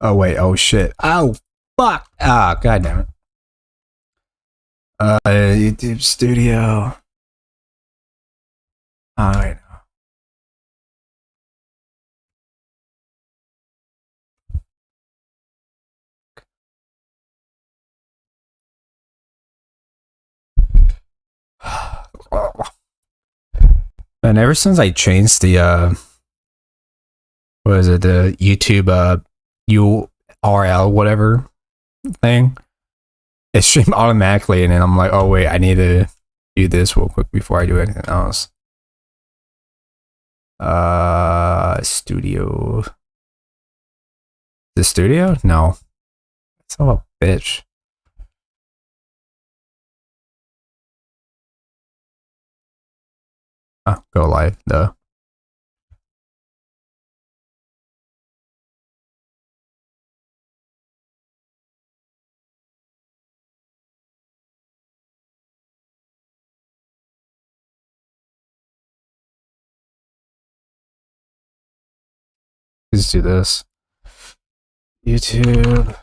Oh wait, oh shit. Oh fuck. Ah, god damn it. YouTube Studio. Alright. And ever since I changed the what is it, the YouTube URL whatever thing, it streamed automatically, and then I'm like, oh wait, I need to do this real quick before I do anything else. Studio. The studio? No. Son of a bitch. Go live, duh. Let's do this. YouTube.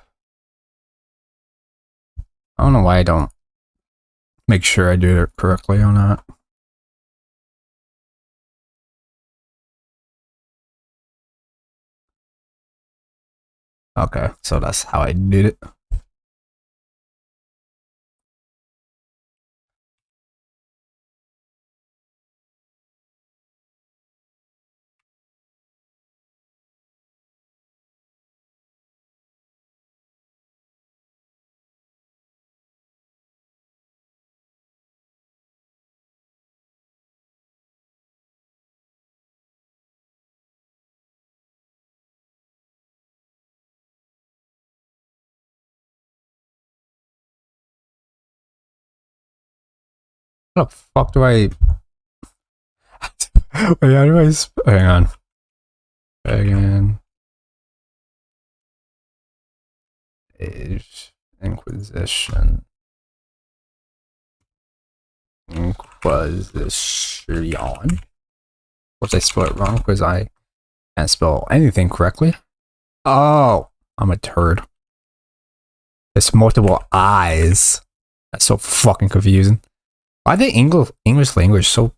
I don't know why I don't make sure I do it correctly or not. Okay, so that's how I did it. How the fuck do I... Wait, how do I... Hang on. Again. Age. Inquisition. Inquisition. What's I spell it wrong? Because I can't spell anything correctly. Oh, I'm a turd. It's multiple eyes. That's so fucking confusing. Why the English language so...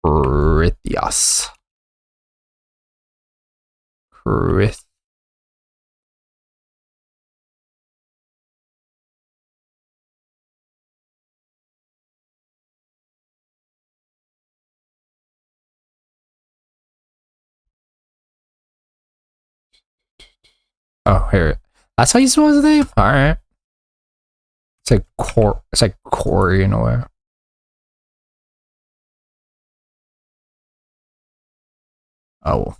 Critias. Crith. Oh, here. That's how you spell his name? Alright. It's like it's like Corey in a way. Oh.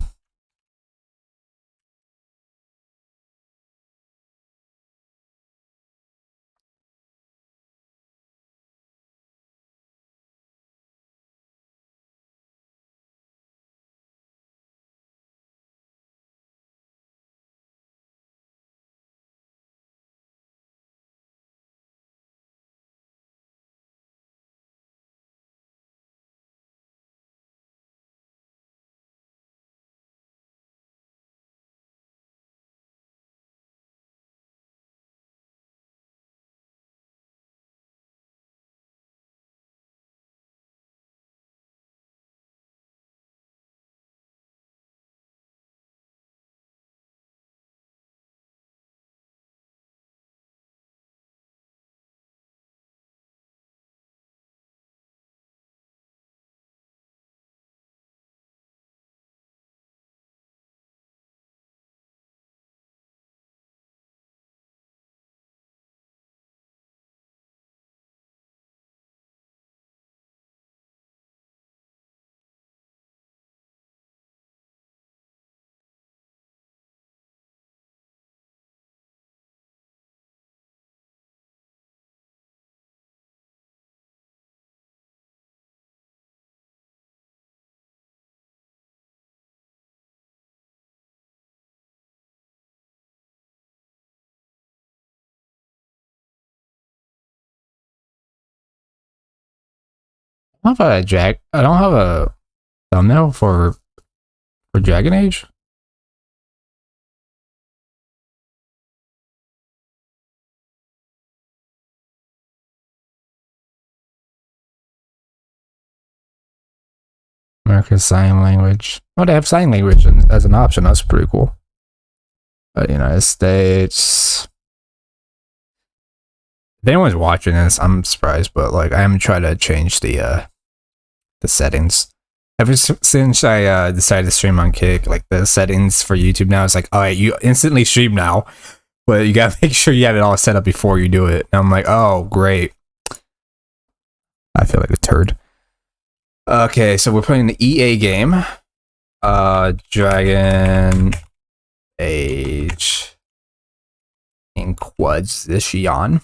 I don't have I don't have a thumbnail for Dragon Age. America's Sign Language. Oh, they have sign language as an option. That's pretty cool. United States. If anyone's watching this, I'm surprised, but like I am trying to change the settings. Ever since I decided to stream on Kick, like the settings for YouTube now, it's like, all right, you instantly stream now, but you gotta make sure you have it all set up before you do it. And I'm like, oh, great. I feel like a turd. Okay, so we're playing the EA game. Dragon Age Inquisition.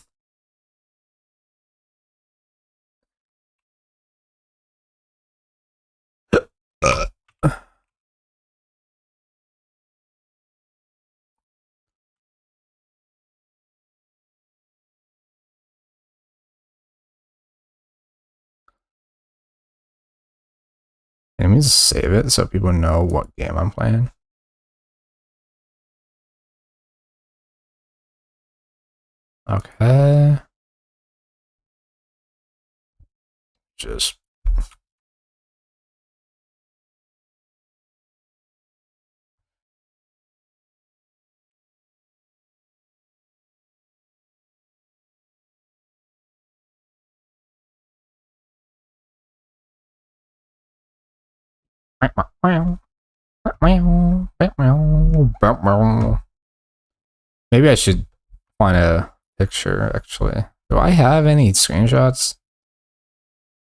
Let me just save it so people know what game I'm playing. Okay. Just maybe I should find a picture, actually. Do I have any screenshots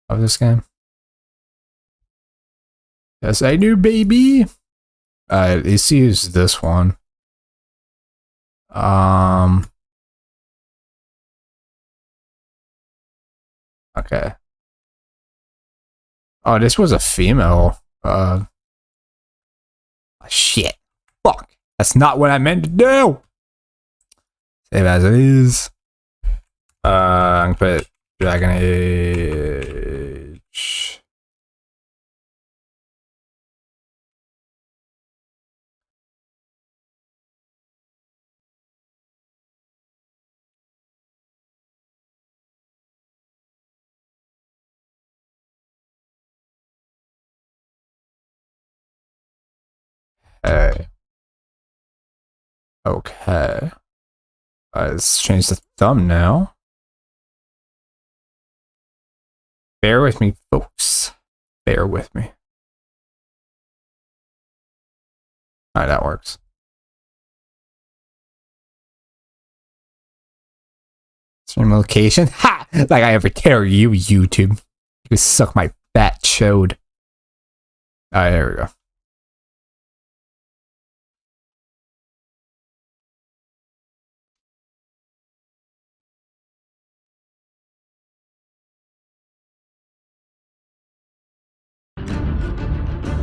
of this game? Yes, I do, baby. Let's use this one. Okay. Oh, this was a female. Shit. Fuck. That's not what I meant to do. Save as it is. I'm gonna put Dragon Age. Hey. Okay. Let's change the thumbnail. Bear with me, folks. Bear with me. Alright, that works. Stream location. Ha! Like I ever care you, YouTube. You can suck my fat chode. Alright, there we go.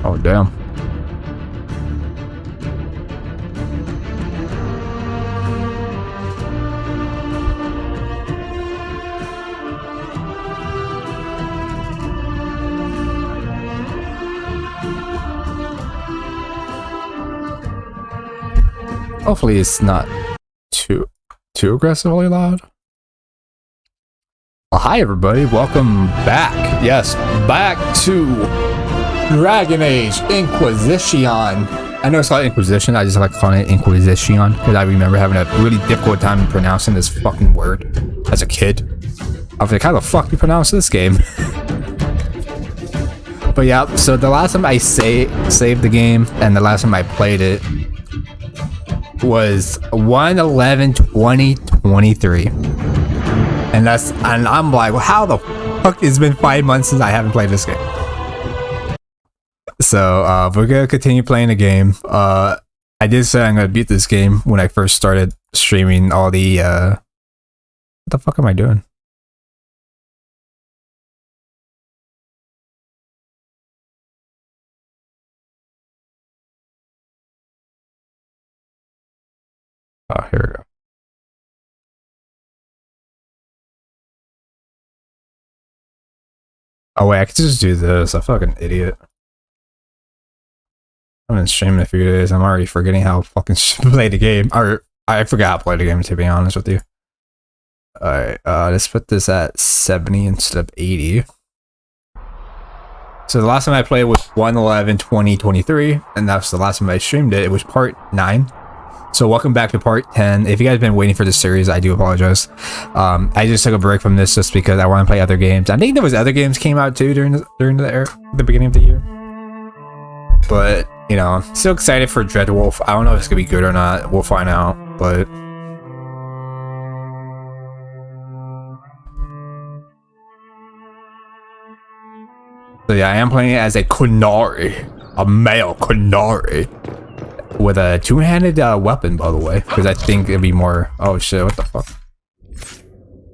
Oh, damn. Hopefully it's not too aggressively loud. Well, hi everybody, welcome back. Yes, back to Dragon Age Inquisition. I know it's called Inquisition, I just like calling it Inquisition because I remember having a really difficult time pronouncing this fucking word as a kid. I was like, how the fuck do you pronounce this game? But yeah, so the last time I saved the game and the last time I played it was 1/11/2023, and I'm like, well, how the fuck? It's been 5 months since I haven't played this game. So we're gonna continue playing the game. I did say I'm gonna beat this game when I first started streaming all the what the fuck am I doing? Oh, here we go. Oh wait, I could just do this. I feel like an idiot. I've been streaming a few days. I'm already forgetting how fucking play the game. Or I forgot how to play the game, to be honest with you. Alright, let's put this at 70 instead of 80. So the last time I played was 1/11/2023, and that's the last time I streamed it. It was part 9. So welcome back to part 10. If you guys have been waiting for this series, I do apologize. I just took a break from this just because I want to play other games. I think there was other games came out too during the beginning of the year. But, you know, I'm still excited for Dreadwolf. I don't know if it's going to be good or not. We'll find out, but... So yeah, I am playing it as a QUNARI. A male QUNARI. With a two-handed weapon, by the way. Because I think it'd be more... Oh shit, what the fuck?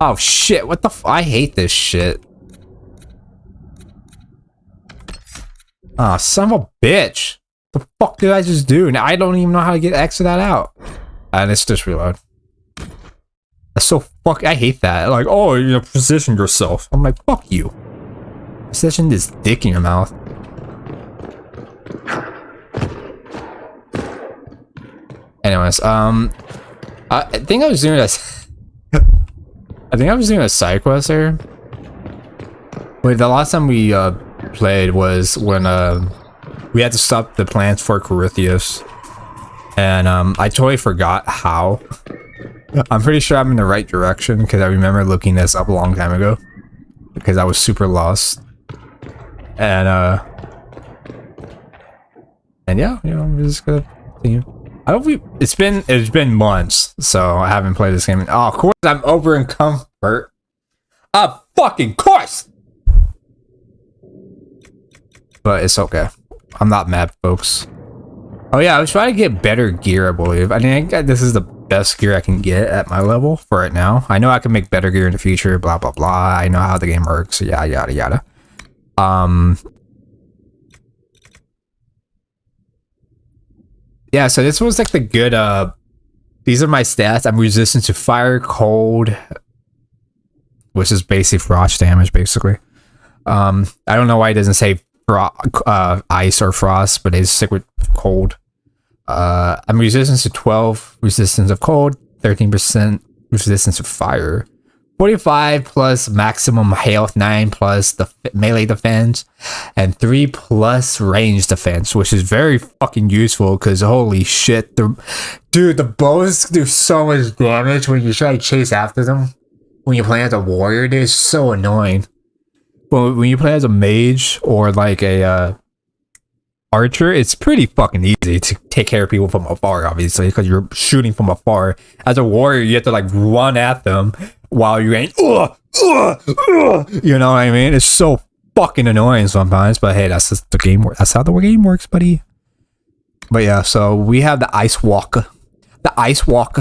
Oh shit, what the I hate this shit. Ah, oh, son of a bitch. The fuck did I just do? Now I don't even know how to get X of that out. And let's just reload. That's so fuck. I hate that. Like, oh, you know, position yourself. I'm like, fuck you. Position this dick in your mouth. Anyways, I think I was doing this. I think I was doing a side quest here. Wait, the last time we played was when we had to stop the plans for Corythius, and I totally forgot how. I'm pretty sure I'm in the right direction because I remember looking this up a long time ago because I was super lost. And yeah, you know, I'm just gonna continue. I hope it's been months, so I haven't played this game. Oh, of course I'm over in comfort. Of fucking course. But it's okay. I'm not mad, folks. Oh yeah, I was trying to get better gear, I believe. I think this is the best gear I can get at my level for right now. I know I can make better gear in the future, blah blah blah. I know how the game works, yada yada yada. Yeah, so this was like the good these are my stats. I'm resistant to fire, cold, which is basic frost damage basically. I don't know why it doesn't say ice or frost, but it's stick with cold. I'm resistant to 12 resistance of cold, 13% resistance to fire, 45 plus maximum health, 9 plus the melee defense, and 3 plus range defense, which is very fucking useful because holy shit, dude, the bows do so much damage when you try to chase after them. When you play as a warrior, they're so annoying. But when you play as a mage or like a archer, it's pretty fucking easy to take care of people from afar, obviously, because you're shooting from afar. As a warrior, you have to like run at them while you're going, you know what I mean? It's so fucking annoying sometimes, but hey, that's just the game. That's how the game works, buddy. But yeah, so we have the Ice Walk. The Ice Walk.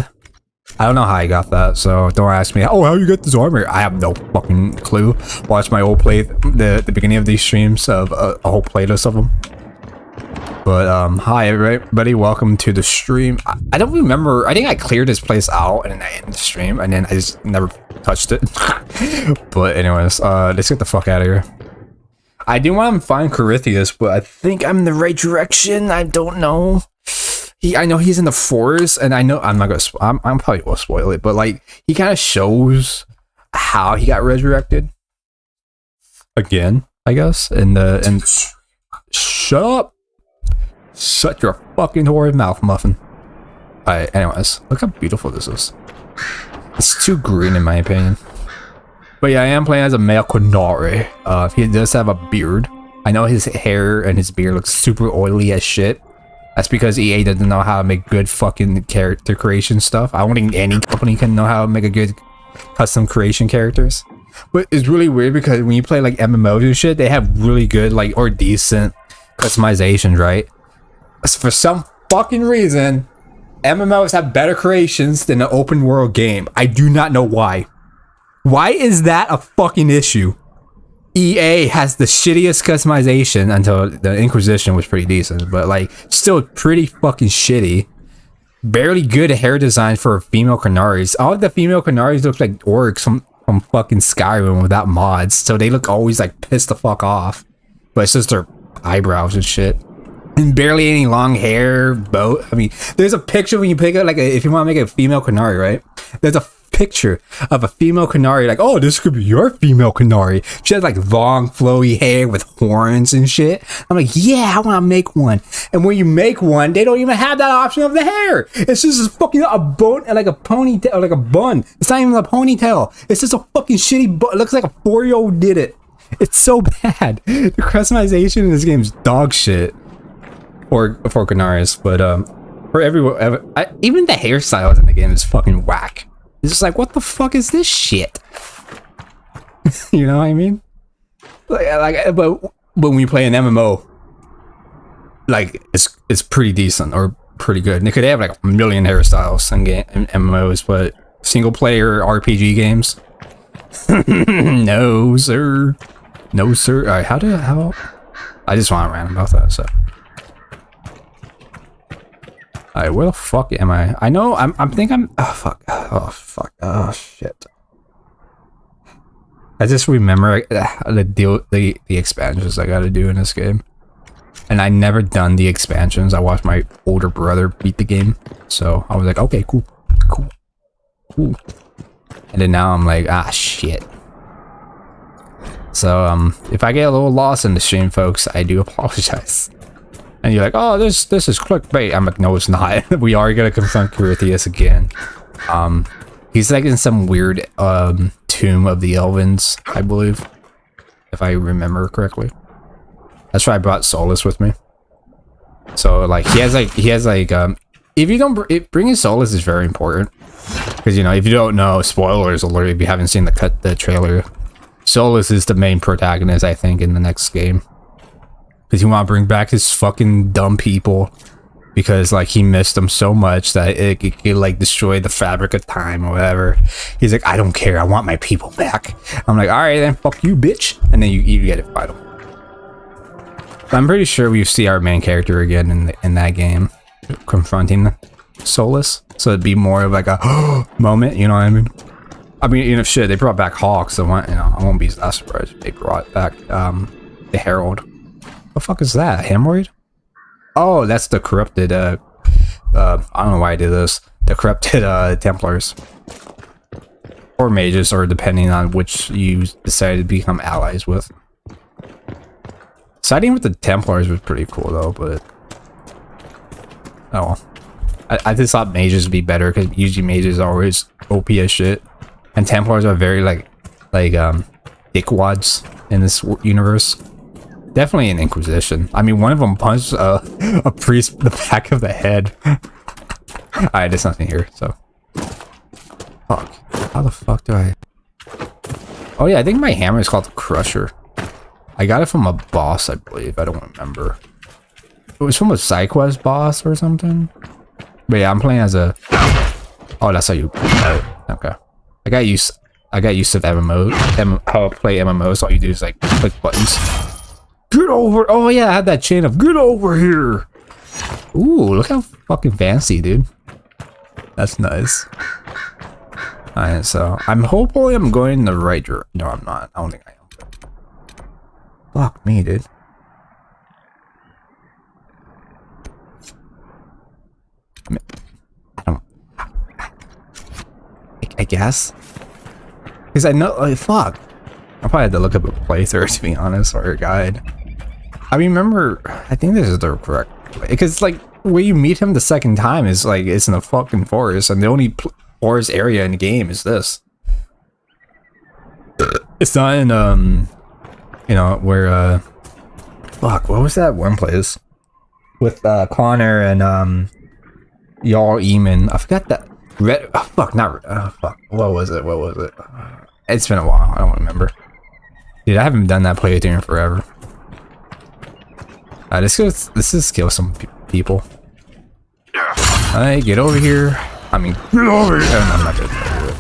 I don't know how I got that, so don't ask me, oh, how you get this armor? I have no fucking clue. Watch my old play, the beginning of these streams of a whole playlist of them. But hi everybody, welcome to the stream. I don't remember, I think I cleared this place out and then I ended the stream and then I just never touched it. But anyways, let's get the fuck out of here. I do want to find Corythius, but I think I'm in the right direction. I don't know. I know he's in the forest, and I know I'm not gonna. I'm probably gonna spoil it, but like he kind of shows how he got resurrected again, I guess. And shut up, shut your fucking horrid mouth, Muffin. Alright, anyways, look how beautiful this is. It's too green in my opinion. But yeah, I am playing as a male QUNARI. He does have a beard. I know his hair and his beard looks super oily as shit. That's because EA doesn't know how to make good fucking character creation stuff. I don't think any company can know how to make a good custom creation characters. But it's really weird because when you play like MMOs and shit, they have really good like or decent customizations, right? For some fucking reason, MMOs have better creations than an open world game. I do not know why. Why is that a fucking issue? EA has the shittiest customization until the Inquisition was pretty decent, but like still pretty fucking shitty. Barely good hair design for female QUNARIs. All of the female QUNARIs look like orcs from from fucking Skyrim without mods, so they look always like pissed the fuck off. But it's just their eyebrows and shit. And barely any long hair, I mean, there's a picture when you pick it, like, if you want to make a female QUNARI, right? There's a picture of a female QUNARI, like, oh, this could be your female QUNARI. She has, like, long, flowy hair with horns and shit. I'm like, yeah, I want to make one. And when you make one, they don't even have that option of the hair. It's just fucking a bun, like a ponytail, like a bun. It's not even a ponytail. It's just a fucking shitty bun. It looks like a 4-year-old did it. It's so bad. The customization in this game is dog shit. For QUNARIs, but for everyone, even the hairstyles in the game is fucking whack. It's just like, what the fuck is this shit? You know what I mean? But when we play an MMO, like it's pretty decent or pretty good. And they could have like a million hairstyles in MMOs, but single player RPG games, no sir, no sir. All right, how? I just want to rant about that. So. Alright, where the fuck am I? I know I think I'm oh shit. I just remember the expansions I gotta do in this game. And I never done the expansions. I watched my older brother beat the game. So I was like, okay, cool. And then now I'm like, ah shit. So if I get a little lost in the stream, folks, I do apologize. And you're like, oh, this is clickbait. I'm like, no, it's not. We are gonna confront Corythius again. He's like in some weird tomb of the Elvins, I believe, if I remember correctly. That's why I brought Solus with me. So like he has like if you don't bringing Solus is very important, because you know, if you don't know, spoilers alert if you haven't seen the trailer, Solus is the main protagonist, I think, in the next game. Because you want to bring back his fucking dumb people. Because, like, he missed them so much that it could, like, destroy the fabric of time or whatever. He's like, I don't care. I want my people back. I'm like, alright then, fuck you, bitch. And then you get it, fight him. I'm pretty sure we see our main character again in that game. Confronting Solus. So it'd be more of like a moment, you know what I mean? I mean, you know, shit, they brought back Hawk, so you know, I won't be that surprised if they brought back the Herald. The fuck is that? Hemorrhoid? Oh, that's the corrupted, I don't know why I did this. The corrupted, Templars. Or mages, or depending on which you decide to become allies with. Siding with the Templars was pretty cool, though, but... Oh well. I just thought mages would be better, because usually mages are always OP as shit. And Templars are very, like dickwads in this universe. Definitely an Inquisition. I mean, one of them punched a priest in the back of the head. Alright, there's nothing here, so. Fuck. How the fuck do I... Oh yeah, I think my hammer is called the Crusher. I got it from a boss, I believe. I don't remember. It was from a SideQuest boss or something. But yeah, I'm playing as a... Oh, that's how you... Okay. I got used to MMOs. How I play MMOs, all you do is like click buttons. Get over! Oh yeah, I had that chain of get over here! Ooh, look how fucking fancy, dude. That's nice. Alright, so hopefully I'm going in the right direction. No, I'm not. I don't think I am. Fuck me, dude. I guess. Because I know, like, fuck. I probably had to look up a playthrough, to be honest, or a guide. I remember, I think this is the correct way. Because, like, where you meet him the second time is, like, it's in the fucking forest, and the only forest area in the game is this. It's not in, you know, where, fuck, what was that one place? With, Connor and, Jarl Eamon. I forgot that. Red, oh, fuck, not, fuck, what was it? It's been a while, I don't remember. Dude, I haven't done that playthrough in forever. Let's just kill some people. Alright, get over here. I mean, get over here. Oh, no, I'm not gonna do it.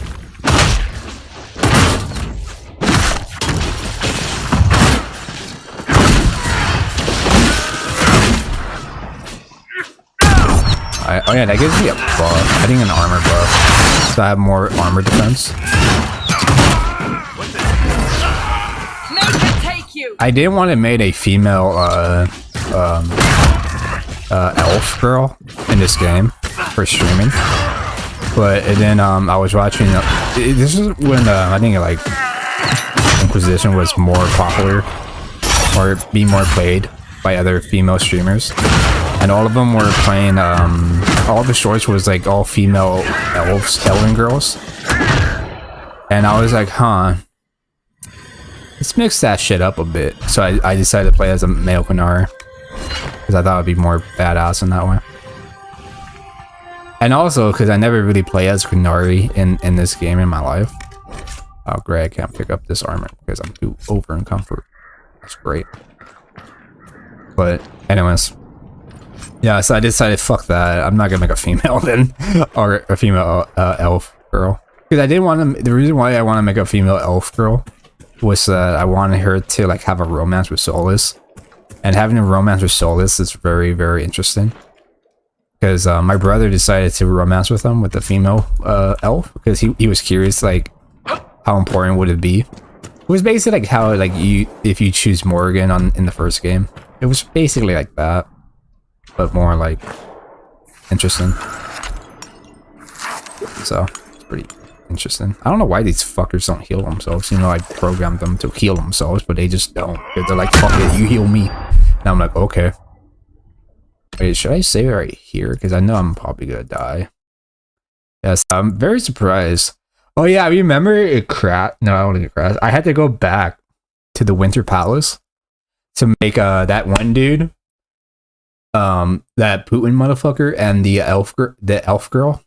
Oh yeah, that gives me a buff. I think an armor buff. So I have more armor defense. I didn't want to make a female elf girl in this game for streaming, but then I was watching. This is when I think like Inquisition was more popular or being more played by other female streamers, and all of them were playing. All the shorts was like all female elven girls, and I was like, huh. Let's mix that shit up a bit. So I decided to play as a male QUNARI. Because I thought it would be more badass in that way. And also, because I never really play as QUNARI in this game in my life. Oh, great. I can't pick up this armor because I'm too over in comfort. That's great. But, anyways. Yeah, so I decided, fuck that. I'm not going to make a female then. Or a female elf girl. Because I didn't want to... The reason why I want to make a female elf girl was that I wanted her to like have a romance with Solus, and having a romance with Solus is very, very interesting. Because my brother decided to romance with him with the female elf because he was curious like how important would it be. It was basically like how like if you choose Morgan in the first game. It was basically like that, but more like interesting. So it's pretty interesting. I don't know why these fuckers don't heal themselves. You know, I programmed them to heal themselves, but they just don't. They're like, fuck it, you heal me. And I'm like, okay. Wait, should I save it right here? Because I know I'm probably gonna die. Yes, I'm very surprised. Oh yeah, I remember it crashed. No, I don't think it crashed. I had to go back to the Winter Palace to make that one dude, that Putin motherfucker, and the elf girl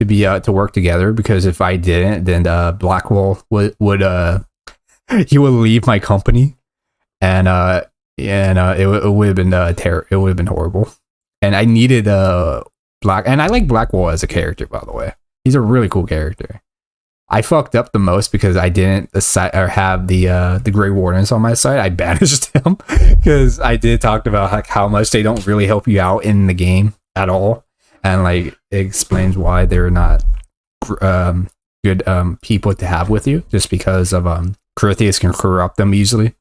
to be to work together, because if I didn't, then Blackwell would he would leave my company, and it would have been it would have been horrible. And I needed Black, and I like Blackwell as a character, by the way. He's a really cool character. I fucked up the most because I didn't have the Grey Wardens on my side. I banished them because I did talk about like how much they don't really help you out in the game at all. And like it explains why they're not good people to have with you, just because of Corythius can corrupt them easily,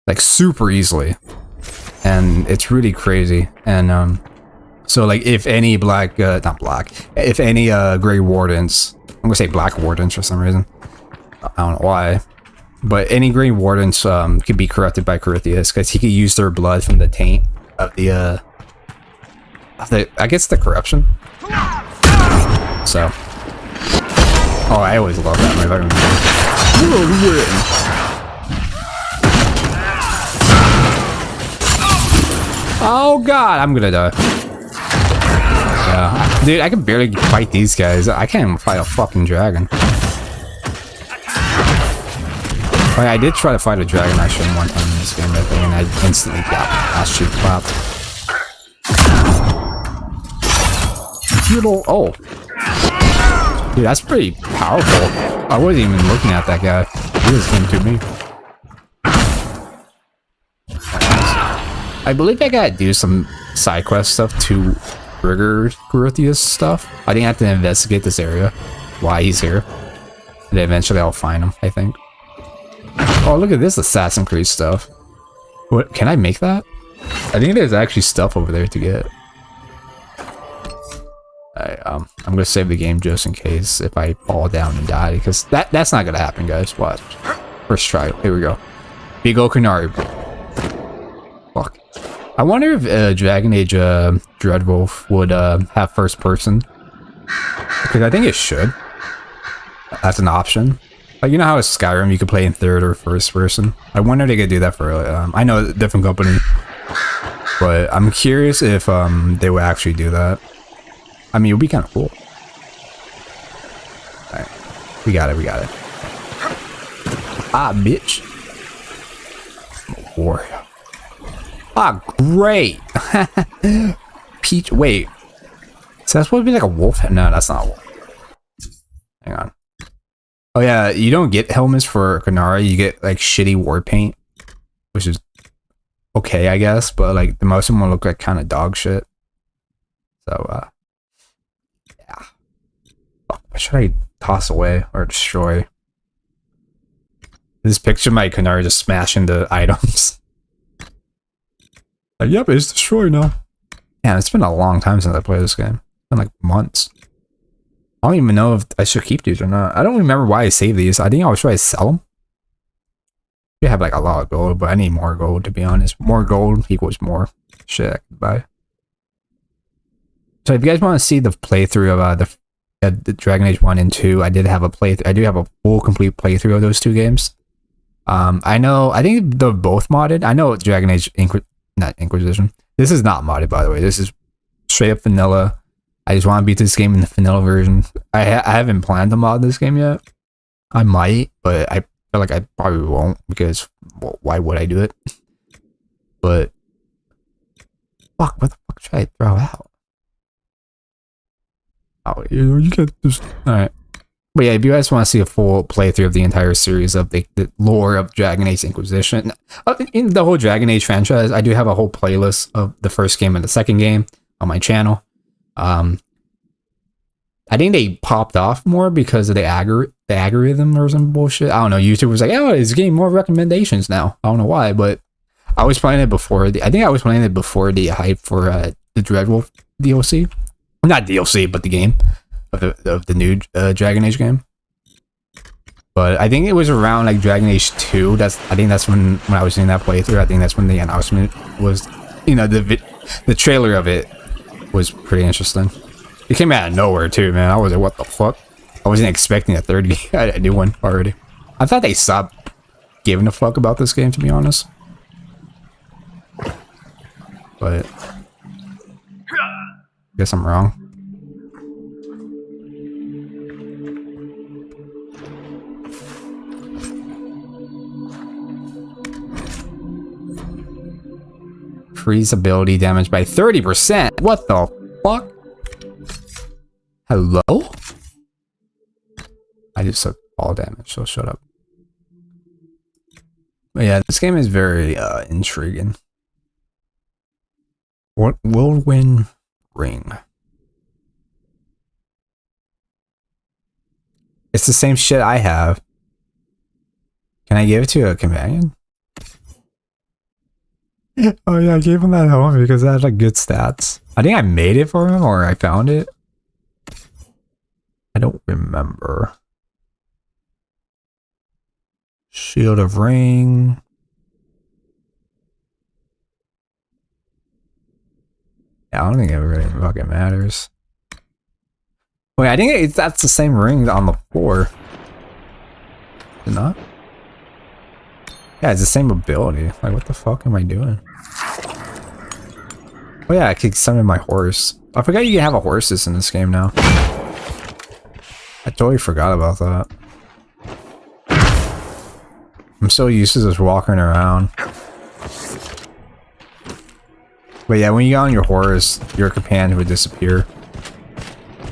like super easily, and it's really crazy. And so like if any if any Grey Wardens, I'm gonna say Black Wardens for some reason, I don't know why, but any Grey Wardens could be corrupted by Corythius because he could use their blood from the taint of the I guess the corruption. So, oh, I always love that move. Oh god, I'm gonna die. Yeah, dude, I can barely fight these guys. I can't even fight a fucking dragon. Oh, yeah, I did try to fight a dragon actually one time in this game, I think, and I instantly got ass cheek clapped. Oh, dude, that's pretty powerful. I wasn't even looking at that guy. He just came to me. I believe I gotta do some side quest stuff to trigger Corythius stuff. I think I have to investigate this area, why he's here, and eventually I'll find him, I think. Oh, look at this Assassin's Creed stuff. What, can I make that? I think there's actually stuff over there to get. I'm gonna save the game just in case if I fall down and die, because that's not gonna happen, guys. Watch. First try. Here we go. Big ol' QUNARI. Fuck. I wonder if Dragon Age Dreadwolf would have first person, because I think it should. That's an option. Like, you know how in Skyrim you could play in third or first person? I wonder if they could do that for I know a different company, but I'm curious if they would actually do that. I mean, it would be kind of cool. Alright. We got it, we got it. Ah, bitch. Warrior. Ah, great. Peach, wait. So that's supposed to be like a wolf? No, that's not a wolf. Hang on. Oh yeah, you don't get helmets for QUNARI, you get like shitty war paint, which is okay, I guess, but like the most of them look like kind of dog shit. So, yeah. Oh, what should I toss away or destroy? This picture of my QUNARI just smashing the items. Like, yep, it's destroyed now. Yeah, it's been a long time since I played this game. It's been like months. I don't even know if I should keep these or not. I don't remember why I saved these. I think I was trying to sell them. You have like a lot of gold, but I need more gold, to be honest. More gold equals more shit I can buy. So if you guys want to see the playthrough of the Dragon Age 1 and 2, I do have a full complete playthrough of those two games. I think they're both modded. I know Dragon Age not Inquisition. This is not modded, by the way. This is straight up vanilla. I just want to beat this game in the vanilla version. I haven't planned to mod this game yet. I might, but I feel like I probably won't, because why would I do it? But fuck, what the fuck should I throw out? Oh, you get this. Alright. But yeah, if you guys want to see a full playthrough of the entire series of the lore of Dragon Age Inquisition, in the whole Dragon Age franchise, I do have a whole playlist of the first game and the second game on my channel. I think they popped off more because of the algorithm or some bullshit. I don't know. YouTube was like, oh, it's getting more recommendations now. I don't know why, but I was playing it before. I think I was playing it before the hype for the Dreadwolf DLC. Not DLC, but the game of the new Dragon Age game. But I think it was around like Dragon Age 2. I think that's when I was in that playthrough. I think that's when the announcement was, you know, the trailer of it was pretty interesting. It came out of nowhere too, man. I was like, what the fuck? I wasn't expecting a third game. I knew one already. I thought they stopped giving a fuck about this game, to be honest. But guess I'm wrong. Freeze ability damage by 30%. What the fuck? Hello? I just took all damage, so shut up. But yeah, this game is very intriguing. What Whirlwind Ring? It's the same shit I have. Can I give it to a companion? Oh yeah, I gave him that home because it had like good stats. I think I made it for him, or I found it. I don't remember. Shield of Ring. Yeah, I don't think it really fucking matters. Wait, I think that's the same ring on the floor. Is it not? Yeah, it's the same ability. Like, what the fuck am I doing? Oh yeah, I could summon my horse. I forgot you can have a horses in this game now. I totally forgot about that. I'm so used to just walking around. But yeah, when you got on your horse, your companion would disappear.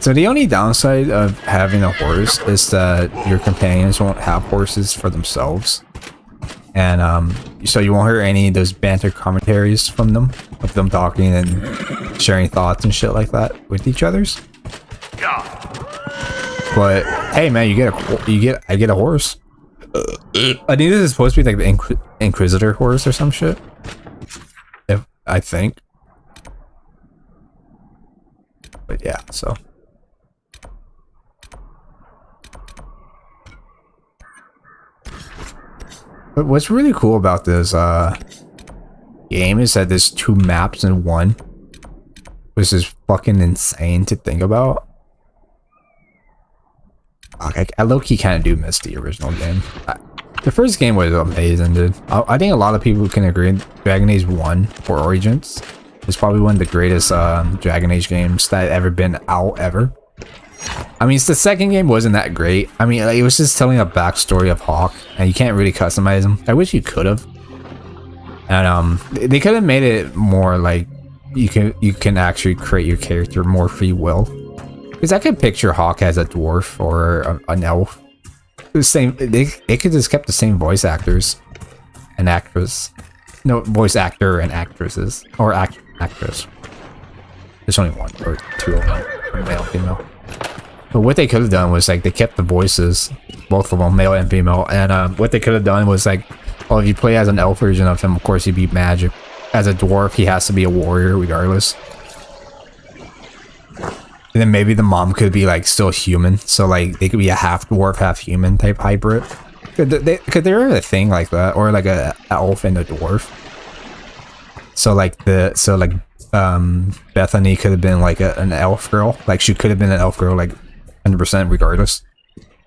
So the only downside of having a horse is that your companions won't have horses for themselves. And so you won't hear any of those banter commentaries from them, of them talking and sharing thoughts and shit like that with each other's. But hey man, I get a horse. I think this is supposed to be like the Inquisitor horse or some shit. I think. But yeah, so. But what's really cool about this game is that there's 2 maps in one, which is fucking insane to think about. I low-key kind of do miss the original game. The first game was amazing, dude. I think a lot of people can agree Dragon Age 1 or Origins is probably one of the greatest Dragon Age games that ever been out ever. I mean, the second game wasn't that great. I mean, it was just telling a backstory of Hawk, and you can't really customize him. I wish you could have. And they could have made it more like you can actually create your character more free will. Because I could picture Hawk as a dwarf or an elf. The same. They could just kept the same voice actors and actress. No, voice actor and actresses or actress. There's only one or two of them, male, female. But what they could have done was like they kept the voices, both of them, male and female. And what they could have done was like, well, if you play as an elf version of him, of course he'd be magic. As a dwarf, he has to be a warrior regardless. And then maybe the mom could be like still human, so like they could be a half dwarf, half human type hybrid. Could there a thing like that, or like a elf and a dwarf? So like Bethany could have been like an elf girl. Like she could have been an elf girl, like 100% regardless.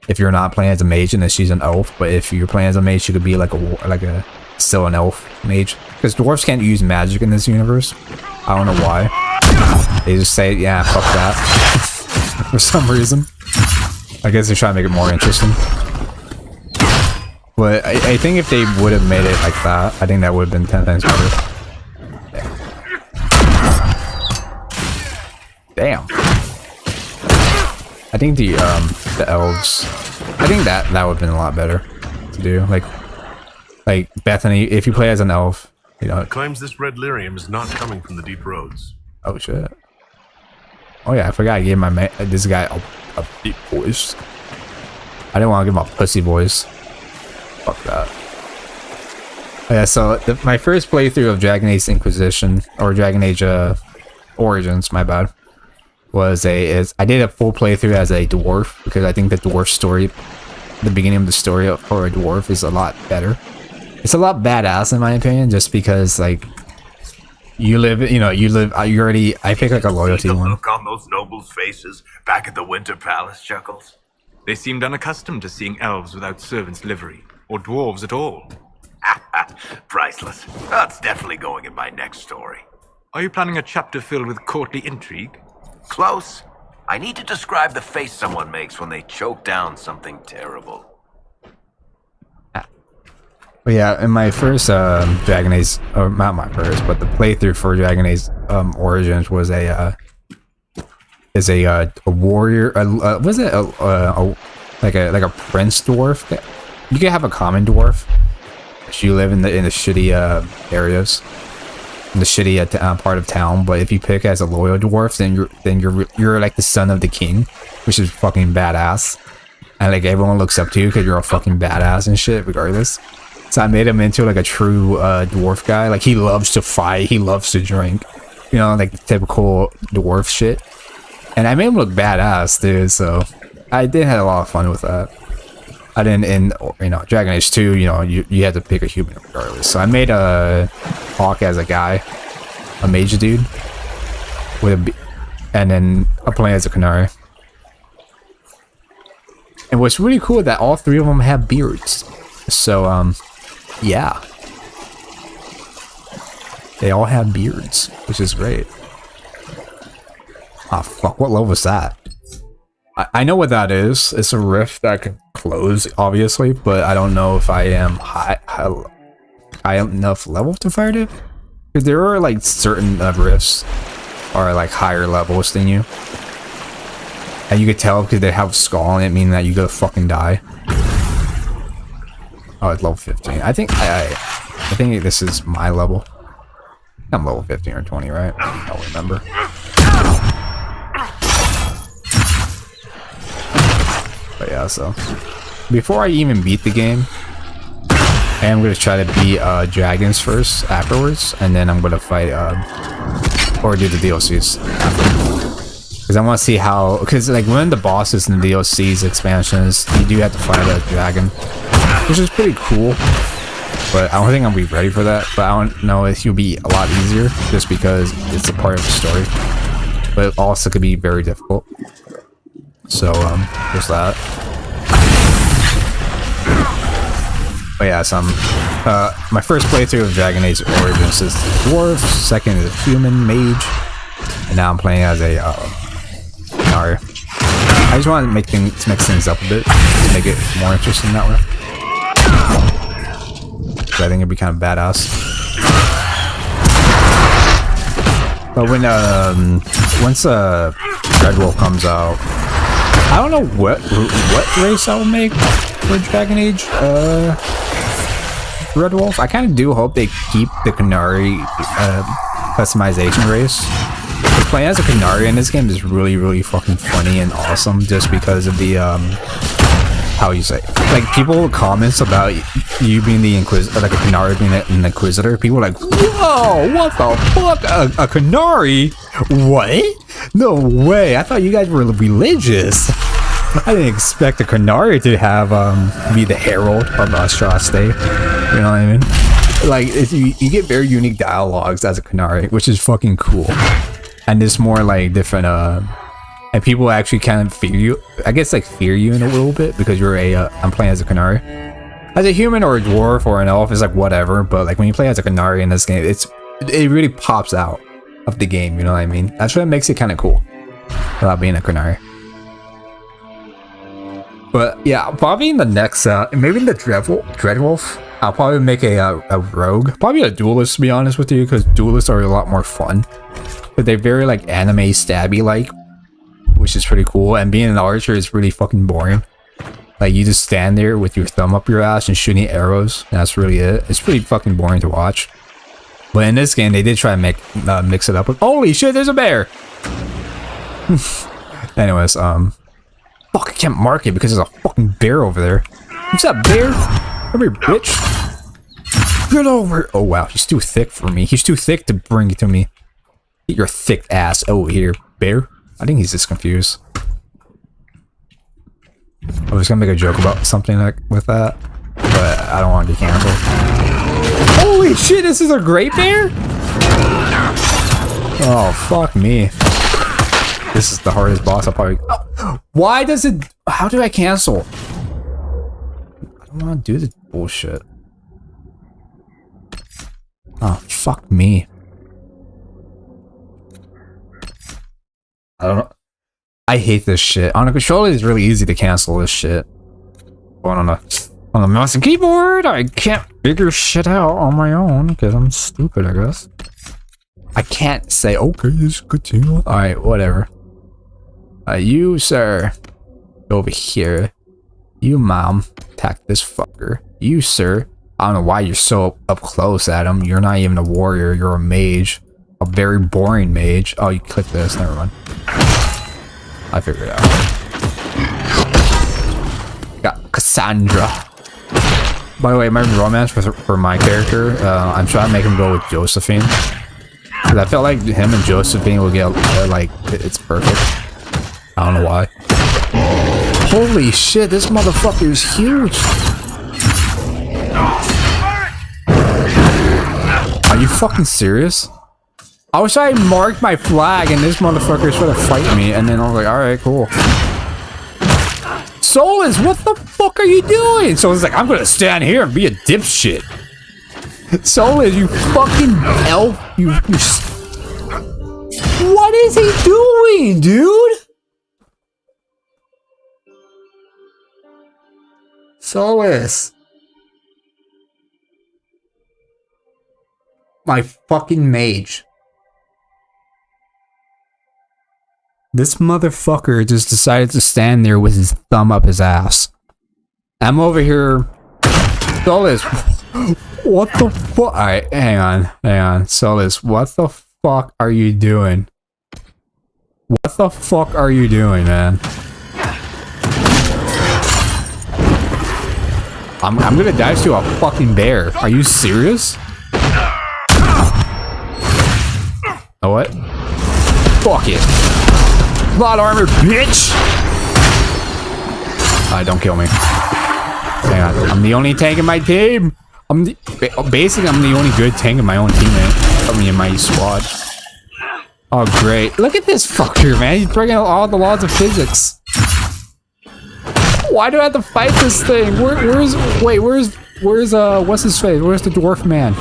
If you're not playing as a mage, and then she's an elf. But if you're playing as a mage, she could be like a still an elf mage. Because dwarves can't use magic in this universe. I don't know why. They just say, yeah, fuck that. For some reason. I guess they're trying to make it more interesting. But I think if they would have made it like that, I think that would have been 10 times better. Damn. I think the elves, I think that would have been a lot better to do. Like Bethany, if you play as an elf, you know. It claims this red lyrium is not coming from the deep roads. Oh shit. Oh yeah, I forgot I gave this guy a deep voice. I didn't want to give him a pussy voice. Fuck that. Oh, yeah, so my first playthrough of Dragon Age Inquisition, or Dragon Age Origins, my bad, was I did a full playthrough as a dwarf, because I think the dwarf story, the beginning of the story for a dwarf is a lot better. It's a lot badass in my opinion, just because like you already, I pick like a loyalty one. Look on those nobles' faces back at the Winter Palace, Chuckles. They seemed unaccustomed to seeing elves without servants' livery, or dwarves at all. Priceless. That's definitely going in my next story. Are you planning a chapter filled with courtly intrigue? Close. I need to describe the face someone makes when they choke down something terrible. But yeah, in my first Dragon Age, or not my first, but the playthrough for Dragon Age Origins was a warrior. Was it like a prince dwarf? You can have a common dwarf. You live in the shitty areas, in the shitty part of town. But if you pick as a loyal dwarf, then you're like the son of the king, which is fucking badass. And like everyone looks up to you because you're a fucking badass and shit, regardless. So I made him into like a true dwarf guy. Like he loves to fight, he loves to drink, you know, like the typical dwarf shit. And I made him look badass, dude. So I did have a lot of fun with that. I didn't in Dragon Age 2, you had to pick a human regardless. So I made a Hawk as a guy, a mage dude, and then I play as a QUNARI. And what's really cool is that all three of them have beards. So yeah, they all have beards, which is great. Ah, fuck, what level is that? I know what that is. It's a rift that can close, obviously, but I don't know if I am high enough level to fight it. Because there are like certain rifts are like higher levels than you, and you could tell because they have a skull on it, meaning that you go fucking die. Oh, it's level 15. I think this is my level. I'm level 15 or 20, right? I don't remember. But yeah, so before I even beat the game, I am going to try to beat dragons first afterwards, and then I'm going to fight or do the DLCs after. Because I want to see how, because like one of the bosses in the DLCs expansions, you do have to fight a dragon, which is pretty cool. But I don't think I'll be ready for that. But I don't know if it'll be a lot easier just because it's a part of the story. But it also could be very difficult. So there's that. But yeah, so my first playthrough of Dragon Age Origins is dwarf, second is human mage, and now I'm playing as a QUNARI. I just want to mix things up a bit to make it more interesting that way. So I think it'd be kind of badass. But when once Red Wolf comes out, I don't know what race I will make for Dragon Age Red Wolf. I kind of do hope they keep the QUNARI customization race. playing as a QUNARI in this game is really, really fucking funny and awesome just because of the, how you say, like, people comments about you being the Inquisitor, like a QUNARI being an Inquisitor. People are like, whoa, what the fuck? A QUNARI? What? No way. I thought you guys were religious. I didn't expect a QUNARI to have, be the herald of Astraste. You know what I mean? Like, you get very unique dialogues as a QUNARI, which is fucking cool. And it's more like different, and people actually kind of fear you. I guess like fear you in a little bit because you're I'm playing as a QUNARI. As a human or a dwarf or an elf, it's like whatever. But like when you play as a QUNARI in this game, it really pops out of the game. You know what I mean? That's what makes it kind of cool about being a QUNARI. But yeah, probably in the next, maybe in the Dreadwolf, I'll probably make a rogue, probably a duelist to be honest with you, because duelists are a lot more fun. But they're very like anime stabby like, which is pretty cool. And being an archer is really fucking boring. Like you just stand there with your thumb up your ass and shooting arrows. And that's really it. It's pretty fucking boring to watch. But in this game, they did try and mix it up with. Holy shit! There's a bear. Anyways, fuck, I can't mark it because there's a fucking bear over there. What's up, bear? Come here, bitch. Get over. Oh wow, he's too thick for me. He's too thick to bring it to me. Get your thick ass over here, bear. I think he's just confused. I was gonna make a joke about something like with that, but I don't want to get canceled. Holy shit, this is a great bear? Oh, fuck me. This is the hardest boss I'll probably... Oh, why does it... How do I cancel? I don't want to do this bullshit. Oh, fuck me. I don't know. I hate this shit. On a controller, it's really easy to cancel this shit. But on the mouse and keyboard, I can't figure shit out on my own because I'm stupid, I guess. I can't say, okay, this is good too. Alright, whatever. You, sir, over here. You, mom, attack this fucker. You, sir, I don't know why you're so up close at him. You're not even a warrior, you're a mage. A very boring mage. Oh, you click this, never mind. I figured it out. Got Cassandra. By the way, my romance for my character, I'm trying to make him go with Josephine. Because I felt like him and Josephine will get, like, it's perfect. I don't know why. Holy shit, this motherfucker is huge. Are you fucking serious? I wish I marked my flag and this motherfucker is trying to fight me, and then I was like, alright, cool. Solus, what the fuck are you doing? Solus is like, I'm gonna stand here and be a dipshit. Solus, you fucking elf, you what is he doing, dude? Solus. My fucking mage. This motherfucker just decided to stand there with his thumb up his ass. I'm over here. Solus, what the fuck? Alright, hang on. Solus, what the fuck are you doing? What the fuck are you doing, man? I'm gonna dive to a fucking bear. Are you serious? Oh, what? Fuck it. Plot armor, bitch! Alright, don't kill me. Hang on. I'm the only tank in my team! Basically, I'm the only good tank in my own teammate. I mean, in my squad. Oh, great. Look at this fucker, man. He's breaking all the laws of physics. Why do I have to fight this thing? Where's what's his face? Where's the dwarf man?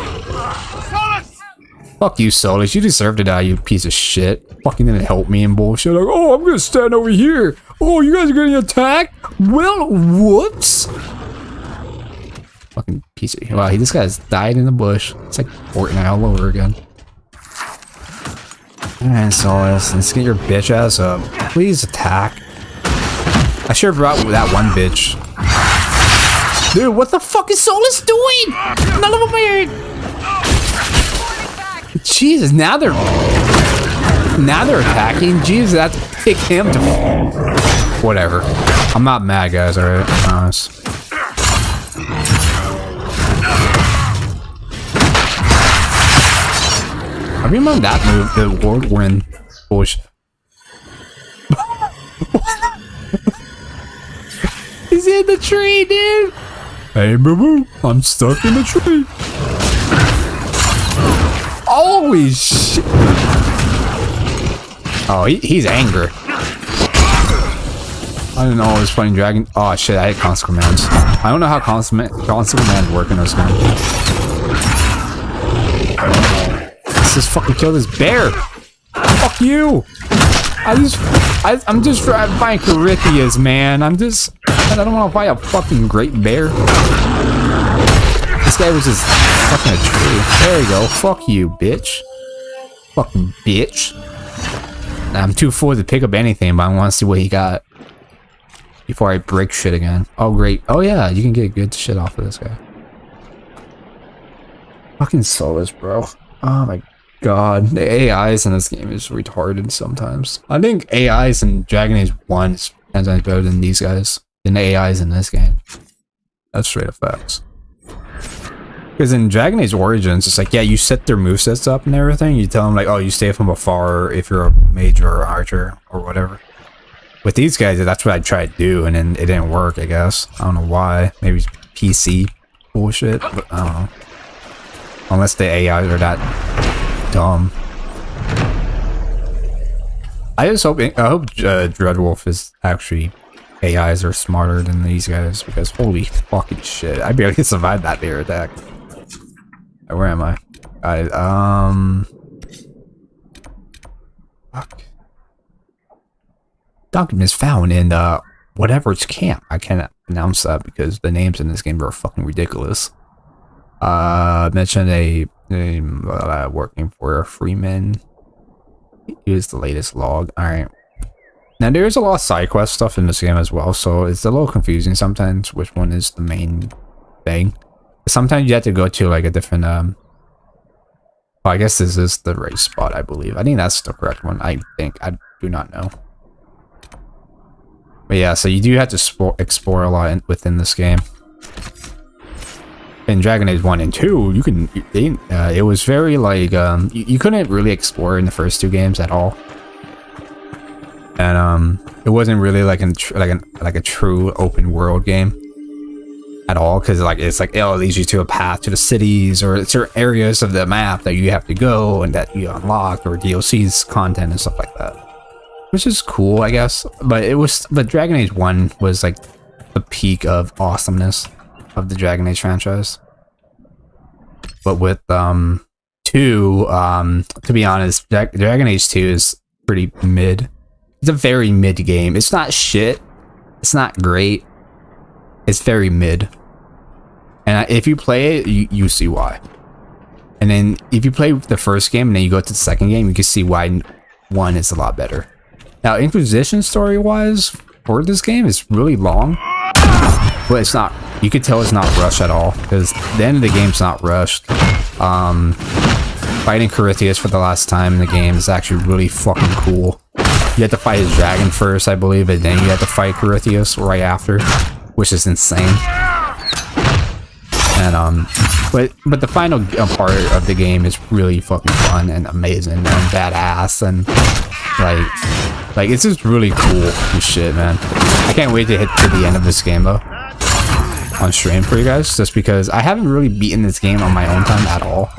Fuck you, Solus. You deserve to die, you piece of shit. Fucking didn't help me and bullshit. Like, oh, I'm gonna stand over here. Oh, you guys are getting attacked? Well, whoops. Fucking piece of... Wow, this guy's died in the bush. It's like Fortnite all over again. Alright, Solus, let's get your bitch ass up. Please attack. I should have brought that one bitch. Dude, what the fuck is Solus doing? None of them are... Jesus, now now they're attacking. Jeez, that's pick him to. Whatever. I'm not mad, guys. All right, honest. I remember that move, the whirlwind bullshit. He's in the tree, dude. Hey, boo boo, I'm stuck in the tree. Holy shit! Oh, he's angry. I didn't know I was playing Dragon. Oh shit, I hate console commands. I don't know how console commands work in this game. Let's just fucking kill this bear. Fuck you. I'm just trying to find Corythias, man. I don't want to fight a fucking great bear. This guy was just fucking a tree. There you go. Fuck you, bitch. Fucking bitch. I'm too full to pick up anything, but I want to see what he got before I break shit again. Oh, great. Oh, yeah. You can get good shit off of this guy. Fucking soulless, bro. Oh, my God. The AIs in this game is retarded sometimes. I think AIs in Dragon Age 1 is 10 times better than these guys. Than the AIs in this game. That's straight up facts. Because in Dragon Age Origins, it's like, yeah, you set their movesets up and everything. You tell them, like, oh, you stay from afar if you're a mage or archer or whatever. With these guys, that's what I tried to do, and then it didn't work, I guess. I don't know why. Maybe it's PC bullshit, but I don't know. Unless the AIs are that dumb. I hope Dreadwolf is actually... AIs are smarter than these guys, because holy fucking shit. I barely survived that bear attack. Where am I? Fuck. Documents found in whatever's camp. I can't announce that because the names in this game are fucking ridiculous. Mentioned a working for a Freeman. Here's the latest log. Alright. Now there's a lot of side quest stuff in this game as well, so it's a little confusing sometimes which one is the main thing. Sometimes you have to go to like a different well, I guess this is the right spot, I believe. I think that's the correct one. I think. I do not know. But yeah, so you do have to explore a lot within this game. In Dragon Age 1 and 2, you can it was very like you couldn't really explore in the first two games at all. And it wasn't really like a true open world game at all, because like it's like it leads you to a path to the cities or certain areas of the map that you have to go and that you unlock, or DLC's content and stuff like that, which is cool, I guess. But Dragon Age 1 was like the peak of awesomeness of the Dragon Age franchise. But with 2, to be honest, Dragon Age 2 is pretty mid. It's a very mid game. It's not shit. It's not great. It's very mid. And if you play it, you see why. And then if you play the first game and then you go to the second game, you can see why 1 is a lot better. Now, Inquisition story-wise, for this game, is really long. But it's not... You can tell it's not rushed at all, because the end of the game's not rushed. Fighting Corythias for the last time in the game is actually really fucking cool. You have to fight his dragon first, I believe, and then you have to fight Corythias right after, which is insane. And but the final part of the game is really fucking fun and amazing and badass, and like it's just really cool and shit, man. I can't wait to hit to the end of this game though on stream for you guys, just because I haven't really beaten this game on my own time at all.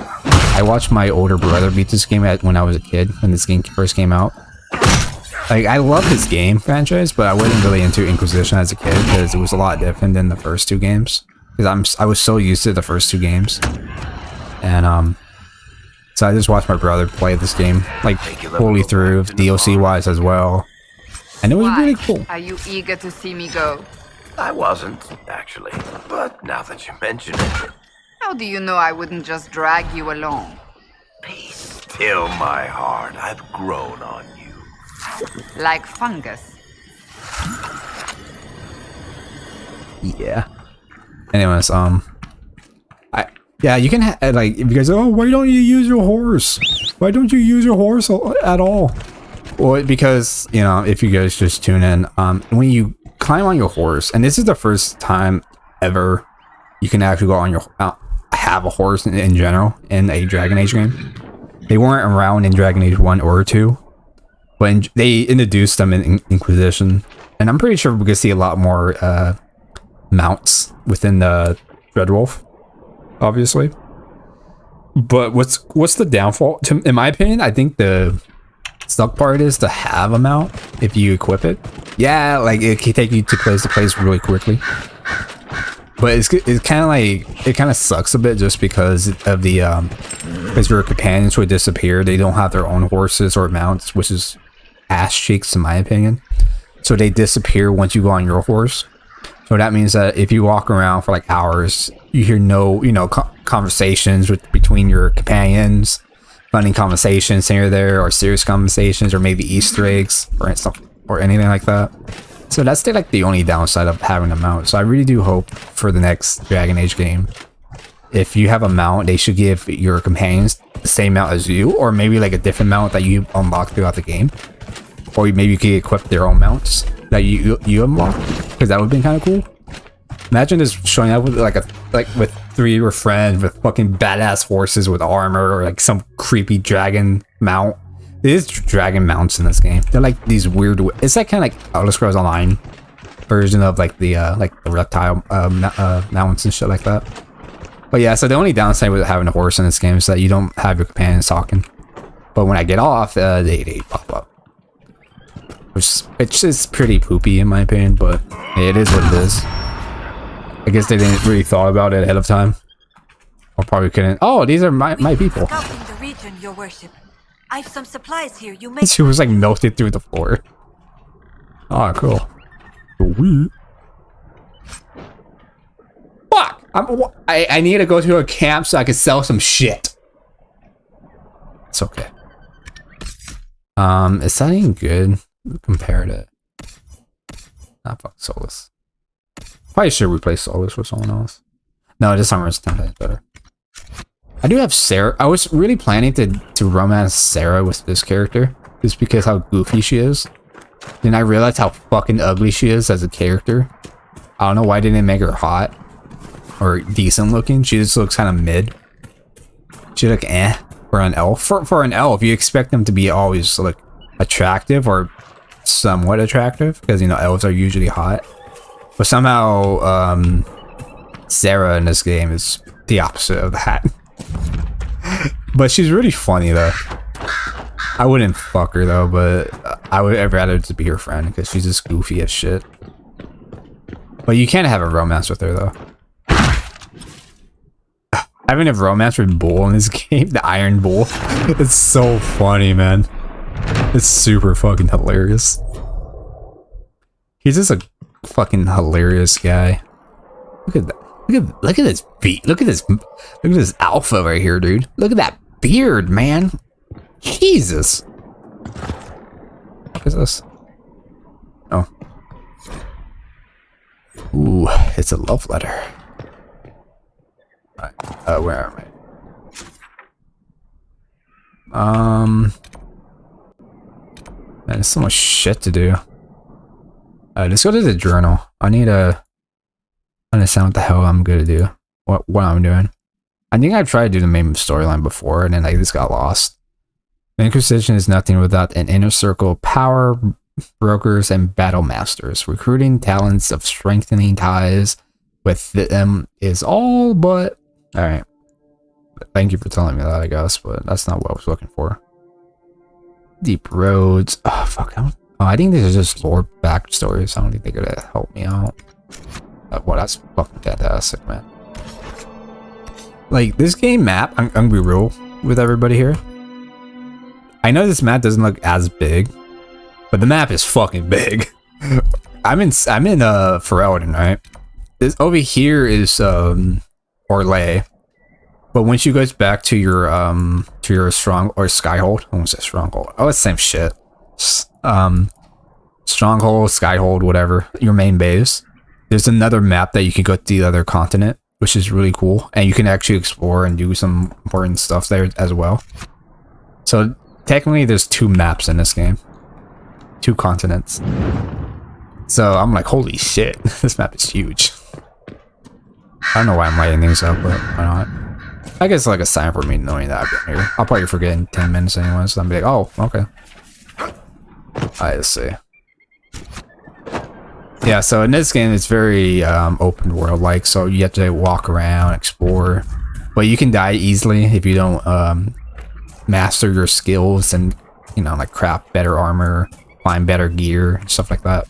I watched my older brother beat this game when I was a kid, when this game first came out. Like, I love this game franchise, but I wasn't really into Inquisition as a kid because it was a lot different than the first two games. Because I was so used to the first two games, and so I just watched my brother play this game like fully through, DLC wise as well, and it was really cool. Are you eager to see me go? I wasn't, actually, but now that you mention it... How do you know I wouldn't just drag you along? Be still, my heart. I've grown on you. Like fungus. Yeah. Anyways, yeah, you can like, if you guys, oh, why don't you use your horse? Why don't you use your horse at all? Well, because, you know, if you guys just tune in, when you climb on your horse, and this is the first time ever you can actually go on your have a horse in general in a Dragon Age game. They weren't around in Dragon Age 1 or 2, but they introduced them in Inquisition, and I'm pretty sure we're gonna see a lot more mounts within the Dreadwolf, obviously. But what's the downfall? In my opinion, I think the suck part is to have a mount if you equip it. Yeah, like it can take you to place really quickly. But it's kind of like, it kind of sucks a bit just because of the because your companions would disappear. They don't have their own horses or mounts, which is ass cheeks in my opinion. So they disappear once you go on your horse. So that means that if you walk around for like hours, you hear no, you know, conversations between your companions, funny conversations here or there, or serious conversations, or maybe Easter eggs or stuff or anything like that. So that's like the only downside of having a mount. So I really do hope for the next Dragon Age game, if you have a mount, they should give your companions the same mount as you, or maybe like a different mount that you unlock throughout the game, or maybe you could equip their own mounts that you unlock, because that would be kind of cool. Imagine just showing up with with 3 of your friends with fucking badass horses with armor, or like some creepy dragon mount. There's dragon mounts in this game. They're like these weird. It's like kind of like Elder Scrolls Online version of like the reptile mounts and shit like that. But yeah, so the only downside with having a horse in this game is that you don't have your companions talking. But when I get off, they pop up, which it's just pretty poopy in my opinion. But it is what it is. I guess they didn't really thought about it ahead of time, or probably couldn't. Oh, these are my people. Scouting the region, your worship. I've some supplies here. You may. She was like melted through the floor. Oh, cool. Fuck! I need to go to a camp so I can sell some shit. It's okay. Is that even good? Compare to. Not fuck Solus. Probably should replace Solus with someone else. No, this summer is 10 times better. I do have Sarah. I was really planning to romance Sarah with this character, just because how goofy she is. Then I realized how fucking ugly she is as a character. I don't know why they didn't make her hot or decent looking. She just looks kind of mid. She look for an elf. For an elf, you expect them to be always like attractive or somewhat attractive, because you know elves are usually hot. But somehow Sarah in this game is the opposite of that. But she's really funny though. I wouldn't fuck her though, but I'd rather to be her friend because she's just goofy as shit. But you can't have a romance with her though. Having a romance with Bull in this game, the Iron Bull, it's so funny, man. It's super fucking hilarious. He's just a fucking hilarious guy. Look at that. Look at this beat. Look at this alpha right here, dude. Look at that beard, man. Jesus. What is this? Oh. Ooh, it's a love letter. Alright. Where am I? Man, there's so much shit to do. Let's go to the journal. I need to understand what the hell I'm gonna do. What I'm doing. I think I tried to do the main storyline before, and then I just got lost. Inquisition is nothing without an inner circle of power brokers and battle masters. Recruiting talents of strengthening ties with them is all but... Alright. Thank you for telling me that, I guess, but that's not what I was looking for. Deep roads. Oh, fuck. I think these are just lore backstories. I don't think they're gonna help me out. Well, that's fucking fantastic, man. Like, this game map, I'm gonna be real with everybody here. I know this map doesn't look as big, but the map is fucking big. I'm in Ferelden, right? This over here is Orlais. But once you guys back to your strong or Skyhold, I almost said stronghold. Oh, it's the same shit. Stronghold, Skyhold, whatever, your main base. There's another map that you can go to the other continent, which is really cool, and you can actually explore and do some important stuff there as well. So technically there's 2 maps in this game. 2 continents. So I'm like, holy shit, this map is huge. I don't know why I'm lighting things up, but why not? I guess it's like a sign for me knowing that I've been here. I'll probably forget in 10 minutes anyway, so I'm like, oh, okay. I see. Yeah, so in this game, it's very open world like, so you have to walk around, explore. But you can die easily if you don't master your skills and, you know, like craft better armor, find better gear, stuff like that.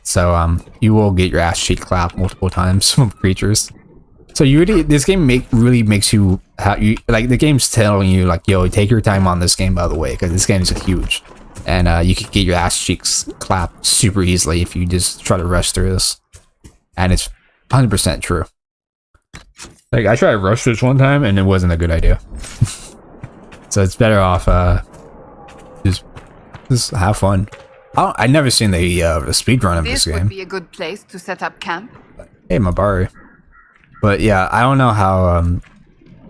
So you will get your ass cheek clapped multiple times from creatures. So you really, this game really makes you like, the game's telling you like, yo, take your time on this game, by the way, because this game is huge, and you could get your ass cheeks clapped super easily if you just try to rush through this, and it's 100% true. Like, I tried to rush this one time and it wasn't a good idea. So it's better off just have fun. I never seen the speed run of this game. This would be a good place to set up camp. Hey, Mabari. But yeah, I don't know how. I'm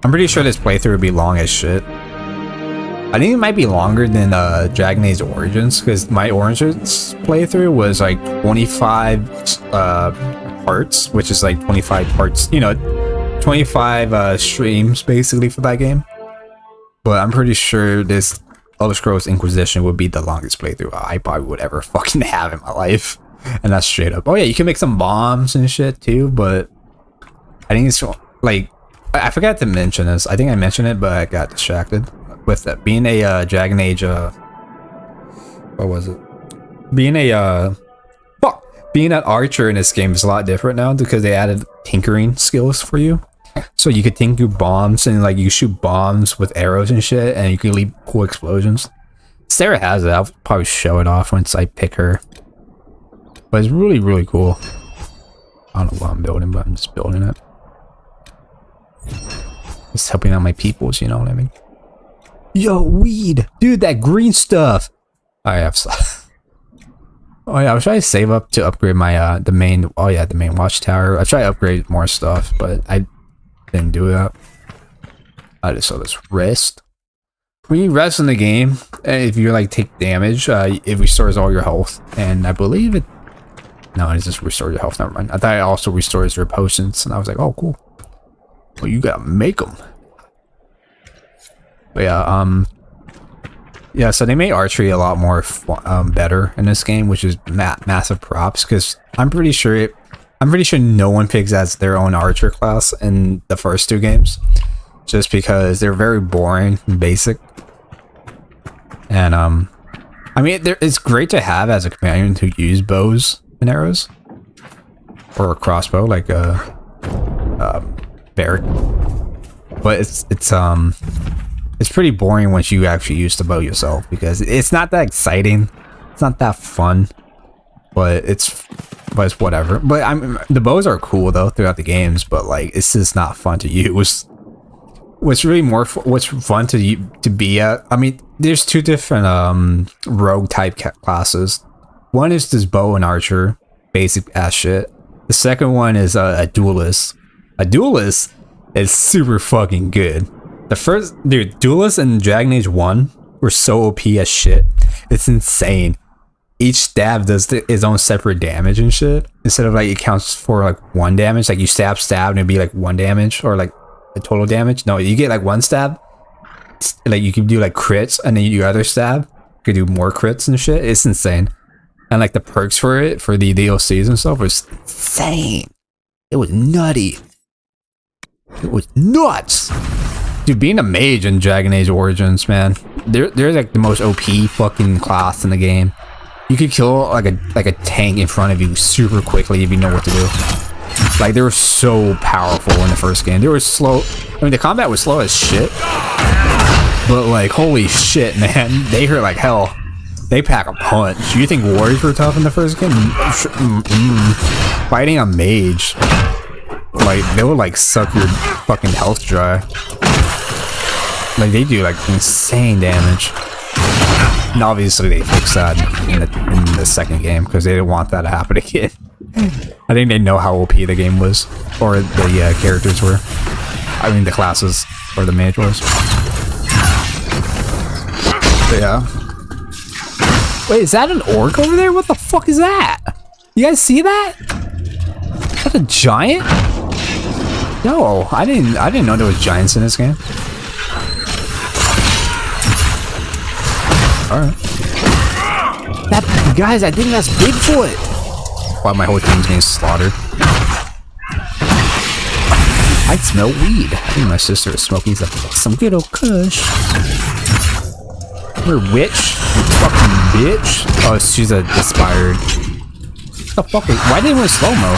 pretty sure this playthrough would be long as shit. I think it might be longer than Dragon Age Origins, because my Origins playthrough was like 25 parts, which is like 25 parts. You know, 25 streams basically for that game. But I'm pretty sure this Elder Scrolls Inquisition would be the longest playthrough I probably would ever fucking have in my life. And that's straight up. Oh yeah, you can make some bombs and shit too, but I think it's like, I forgot to mention this. I think I mentioned it, but I got distracted with that. Being a Dragon Age, what was it? Being an archer in this game is a lot different now because they added tinkering skills for you. So you could tinker bombs and like you shoot bombs with arrows and shit, and you can leave cool explosions. Sarah has it. I'll probably show it off once I pick her. But it's really, really cool. I don't know what I'm building, but I'm just building it. Just helping out my peoples, you know what I mean? Yo, weed! Dude, that green stuff! I have stuff. Oh yeah, I was trying to save up to upgrade my, the main watchtower. I tried to upgrade more stuff, but I didn't do that. I just saw this rest. When you rest in the game, if you like take damage, it restores all your health. And I believe it... No, it just restores your health, never mind. I thought it also restores your potions, and I was like, oh, cool. Well, you gotta make them. But yeah, yeah, so they made archery a lot more better in this game, which is massive props, because I'm pretty sure no one picks as their own archer class in the first 2 games, just because they're very boring and basic. And I mean, it's great to have as a companion to use bows and arrows, or a crossbow like a Barrack, but it's pretty boring once you actually use the bow yourself, because it's not that exciting, it's not that fun, but it's whatever. But the bows are cool though throughout the games, but like it's just not fun to use. What's really what's fun to be at, I mean, there's 2 different rogue type classes. One is this bow and archer, basic ass shit. The second one is a duelist. A duelist is super fucking good. The first, dude, duelists in Dragon Age 1 were so OP as shit. It's insane. Each stab does its own separate damage and shit. Instead of like it counts for like 1 damage, like you stab and it'd be like 1 damage or like a total damage. No, you get like 1 stab. Like you can do like crits, and then your other stab you can do more crits and shit. It's insane. And like the perks for it, for the DLCs and stuff, was insane. It was nutty. It was nuts. Dude, being a mage in Dragon Age Origins, man, they're like the most OP fucking class in the game. You could kill like a tank in front of you super quickly if you know what to do. Like, they were so powerful in the first game. They were slow. I mean, the combat was slow as shit, but like, holy shit, man, they hurt like hell. They pack a punch. You think warriors were tough in the first game? Fighting a mage, like, they would like suck your fucking health dry. Like, they do like insane damage. And obviously they fixed that in the second game, because they didn't want that to happen again. I think they know how OP the game was, or the characters were. I mean, the classes, or the mage was. But yeah. Wait, is that an orc over there? What the fuck is that? You guys see that? Is that a giant? No, I didn't know there was giants in this game. Alright. That, guys, I think that's Bigfoot. Wow, my whole team's getting slaughtered. I smell weed. I think my sister is smoking some good old kush. You're a witch, you fucking bitch. Oh, she's a inspired. What the fuck? Why didn't it slow-mo?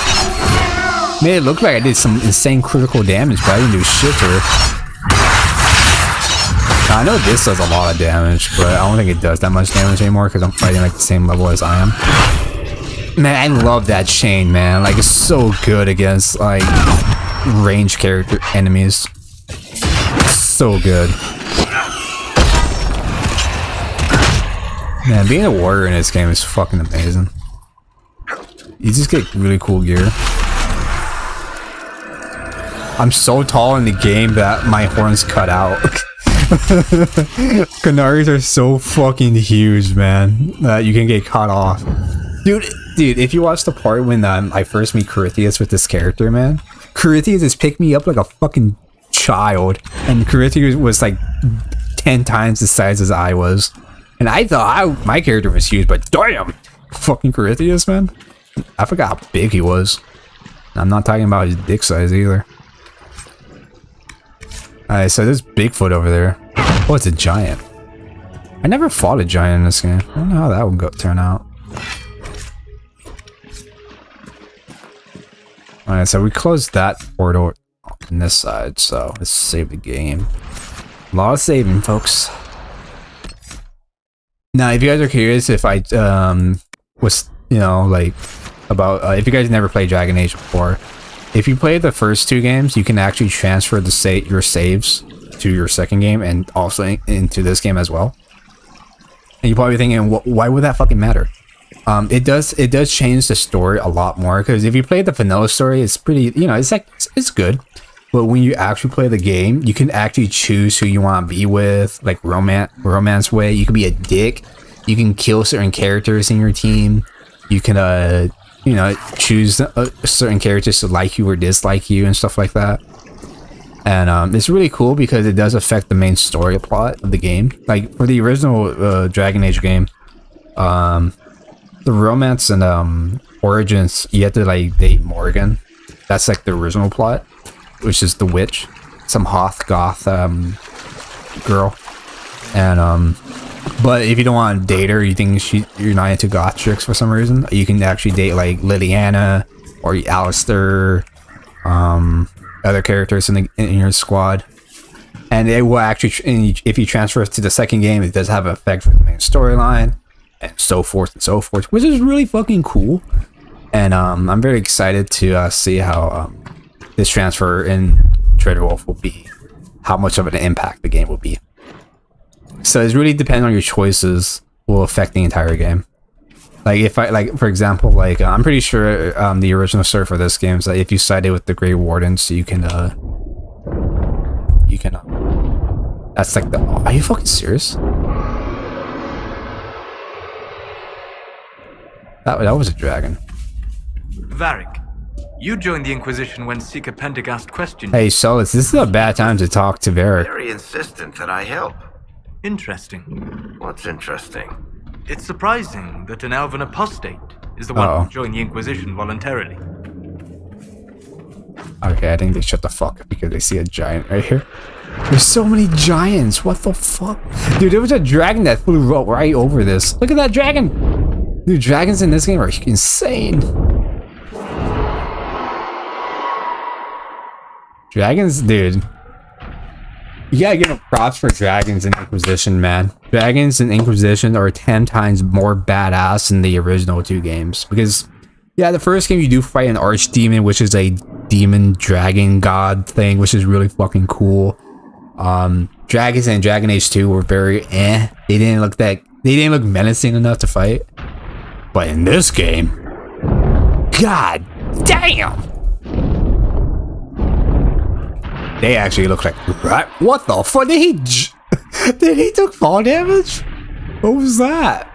Made it look like I did some insane critical damage, but I didn't do shit to her. Now, I know this does a lot of damage, but I don't think it does that much damage anymore because I'm fighting like the same level as I am. Man, I love that chain, man. Like, it's so good against like range character enemies. So good. Man, being a warrior in this game is fucking amazing. You just get really cool gear. I'm so tall in the game that my horns cut out. QUNARIs are so fucking huge, man, that you can get cut off. Dude, if you watch the part when I first meet Corythius with this character, man, Corythius just picked me up like a fucking child, and Corythius was like 10 times the size as I was. And I thought my character was huge, but damn! Fucking Corythius, man. I forgot how big he was. I'm not talking about his dick size either. Alright, so there's Bigfoot over there. Oh, it's a giant. I never fought a giant in this game. I don't know how that would turn out. Alright, so we closed that portal on this side, so let's save the game. A lot of saving, folks. Now, if you guys are curious if I was, you know, like, about, if you guys never played Dragon Age before, if you play the first 2 games, you can actually transfer your saves to your second game and also into this game as well. And you're probably thinking, why would that fucking matter? It does change the story a lot more, because if you play the vanilla story, it's pretty, you know, it's good. But when you actually play the game, you can actually choose who you want to be with, like romance way. You can be a dick. You can kill certain characters in your team. You can, you know, choose certain characters to like you or dislike you and stuff like that. And it's really cool because it does affect the main story plot of the game. Like for the original Dragon Age game, the romance and origins, you have to like date Morgan. That's like the original plot, which is the witch, some goth girl. And but if you don't want to date her, you think you're not into goth chicks for some reason, you can actually date like Liliana or Alistair, other characters in your squad, and it will actually, if you transfer to the second game, it does have an effect for the main storyline, and so forth, which is really fucking cool. And I'm very excited to see how this transfer in Dreadwolf will be, how much of an impact the game will be. So it's really depending on your choices will affect the entire game. Like if for example, like I'm pretty sure the original story for this game is that if you sided with the Grey Wardens, you can that's like the, are you fucking serious? That was a dragon. Varric, you joined the Inquisition when Seeker Pendergast questioned. Hey, Solus, this is a bad time to talk to Varric. Very insistent that I help. Interesting. What's interesting? It's surprising that an elven apostate is the one who joined the Inquisition voluntarily. Okay, I think they shut the fuck up because they see a giant right here. There's so many giants. What the fuck? Dude, there was a dragon that flew right over this. Look at that dragon. Dude, dragons in this game are insane. Dragons, dude. You gotta give them props for dragons in Inquisition, man. Dragons in Inquisition are 10 times more badass than the original 2 games. Because, yeah, the first game you do fight an archdemon, which is a demon dragon god thing, which is really fucking cool. Dragons in Dragon Age 2 were very eh. They didn't look menacing enough to fight. But in this game, god damn! They actually look like, right? What the fuck? Did he took fall damage? What was that?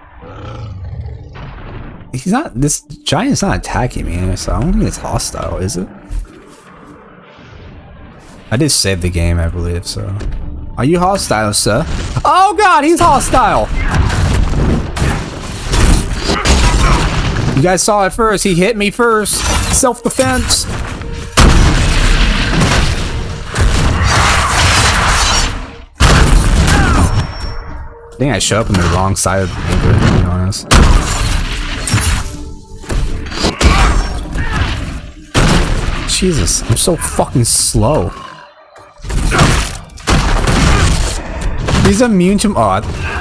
He's not. This giant's not attacking me, so I don't think it's hostile, is it? I did save the game, I believe. So, are you hostile, sir? Oh God, he's hostile. You guys saw it first. He hit me first. Self-defense. I think I show up on the wrong side of the paper, to be honest. Jesus, I'm so fucking slow. He's immune to. Oh,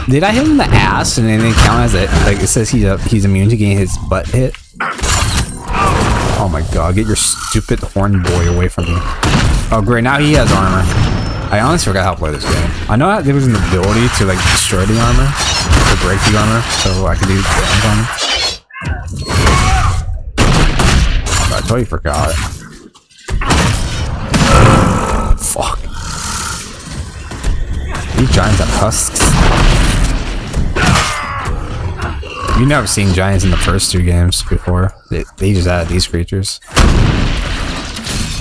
did I hit him in the ass and then it count as it? Like it says he's immune to getting his butt hit. Oh my God! Get your stupid horn boy away from me. Oh great! Now he has armor. I honestly forgot how to play this game. I know that there was an ability to like destroy the armor, to break the armor, so I could do damage on him. But I totally forgot. Fuck. These giants have husks. You've never seen giants in the first 2 games before. They just added these creatures.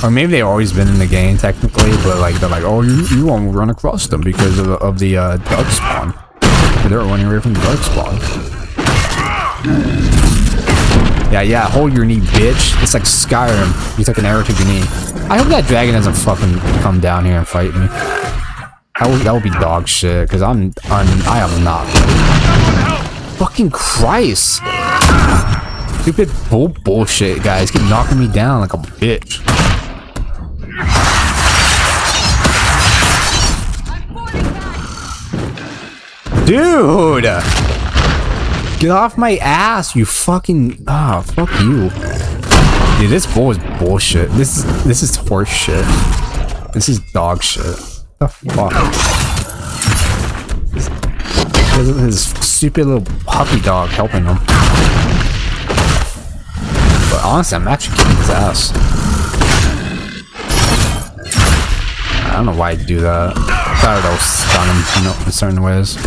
Or maybe they've always been in the game technically, but like they're like, oh, you won't run across them because of the dark spawn. They're running away from the dark spawn. Yeah, hold your knee, bitch. It's like Skyrim. You took an arrow to your knee. I hope that dragon doesn't fucking come down here and fight me. That would be dog shit, because I am not. Fucking Christ. Stupid bullshit, guys. Keep knocking me down like a bitch. Dude! Get off my ass, you fucking... Ah, fuck you. Dude, this bull is bullshit. This is horse shit. This is dog shit. What the fuck? His stupid little puppy dog helping him. But honestly, I'm actually kicking his ass. I don't know why I'd do that. I thought it'll stun him, you know, in certain ways.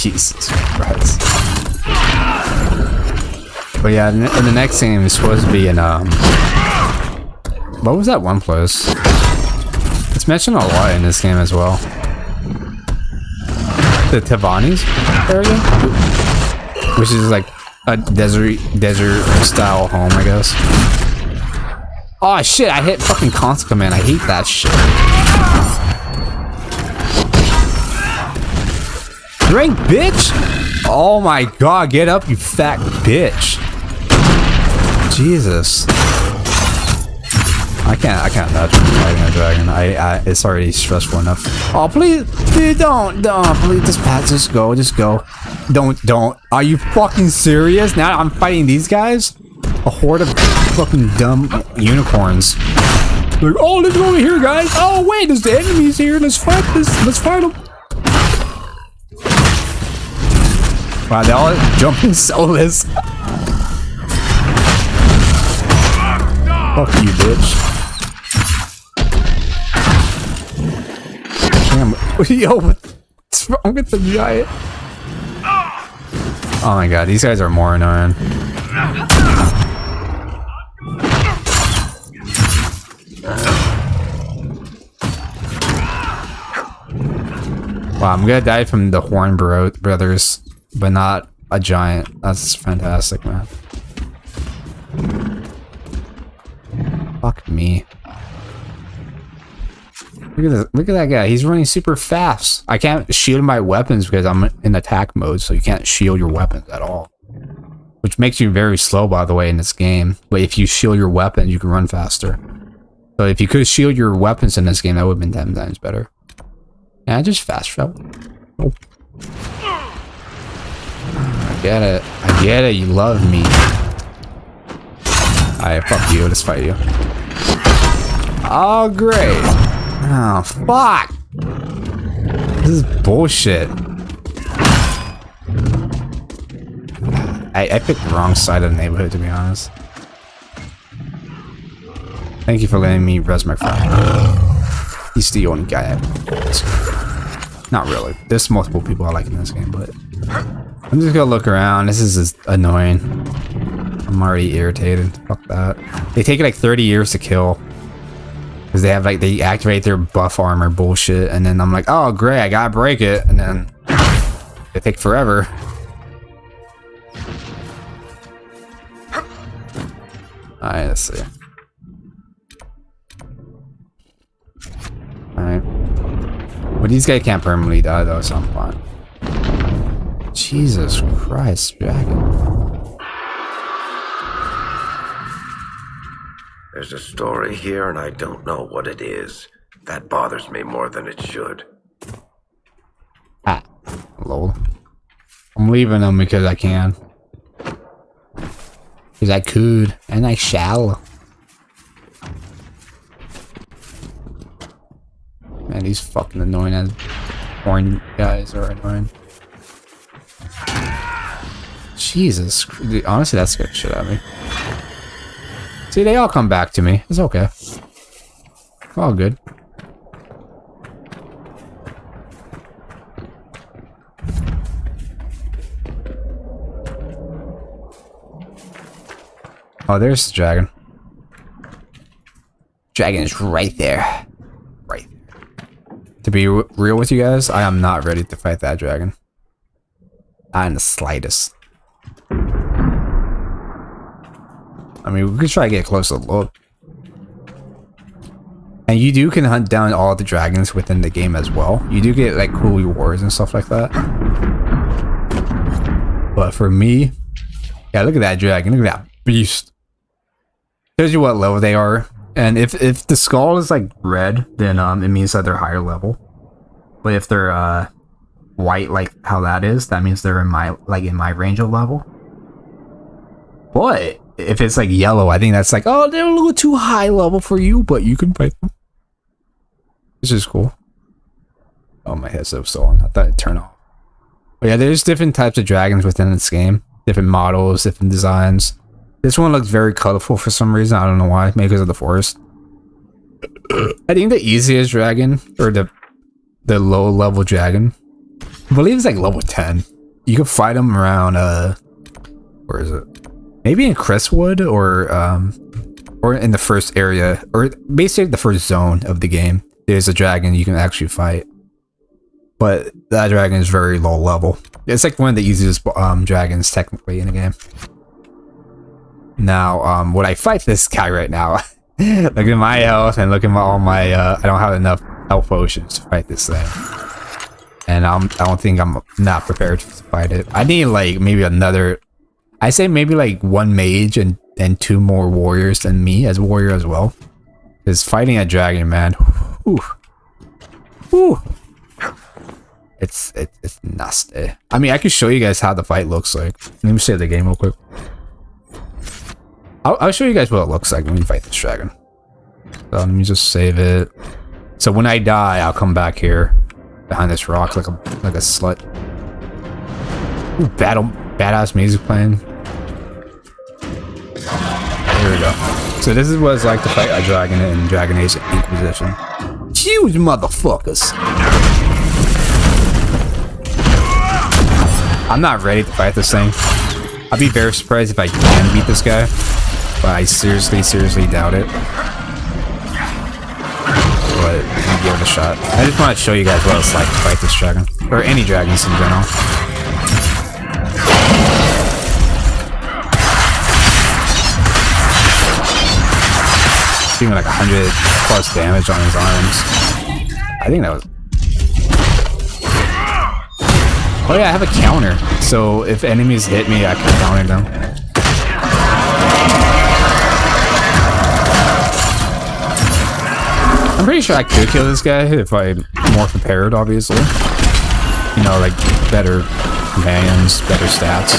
Jesus Christ. But yeah, in the next game it's supposed to be in what was that one place? It's mentioned a lot in this game as well. The Tavani's area, which is like a desert style home, I guess. Oh shit! I hit fucking console command. I hate that shit. Drink, bitch! Oh my God! Get up, you fat bitch! Jesus. I can't imagine fighting a dragon. It's already stressful enough. Oh please don't, please just go. Don't. Are you fucking serious? Now I'm fighting these guys? A horde of fucking dumb unicorns. Like, oh, let's go over here, guys. Oh wait, there's the enemies here. Let's fight them. Wow, they all jumping solos. Fuck you, bitch. Damn. Yo, what's wrong with the giant? Oh my God, these guys are more annoying. Wow, I'm gonna die from the Horn Brothers, but not a giant. That's fantastic, man. Fuck me. Look at that guy. He's running super fast. I can't shield my weapons because I'm in attack mode, so you can't shield your weapons at all. Which makes you very slow, by the way, in this game. But if you shield your weapon, you can run faster. So if you could shield your weapons in this game, that would have been 10 times better. And I just fast travel. Oh. I get it. You love me. Alright, fuck you. Let's fight you. Oh, great. Oh, fuck. This is bullshit. I picked the wrong side of the neighborhood, to be honest. Thank you for letting me res my friend. He's the only guy Not really. There's multiple people I like in this game, but I'm just gonna look around. This is just annoying. I'm already irritated. Fuck that. They take like 30 years to kill. Because they have like, they activate their buff armor bullshit, and then I'm like, oh great, I gotta break it, and then they take forever. Alright, let's see. Alright. Well, these guys can't permanently die though, so I'm fine. Jesus Christ, dragon. There's a story here, and I don't know what it is. That bothers me more than it should. Ah, lol. I'm leaving them because I can. Because I could, and I shall. Man, these fucking annoying as porn guys are annoying. Jesus, honestly, that scared shit out of me. See, they all come back to me. It's okay. All good. Oh, there's the dragon. Dragon is right there. Right there. To be real with you guys, I am not ready to fight that dragon. Not in the slightest. I mean, we could try to get a closer look. And you do can hunt down all the dragons within the game as well. You do get like cool rewards and stuff like that. But for me, yeah, look at that dragon. Look at that beast. Tells you what level they are. And if the skull is like red, then it means that they're higher level. But if they're white like how that is, that means they're in my range of level. But if it's like yellow, I think that's like, oh, they're a little too high level for you, but you can fight them. This is cool. Oh, my headset's still on. I thought it'd turn off. But yeah, there's different types of dragons within this game. Different models, different designs. This one looks very colorful for some reason. I don't know why. Maybe because of the forest. I think the easiest dragon, or the low level dragon, I believe it's like level 10. You can fight them around, where is it? Maybe in Crestwood, or in the first area, or basically the first zone of the game. There's a dragon you can actually fight. But that dragon is very low level. It's like one of the easiest dragons technically in the game. Now, would I fight this guy right now? Look at my health and look at all my, I don't have enough health potions to fight this thing. And I don't think I'm not prepared to fight it. I need like maybe another, I say maybe like one mage and 2 more warriors than me as warrior as well. Because fighting a dragon, man, whew, whew. It's nasty. I mean, I can show you guys how the fight looks like. Let me save the game real quick. I'll show you guys what it looks like when we fight this dragon. So let me just save it. So when I die, I'll come back here behind this rock like a slut. Ooh, badass music playing. Here we go. So this is what it's like to fight a dragon in Dragon Age Inquisition. Huge motherfuckers. I'm not ready to fight this thing. I'd be very surprised if I can beat this guy. But I seriously doubt it. But I'll give it a shot. I just want to show you guys what it's like to fight this dragon. Or any dragons in general. Doing like 100 plus damage on his arms. I think that was... Oh yeah, I have a counter. So if enemies hit me, I can counter them. I'm pretty sure I could kill this guy if I'm more prepared, obviously. You know, like better companions, better stats.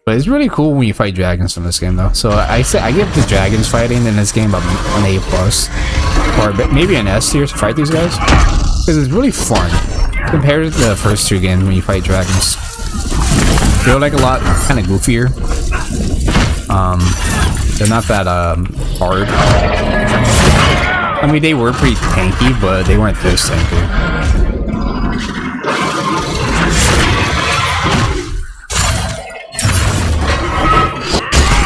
But it's really cool when you fight dragons in this game, though. So I give the dragons fighting in this game an A+, or maybe an S tier to fight these guys, because it's really fun compared to the first 2 games when you fight dragons. feel like a lot kind of goofier. They're not that hard. I mean, they were pretty tanky, but they weren't this tanky.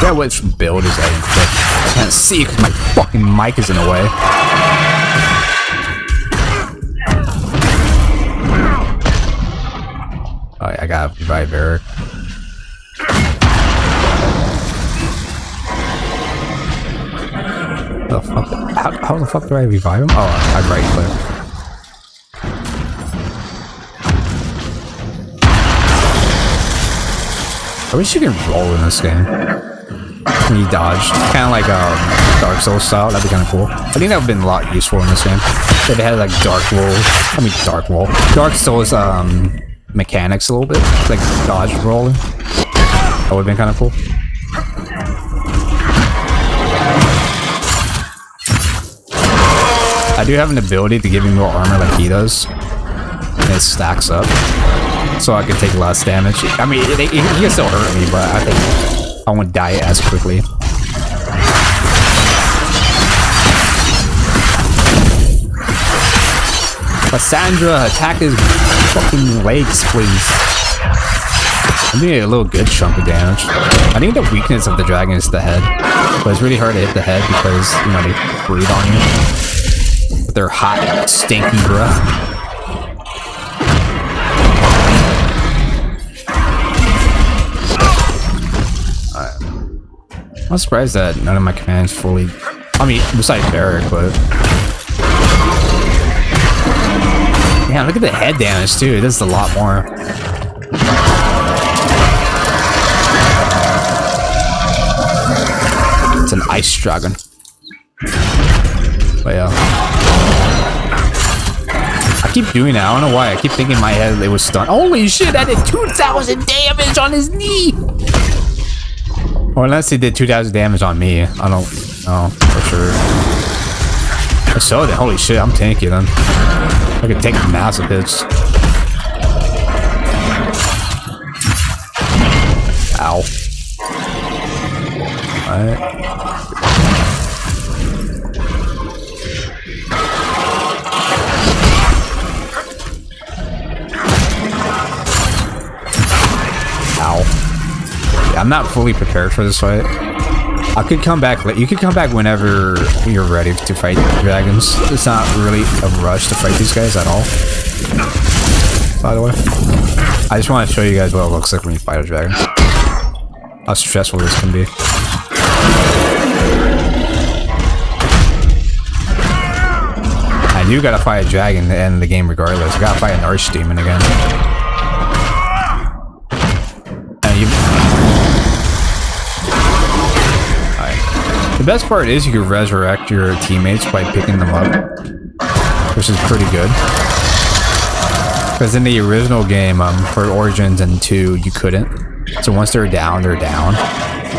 That which build is that in? I can't see because my fucking mic is in the way. Alright, I got revive Eric. The fuck? How the fuck do I revive him? Oh, I right click. I wish you could roll in this game. When you dodge. Kind of like Dark Souls style. That'd be kind of cool. I think that would have been a lot useful in this game. If it had like Dark Souls mechanics a little bit. Like dodge rolling. That would have been kind of cool. I do have an ability to give me more armor like he does. And it stacks up. So I can take less damage. I mean, he can still hurt me, but I think I won't die as quickly. Cassandra, attack his fucking legs, please. I'm doing a little good chunk of damage. I think the weakness of the dragon is the head. But it's really hard to hit the head because, you know, they breathe on you. With their hot, stinky breath. I'm surprised that none of my commands fully... I mean, besides Barrack, but... Yeah, look at the head damage, too. It does a lot more. It's an ice dragon. But yeah. I keep doing that. I don't know why. I keep thinking in my head it was stunned. Holy shit, that did 2,000 damage on his knee! Or unless he did 2,000 damage on me. I don't know for sure. I saw that. Holy shit, I'm tanky then. I could take massive hits. Ow. Alright. Ow. Yeah, I'm not fully prepared for this fight. I could come back late. You could come back whenever you're ready to fight dragons. It's not really a rush to fight these guys at all. By the way, I just want to show you guys what it looks like when you fight a dragon. How stressful this can be. I do gotta fight a dragon to end the game regardless. I gotta fight an archdemon again. The best part is you can resurrect your teammates by picking them up, which is pretty good. Because in the original game, for Origins and 2, you couldn't. So once they're down, they're down.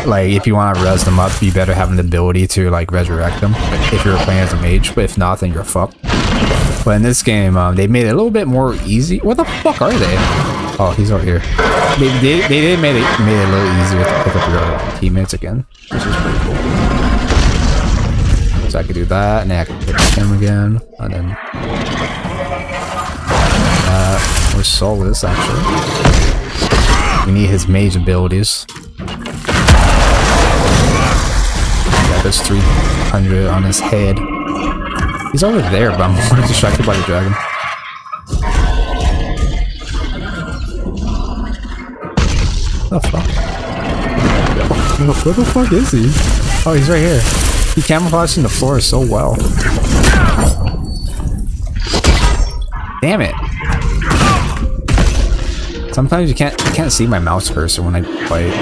Like, if you want to res them up, you better have an ability to, like, resurrect them. If you're playing as a mage, but if not, then you're fucked. But in this game, they made it a little bit more easy. What the fuck are they? Oh, he's over here. They made it a little easier to pick up your teammates again, which is pretty cool. So I could do that, and then I could pick up him again, and then... where's Solus, actually? We need his mage abilities. Yeah, there's 300 on his head. He's over there, but I'm more distracted by the dragon. What the fuck? Where the fuck is he? Oh, he's right here. He camouflaged in the floor so well. Damn it. Sometimes you can't see my mouse cursor when I fight.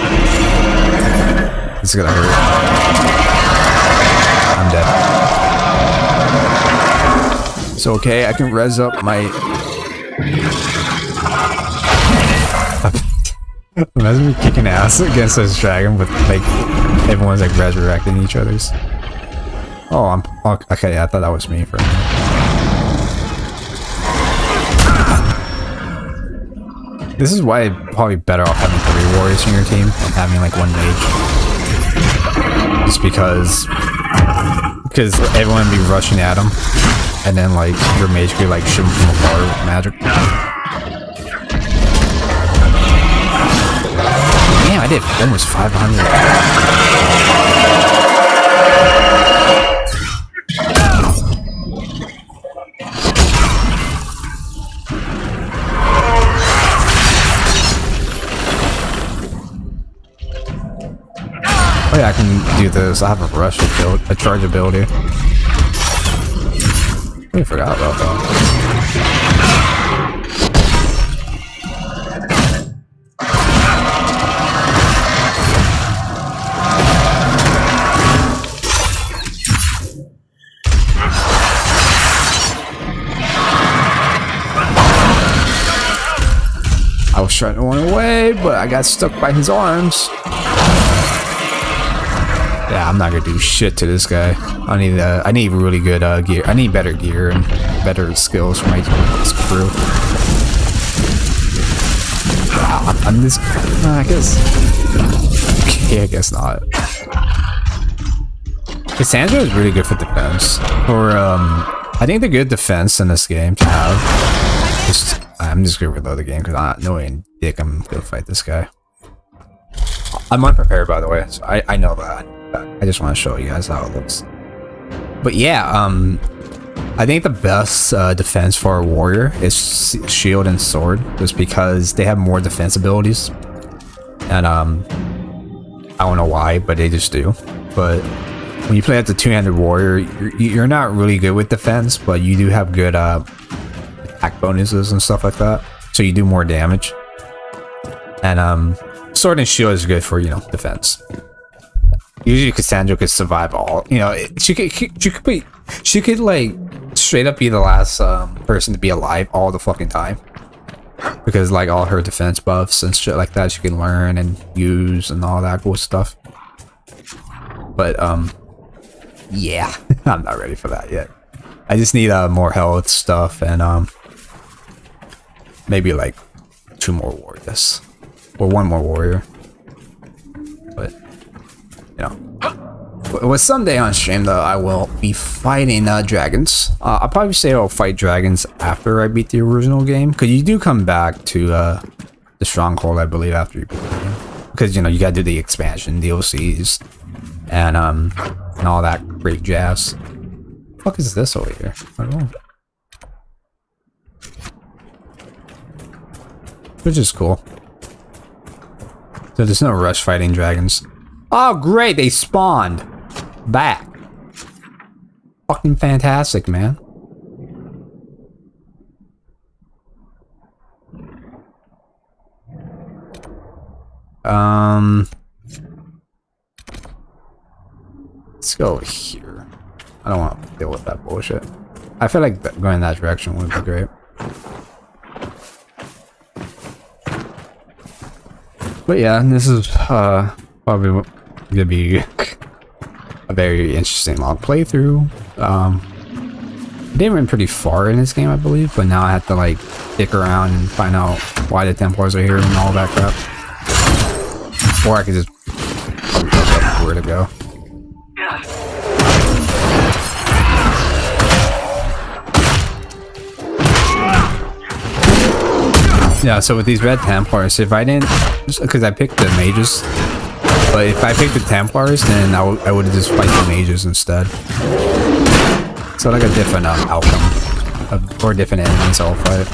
This is gonna hurt. I'm dead. So okay, I can res up my... Imagine me kicking ass against this dragon with like everyone's like resurrecting each other's. Oh, I'm okay. I thought that was me for a minute. This is why probably better off having 3 warriors in your team and having like 1 mage. Just because everyone would be rushing at him, and then like your mage could like shoot him apart with magic. Damn, I did almost 500. Oh yeah, I can do this. I have a rush ability, a charge ability. I forgot about that. I was trying to run away, but I got stuck by his arms. Yeah, I'm not gonna do shit to this guy. I need really good gear. I need better gear and better skills for my crew. Wow, I'm this. I guess. Okay, I guess not. Cassandra is really good for defense. I think the good defense in this game to have. I'm just gonna reload the game because I'm not knowing dick. I'm gonna fight this guy. I'm unprepared, by the way. So I know that. I just want to show you guys how it looks. But yeah, I think the best defense for a warrior is shield and sword, just because they have more defense abilities. And I don't know why, but they just do. But when you play as a 2-handed warrior, you're not really good with defense, but you do have good attack bonuses and stuff like that, so you do more damage. And sword and shield is good for, you know, defense. Usually Cassandra could survive all, you know, she could like straight up be the last person to be alive all the fucking time, because like all her defense buffs and shit like that she can learn and use and all that cool stuff. But yeah, I'm not ready for that yet. I just need more health stuff and maybe like 2 more warriors or 1 more warrior. But you know, well, someday on stream though, I will be fighting dragons. I'll probably say I'll fight dragons after I beat the original game, because you do come back to the stronghold, I believe, after you beat the game. Because you know you gotta do the expansion DLCs and all that great jazz. What the fuck is this over here? I don't know. Which is cool. So there's no rush fighting dragons. Oh great, they spawned back. Fucking fantastic, man. Let's go here. I don't want to deal with that bullshit. I feel like going in that direction would be great. But yeah, this is probably gonna be a very interesting long playthrough. I went pretty far in this game, I believe, but now I have to like stick around and find out why the Templars are here and all that crap. Or I could just look up where to go. Yeah, so with these red Templars, if I didn't, because I picked the mages, but if I picked the Templars, then I would just fight the mages instead. So like a different outcome, or different enemies I'll fight.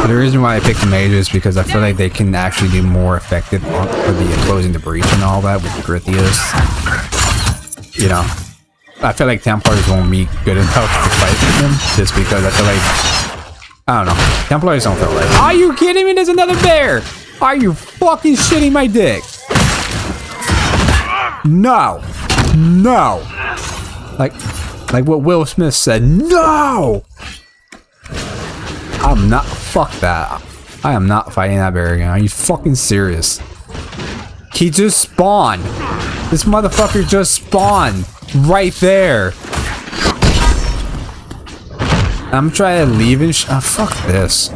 But the reason why I picked the mages is because I feel like they can actually do more effective for the closing the breach and all that with the Grithias. You know, I feel like Templars won't be good enough to fight with them, just because I feel like, I don't know, Templars don't feel right. Are you kidding me? There's another bear! Are you fucking shitting my dick? No! No! Like what Will Smith said, no! I'm not, fuck that. I am not fighting that bear again. Are you fucking serious? He just spawned. This motherfucker just spawned right there. I'm trying to leave and fuck this.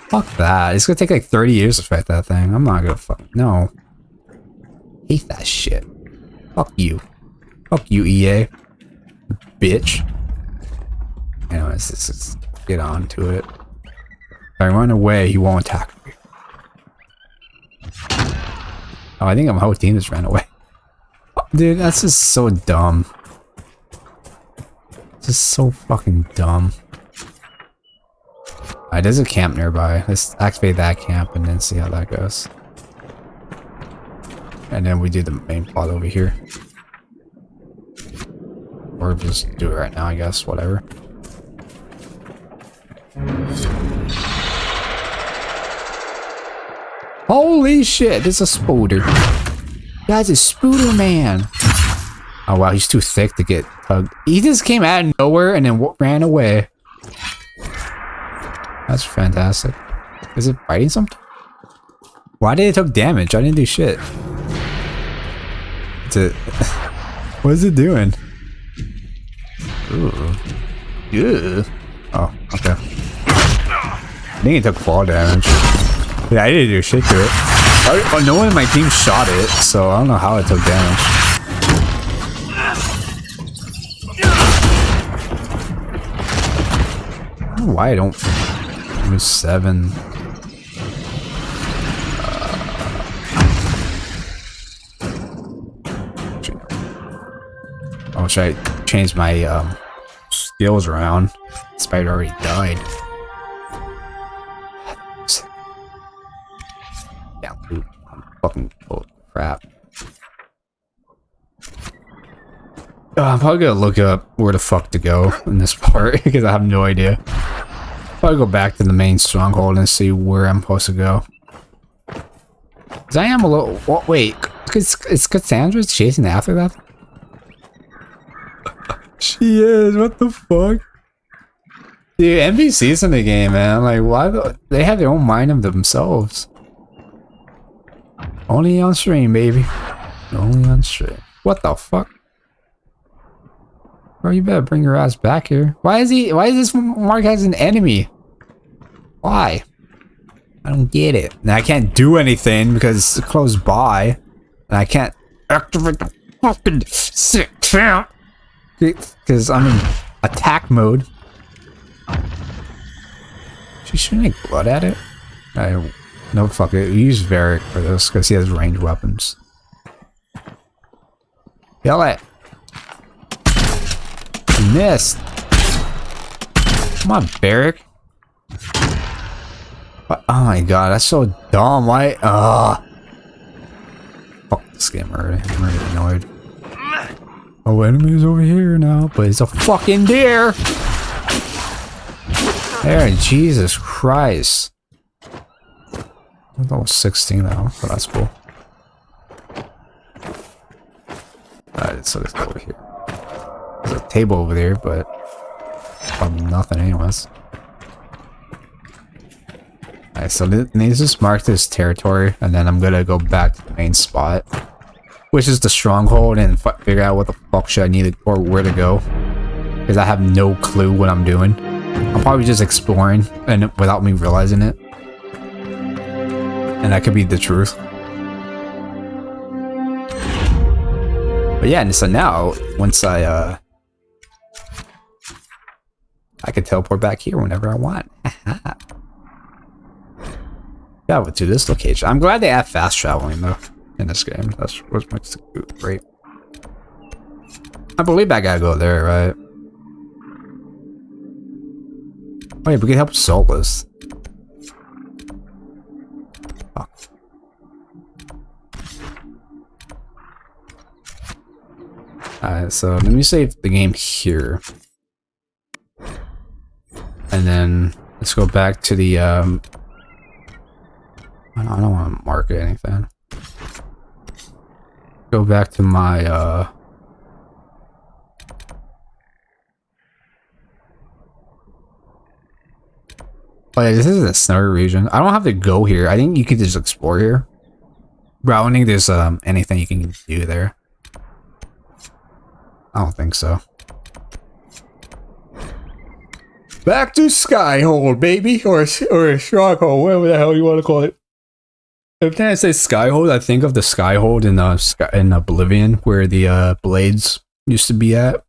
Fuck that. It's gonna take like 30 years to fight that thing. I'm not gonna fuck. No. Hate that shit. Fuck you. Fuck you, EA. Bitch. Anyways, let's get on to it. If I run away, he won't attack me. Oh, I think my whole team just ran away. Dude, that's just so dumb. Just so fucking dumb. Alright, there's a camp nearby. Let's activate that camp and then see how that goes. And then we do the main plot over here. Or just do it right now, I guess. Whatever. Holy shit, there's a spooder. Guys, a spooder man. Oh wow, he's too thick to get tugged. He just came out of nowhere and then ran away. That's fantastic. Is it fighting something? Why did it take damage? I didn't do shit. What is it doing? Ooh. Yeah. Oh, okay. I think it took fall damage. Yeah, I didn't do shit to it. Oh, no one in my team shot it, so I don't know how it took damage. I don't know why I don't use 7. Oh, should I change my skills around? Spider already died. Yeah, dude, I'm fucking oh, crap. I'm probably gonna look up where the fuck to go in this part because I have no idea. Probably go back to the main stronghold and see where I'm supposed to go. Cause I am a little. What? Wait, is Cassandra chasing after that? She is. What the fuck? Dude, NPCs in the game, man. Like, why? They have their own mind of themselves. Only on stream, baby. Only on stream. What the fuck? Bro, you better bring your ass back here. Why is this Mark as an enemy? Why? I don't get it. And I can't do anything because it's close by. And I can't activate the fucking sick camp. Because I'm in attack mode. She shooting like blood at it? No, fuck it. We use Varric for this because he has ranged weapons. Kill it. You missed. Come on, Varric. What? Oh my god, that's so dumb. Why? Fuck this game already. I'm already annoyed. Oh, enemy's over here now, but it's a fucking deer. There, Jesus Christ. I'm level 16 now, so that's cool. Alright, so let's go over here. There's a table over there, but probably nothing anyways. Alright, so let's just mark this territory, and then I'm gonna go back to the main spot, which is the stronghold, and figure out what the fuck should I need to, or where to go, because I have no clue what I'm doing. I'm probably just exploring, and without me realizing it, and that could be the truth. But yeah, and so now once I can teleport back here whenever I want. Yeah, to this location. I'm glad they have fast traveling though in this game. That's what makes it great. I believe I gotta go there, right? Oh yeah, we can help Solus. Fuck. Alright, so let me save the game here. And then let's go back to the I don't want to mark anything. Go back to my oh yeah, this is a snowy region. I don't have to go here. I think you can just explore here. Bro, I don't think there's anything you can do there. I don't think so. Back to Skyhold, baby, or Stronghold, whatever the hell you want to call it. Every time I say Skyhold, I think of the Skyhold in Oblivion, where the blades used to be at.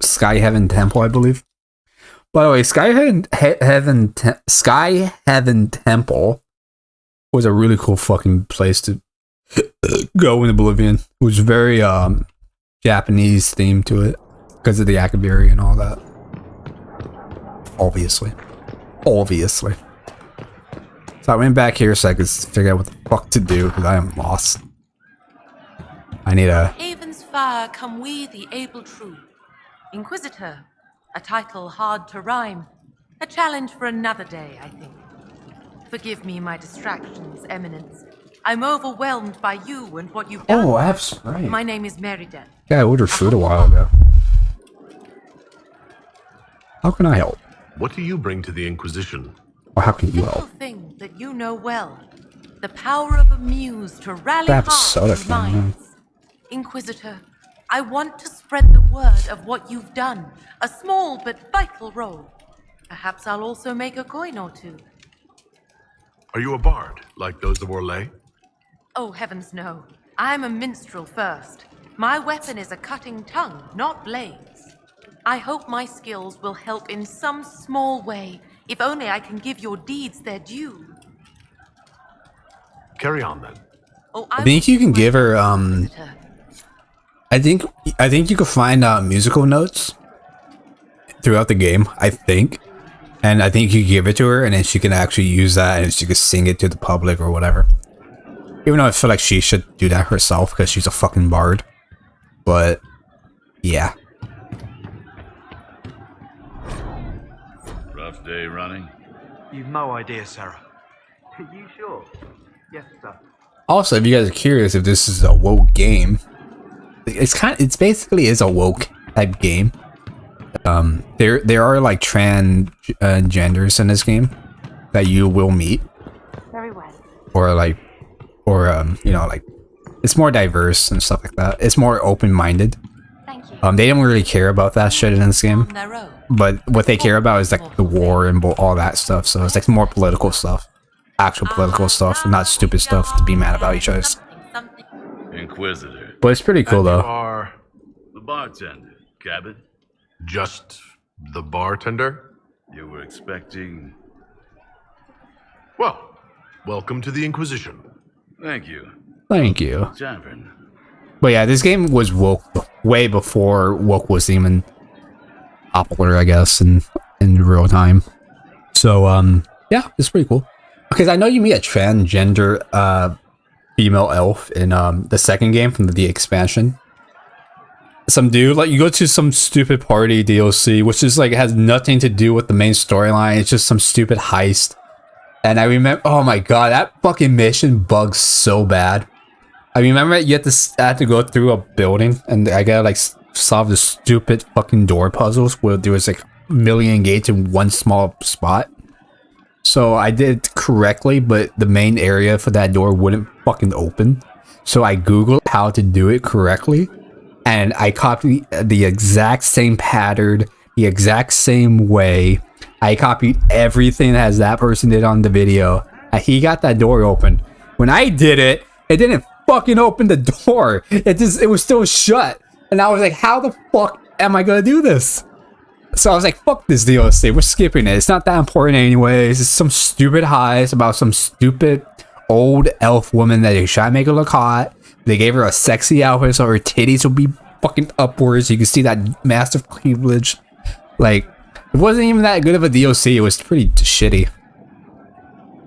Sky Heaven Temple, I believe. By the way, Sky Heaven Temple was a really cool fucking place to go in Oblivion. It was very Japanese theme to it because of the Akabiri and all that. Obviously. So I went back here so I could figure out what the fuck to do because I am lost. I need a... Haven's fire come we the able true. Inquisitor, a title hard to rhyme. A challenge for another day, I think. Forgive me my distractions, Eminence. I'm overwhelmed by you and what you've done. Oh, I have Sprite. My name is Meriden. Yeah, I ordered food a while ago. How can I help? What do you bring to the Inquisition? Or how can you Little help? thing that you know well. The power of a muse to rally Perhaps hearts soda and can, yeah. minds. Inquisitor, I want to spread the word of what you've done. A small but vital role. Perhaps I'll also make a coin or two. Are you a bard, like those of Orlais? Oh, heavens no. I'm a minstrel first. My weapon is a cutting tongue, not blades. I hope my skills will help in some small way, if only I can give your deeds their due. Carry on, then. Oh, I think you can give her, I think you can find musical notes throughout the game, I think. And I think you give it to her and then she can actually use that and she can sing it to the public or whatever. Even though I feel like she should do that herself because she's a fucking bard. But, yeah. Rough day running? You've no idea, Sarah. Are you sure? Yes, sir. Also, if you guys are curious if this is a woke game, it's basically is a woke type game. There are like genders in this game that you will meet. Very well. Or you know, like it's more diverse and stuff like that. It's more open-minded. Thank you. They don't really care about that shit in this game. On their own. But what they care about is like the war and all that stuff. So it's like more political stuff, actual political stuff, not stupid stuff to be mad about each other. Inquisitor. But it's pretty cool You though. are The bartender. Cabot? just the bartender? You were expecting... Well, welcome to the Inquisition. Thank you. Thank you. Tavern. But yeah, this game was woke way before woke was even popular, I guess, in real time. So yeah, it's pretty cool. Because I know you meet a transgender female elf in the second game from the expansion. Some dude, like you go to some stupid party DLC, which is like has nothing to do with the main storyline. It's just some stupid heist. And I remember, oh my god, that fucking mission bugs so bad. I remember you had to go through a building, and I gotta like solve the stupid fucking door puzzles where there was like a million gates in one small spot. So I did it correctly, but the main area for that door wouldn't fucking open. So I googled how to do it correctly, and I copied the exact same pattern, the exact same way. I copied everything as that person did on the video. And he got that door open. When I did it, it didn't fucking open the door. It was still shut. And I was like, how the fuck am I gonna do this? So I was like, fuck this DLC. We're skipping it. It's not that important anyways. It's some stupid heist about some stupid old elf woman that they try to make her look hot. They gave her a sexy outfit so her titties will be fucking upwards. You can see that massive cleavage. Like, it wasn't even that good of a DLC. It was pretty shitty.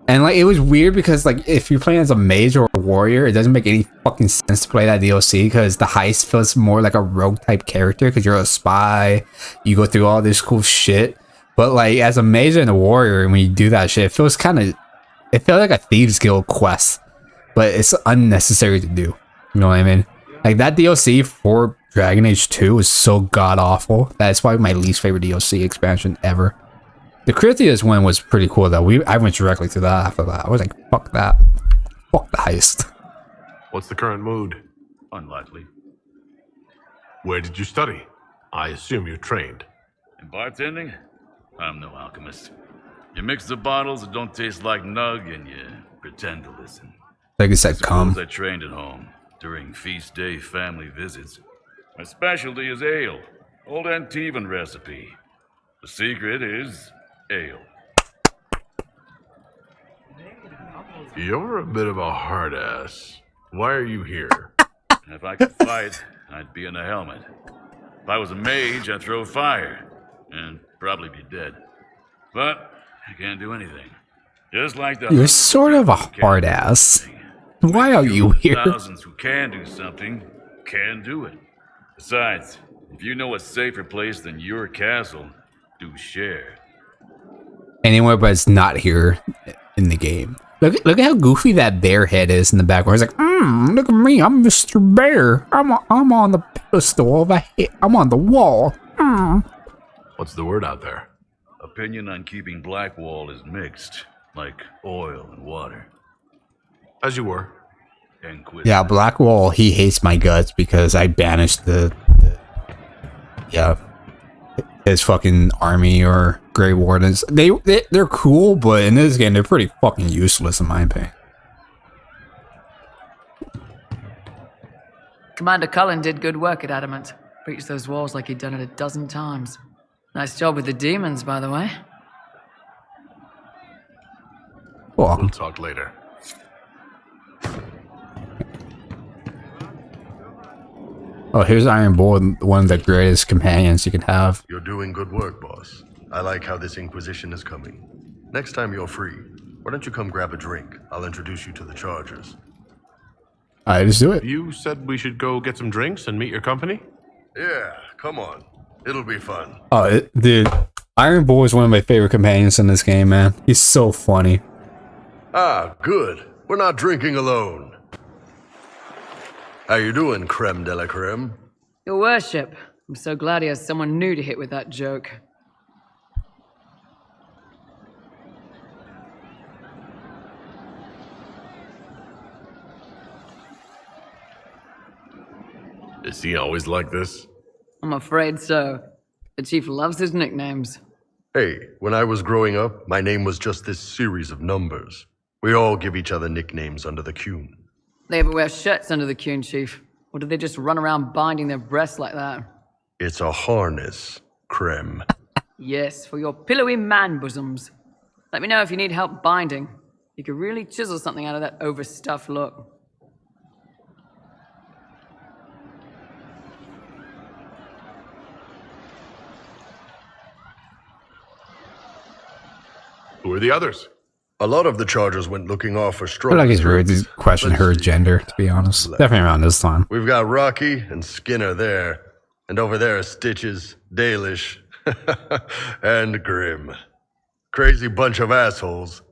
And like, it was weird because like, if you're playing as a mage or a warrior, it doesn't make any fucking sense to play that DLC because the heist feels more like a rogue type character because you're a spy. You go through all this cool shit. But like, as a mage and a warrior, when you do that shit, it feels like a Thieves Guild quest. But it's unnecessary to do. You know what I mean? Like, that DLC for Dragon Age 2 is so god-awful. That's probably my least favorite DLC expansion ever. The Critias one was pretty cool, though. I went directly to that after that. I was like, fuck that. Fuck the heist. What's the current mood? Unlikely. Where did you study? I assume you trained. In bartending? I'm no alchemist. You mix the bottles that don't taste like nug and you pretend to listen. Like I said, come. I trained at home during feast day family visits. My specialty is ale. Old Antivan recipe. The secret is ale. You're a bit of a hard ass. Why are you here? If I could fight, I'd be in a helmet. If I was a mage, I'd throw fire. And probably be dead. But I can't do anything. Just like the You're sort of a hard ass. Why are you here? Thousands who can do something can do it. Besides, if you know a safer place than your castle, do share. Anywhere, but it's not here in the game. Look at how goofy that bear head is in the background. It's like, look at me, I'm Mr. Bear. I'm on the pedestal I'm on the wall. What's the word out there? Opinion on keeping Blackwall is mixed, like oil and water. As you were. Yeah, Blackwall, he hates my guts because I banished his fucking army or Grey Wardens. They're cool, but in this game they're pretty fucking useless in my opinion. Commander Cullen did good work at Adamant. Breached those walls like he'd done it a dozen times. Nice job with the demons, by the way. Cool. We'll talk later. Oh, here's Iron Bull, one of the greatest companions you can have. You're doing good work, boss. I like how this Inquisition is coming. Next time you're free, why don't you come grab a drink? I'll introduce you to the Chargers. Alright, let's do it. You said we should go get some drinks and meet your company? Yeah, come on. It'll be fun. Oh, dude, Iron Bull is one of my favorite companions in this game, man. He's so funny. Ah, good. We're not drinking alone. How you doing, creme de la creme? Your worship. I'm so glad he has someone new to hit with that joke. Is he always like this? I'm afraid so. The chief loves his nicknames. Hey, when I was growing up, my name was just this series of numbers. We all give each other nicknames under the QUN. They ever wear shirts under the QUN, chief? Or do they just run around binding their breasts like that? It's a harness, creme. Yes, for your pillowy man bosoms. Let me know if you need help binding. You could really chisel something out of that overstuffed look. Who are the others? A lot of the Chargers went looking off for I strong. feel like it's rude to question her gender, to be honest. Definitely around this time. We've got Rocky and Skinner there. And over there are Stitches, Dalish, and Grim. Crazy bunch of assholes,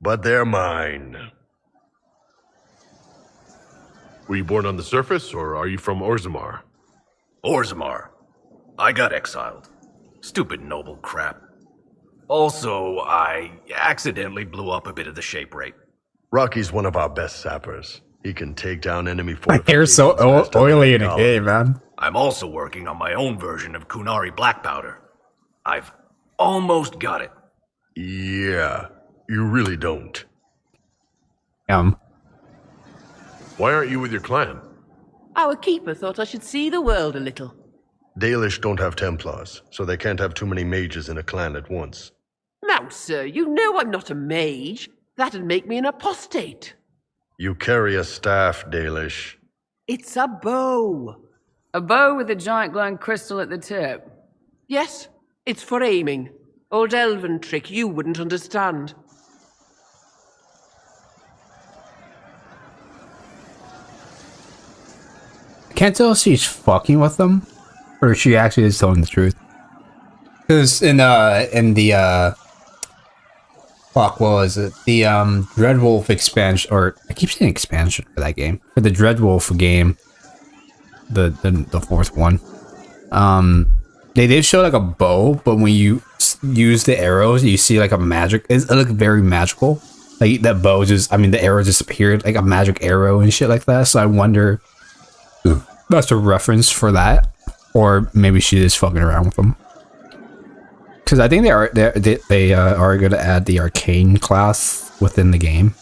but they're mine. Were you born on the surface, or are you from Orzammar? Orzammar. I got exiled. Stupid noble crap. Also, I accidentally blew up a bit of the shape rate. Rocky's one of our best sappers. He can take down enemy My hair's so oily in a game, man. I'm also working on my own version of QUNARI black powder. I've almost got it. Yeah, you really don't. Why aren't you with your clan? Our keeper thought I should see the world a little. Dalish don't have Templars, so they can't have too many mages in a clan at once. Now, sir, you know I'm not a mage. That'd make me an apostate. You carry a staff, Dalish. It's a bow. A bow with a giant glowing crystal at the tip. Yes, it's for aiming. Old elven trick you wouldn't understand. I can't tell if she's fucking with them or if she actually is telling the truth. Because in the fuck, what was it? The Dreadwolf expansion, or I keep saying expansion for that game. For the Dreadwolf game, the fourth one. They did show like a bow, but when you use the arrows, you see like a magic. It looked very magical. Like that bow just, I mean, the arrow just appeared like a magic arrow and shit like that. So I wonder if that's a reference for that, or maybe she is fucking around with them. because I think they are going to add the arcane class within the game.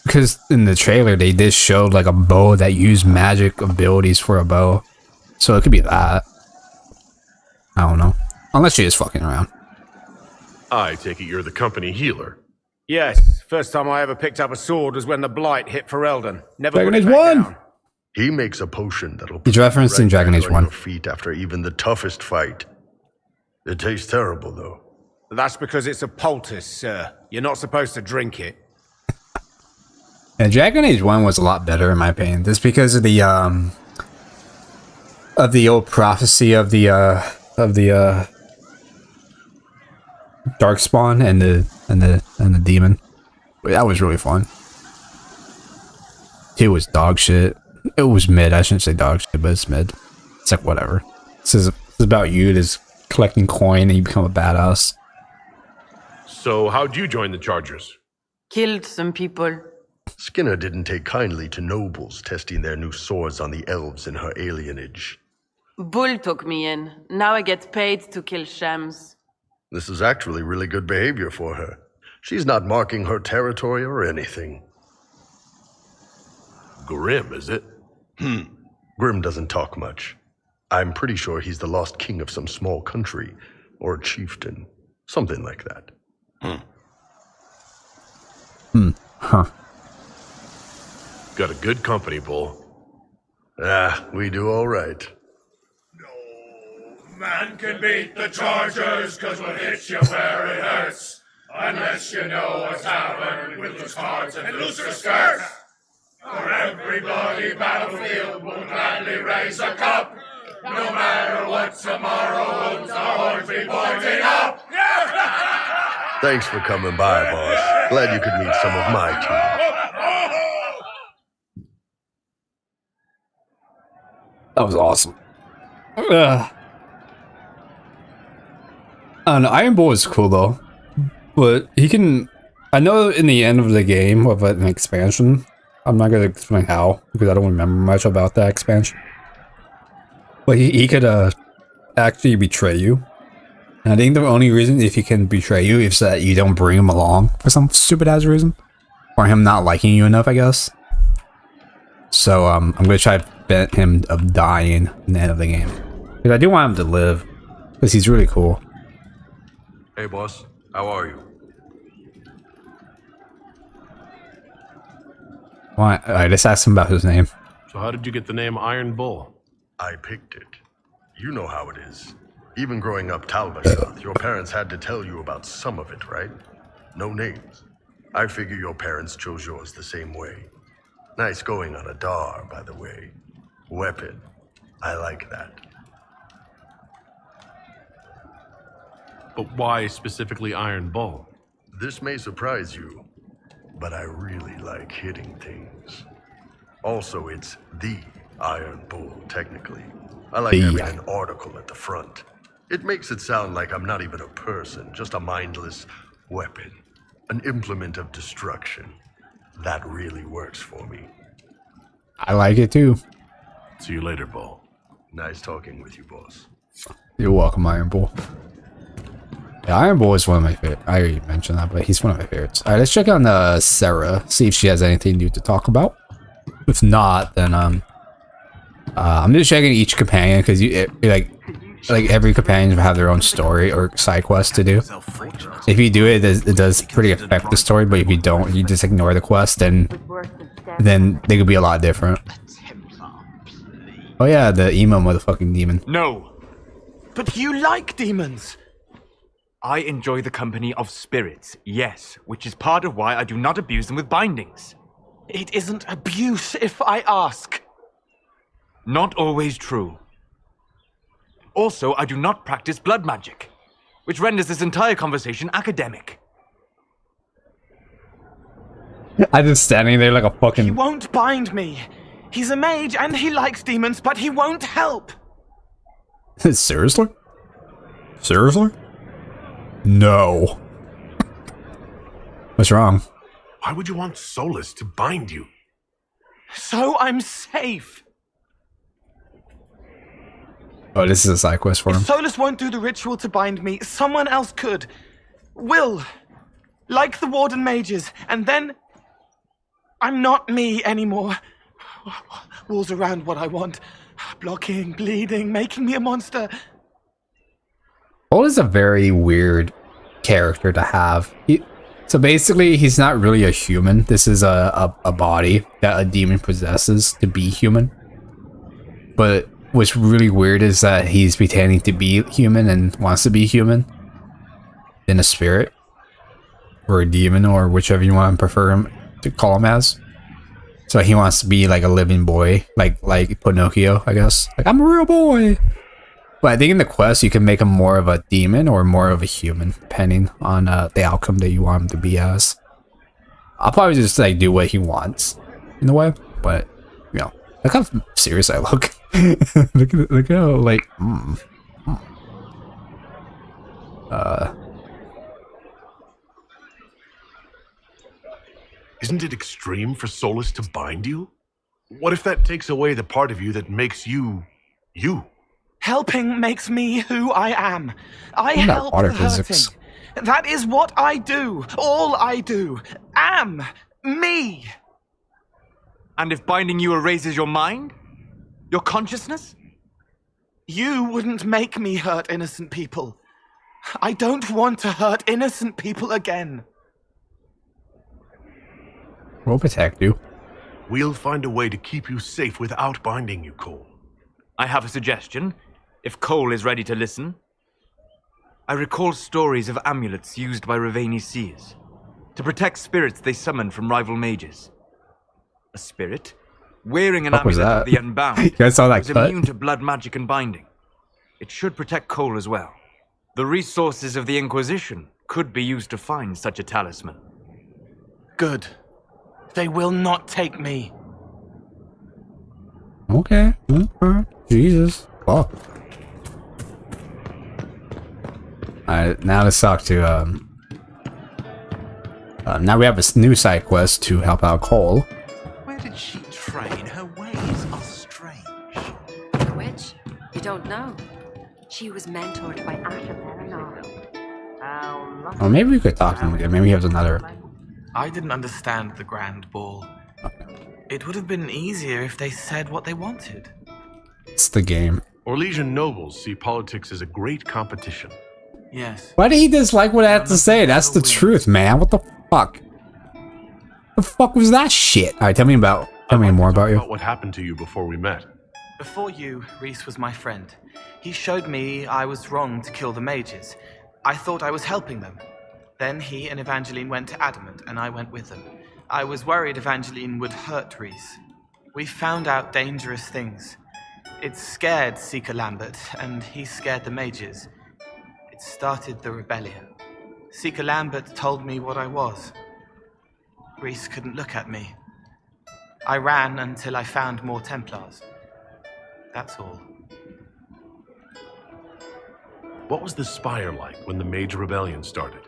Because in the trailer they did show like a bow that used magic abilities for a bow, so it could be that. I don't know, unless she is fucking around. I take it you're the company healer. Yes, first time I ever picked up a sword was when the blight hit Ferelden. Never Dragon put it Age back 1. down. He makes a potion that'll He's referencing Dragon Age 1. Your feet after even the toughest fight. It tastes terrible, though. That's because it's a poultice, sir. You're not supposed to drink it. And Dragon Age 1 was a lot better in my opinion, just because of the old prophecy of the Darkspawn and the demon. That was really fun. It was dog shit. It was mid. I shouldn't say dog shit, but it's mid. It's like whatever. This is about you just collecting coin and you become a badass. So how'd you join the Chargers? Killed some people. Skinner didn't take kindly to nobles testing their new swords on the elves in her alienage. Bull took me in. Now I get paid to kill shams. This is actually really good behavior for her. She's not marking her territory or anything. Grim, is it? Grim doesn't talk much. I'm pretty sure he's the lost king of some small country, or chieftain, something like that. Huh. Got a good company, Bull. We do all right. Man can beat the Chargers, cause we'll hit you where it hurts. Unless you know a tavern with loose cards and looser skirts. For every bloody battlefield we'll gladly raise a cup. No matter what tomorrow holds, our horns be pointing up. Thanks for coming by, boss. Glad you could meet some of my team. That was awesome. I don't know, Iron Bull is cool though, but he can. I know in the end of the game of an expansion, I'm not gonna explain how because I don't remember much about that expansion. But he could actually betray you, and I think the only reason if he can betray you is that you don't bring him along for some stupid ass reason, or him not liking you enough, I guess. So I'm gonna try to prevent him of dying in the end of the game because I do want him to live because he's really cool. Hey, boss. How are you? Why? I just asked him about his name. So how did you get the name Iron Bull? I picked it. You know how it is. Even growing up Talbot, your parents had to tell you about some of it, right? No names. I figure your parents chose yours the same way. Nice going on a Dar, by the way. Weapon. I like that. But why specifically Iron Bull? This may surprise you, but I really like hitting things. Also, it's the Iron Bull, technically. I like having an article at the front. It makes it sound like I'm not even a person, just a mindless weapon. An implement of destruction. That really works for me. I like it too. See you later, Bull. Nice talking with you, boss. You're welcome, Iron Bull. Yeah, Iron Bull is one of my favorites. I already mentioned that, but he's one of my favorites. Alright, let's check on Sarah, see if she has anything new to talk about. If not, then I'm just checking each companion because like every companion will have their own story or side quest to do. If you do it, it does pretty affect the story, but if you don't, you just ignore the quest, then they could be a lot different. Oh yeah, the emo motherfucking demon. No, but you like demons. I enjoy the company of spirits, yes, which is part of why I do not abuse them with bindings. It isn't abuse if I ask. Not always true. Also, I do not practice blood magic, which renders this entire conversation academic. I'm just standing there like a fucking... He won't bind me. He's a mage and he likes demons, but he won't help. Seriously? Seriously? No. What's wrong? Why would you want Solus to bind you? So I'm safe. Oh, this is a side quest for him. If Solus won't do the ritual to bind me, someone else could. Will. Like the Warden mages. And then... I'm not me anymore. Walls around what I want. Blocking, bleeding, making me a monster. Cole is a very weird character to have. So basically, he's not really a human. This is a body that a demon possesses to be human. But what's really weird is that he's pretending to be human and wants to be human in a spirit. Or a demon, or whichever you want to prefer him to call him as. So he wants to be like a living boy, like Pinocchio, I guess. Like, I'm a real boy! But I think in the quest, you can make him more of a demon or more of a human, depending on the outcome that you want him to be as. I'll probably just like do what he wants, in a way. But, you know, look how serious I look. look how, like, Isn't it extreme for Solus to bind you? What if that takes away the part of you that makes you, you? Helping makes me who I am. I help the hurting. That is what I do. All I do. Am. Me. And if binding you erases your mind? Your consciousness? You wouldn't make me hurt innocent people. I don't want to hurt innocent people again. We'll protect you. We'll find a way to keep you safe without binding you, Cole. I have a suggestion, if Cole is ready to listen. I recall stories of amulets used by Raveni seers to protect spirits they summon from rival mages. A spirit, wearing an amulet of the Unbound, you guys saw that was immune to blood magic and binding. It should protect Cole as well. The resources of the Inquisition could be used to find such a talisman. Good. They will not take me. Okay. Jesus. Fuck. Alright, now let's talk to, now we have a new side quest to help out Cole. Where did she train? Her ways are strange. The witch? You don't know. She was mentored by Asha Beranar. Or maybe we could talk to him again. Maybe he has another... I didn't understand the Grand Ball. It would have been easier if they said what they wanted. It's the game. Orlesian nobles see politics as a great competition. Yes. Why did he dislike what I had to say? That's the truth, man. What the fuck? The fuck was that shit? Alright, tell me more about you. About what happened to you before we met. Before you, Reese was my friend. He showed me I was wrong to kill the mages. I thought I was helping them. Then he and Evangeline went to Adamant, and I went with them. I was worried Evangeline would hurt Reese. We found out dangerous things. It scared Seeker Lambert, and he scared the mages. It started the rebellion. Seeker Lambert told me what I was. Reese couldn't look at me. I ran until I found more Templars. That's all. What was the Spire like when the Mage Rebellion started?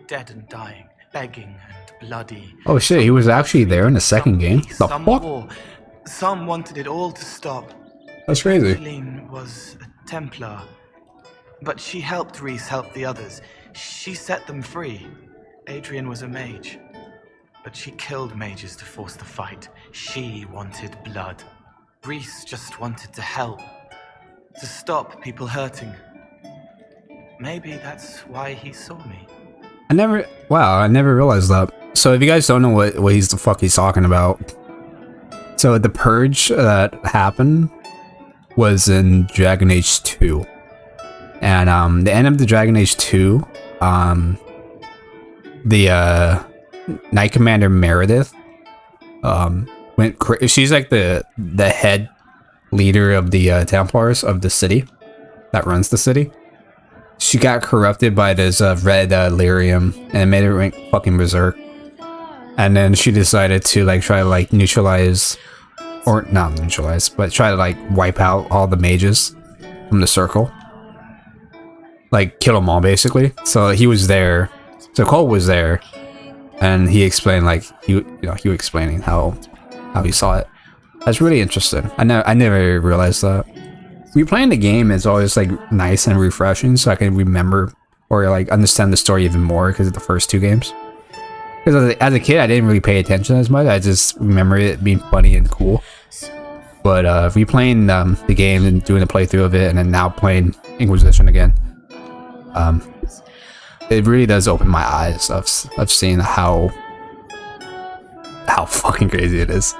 Dead and dying, begging and bloody. Oh shit, he was actually there in the second game? The fuck? War. Some wanted it all to stop. That's crazy. Evangeline was a Templar, but she helped Reese help the others. She set them free. Adrian was a mage, but she killed mages to force the fight. She wanted blood. Reese just wanted to help, to stop people hurting. Maybe that's why he saw me. I never realized that. So if you guys don't know what the fuck he's talking about. So the purge that happened was in Dragon Age 2. And the end of the Dragon Age 2, the Knight Commander Meredith she's like the head leader of the Templars of the city that runs the city. She got corrupted by this red lyrium and made it went fucking berserk. And then she decided to like try to like neutralize, or not neutralize, but try to like wipe out all the mages from the circle. Like kill them all basically. So he was there. So Cole was there, and he explained like he was explaining how he saw it. That's really interesting. I never realized that. replaying the game is always like nice and refreshing, so I can remember or like understand the story even more because of the first 2 games. Because as a kid, I didn't really pay attention as much. I just remember it being funny and cool. But replaying the game and doing a playthrough of it, and then now playing Inquisition again, it really does open my eyes of seeing how fucking crazy it is.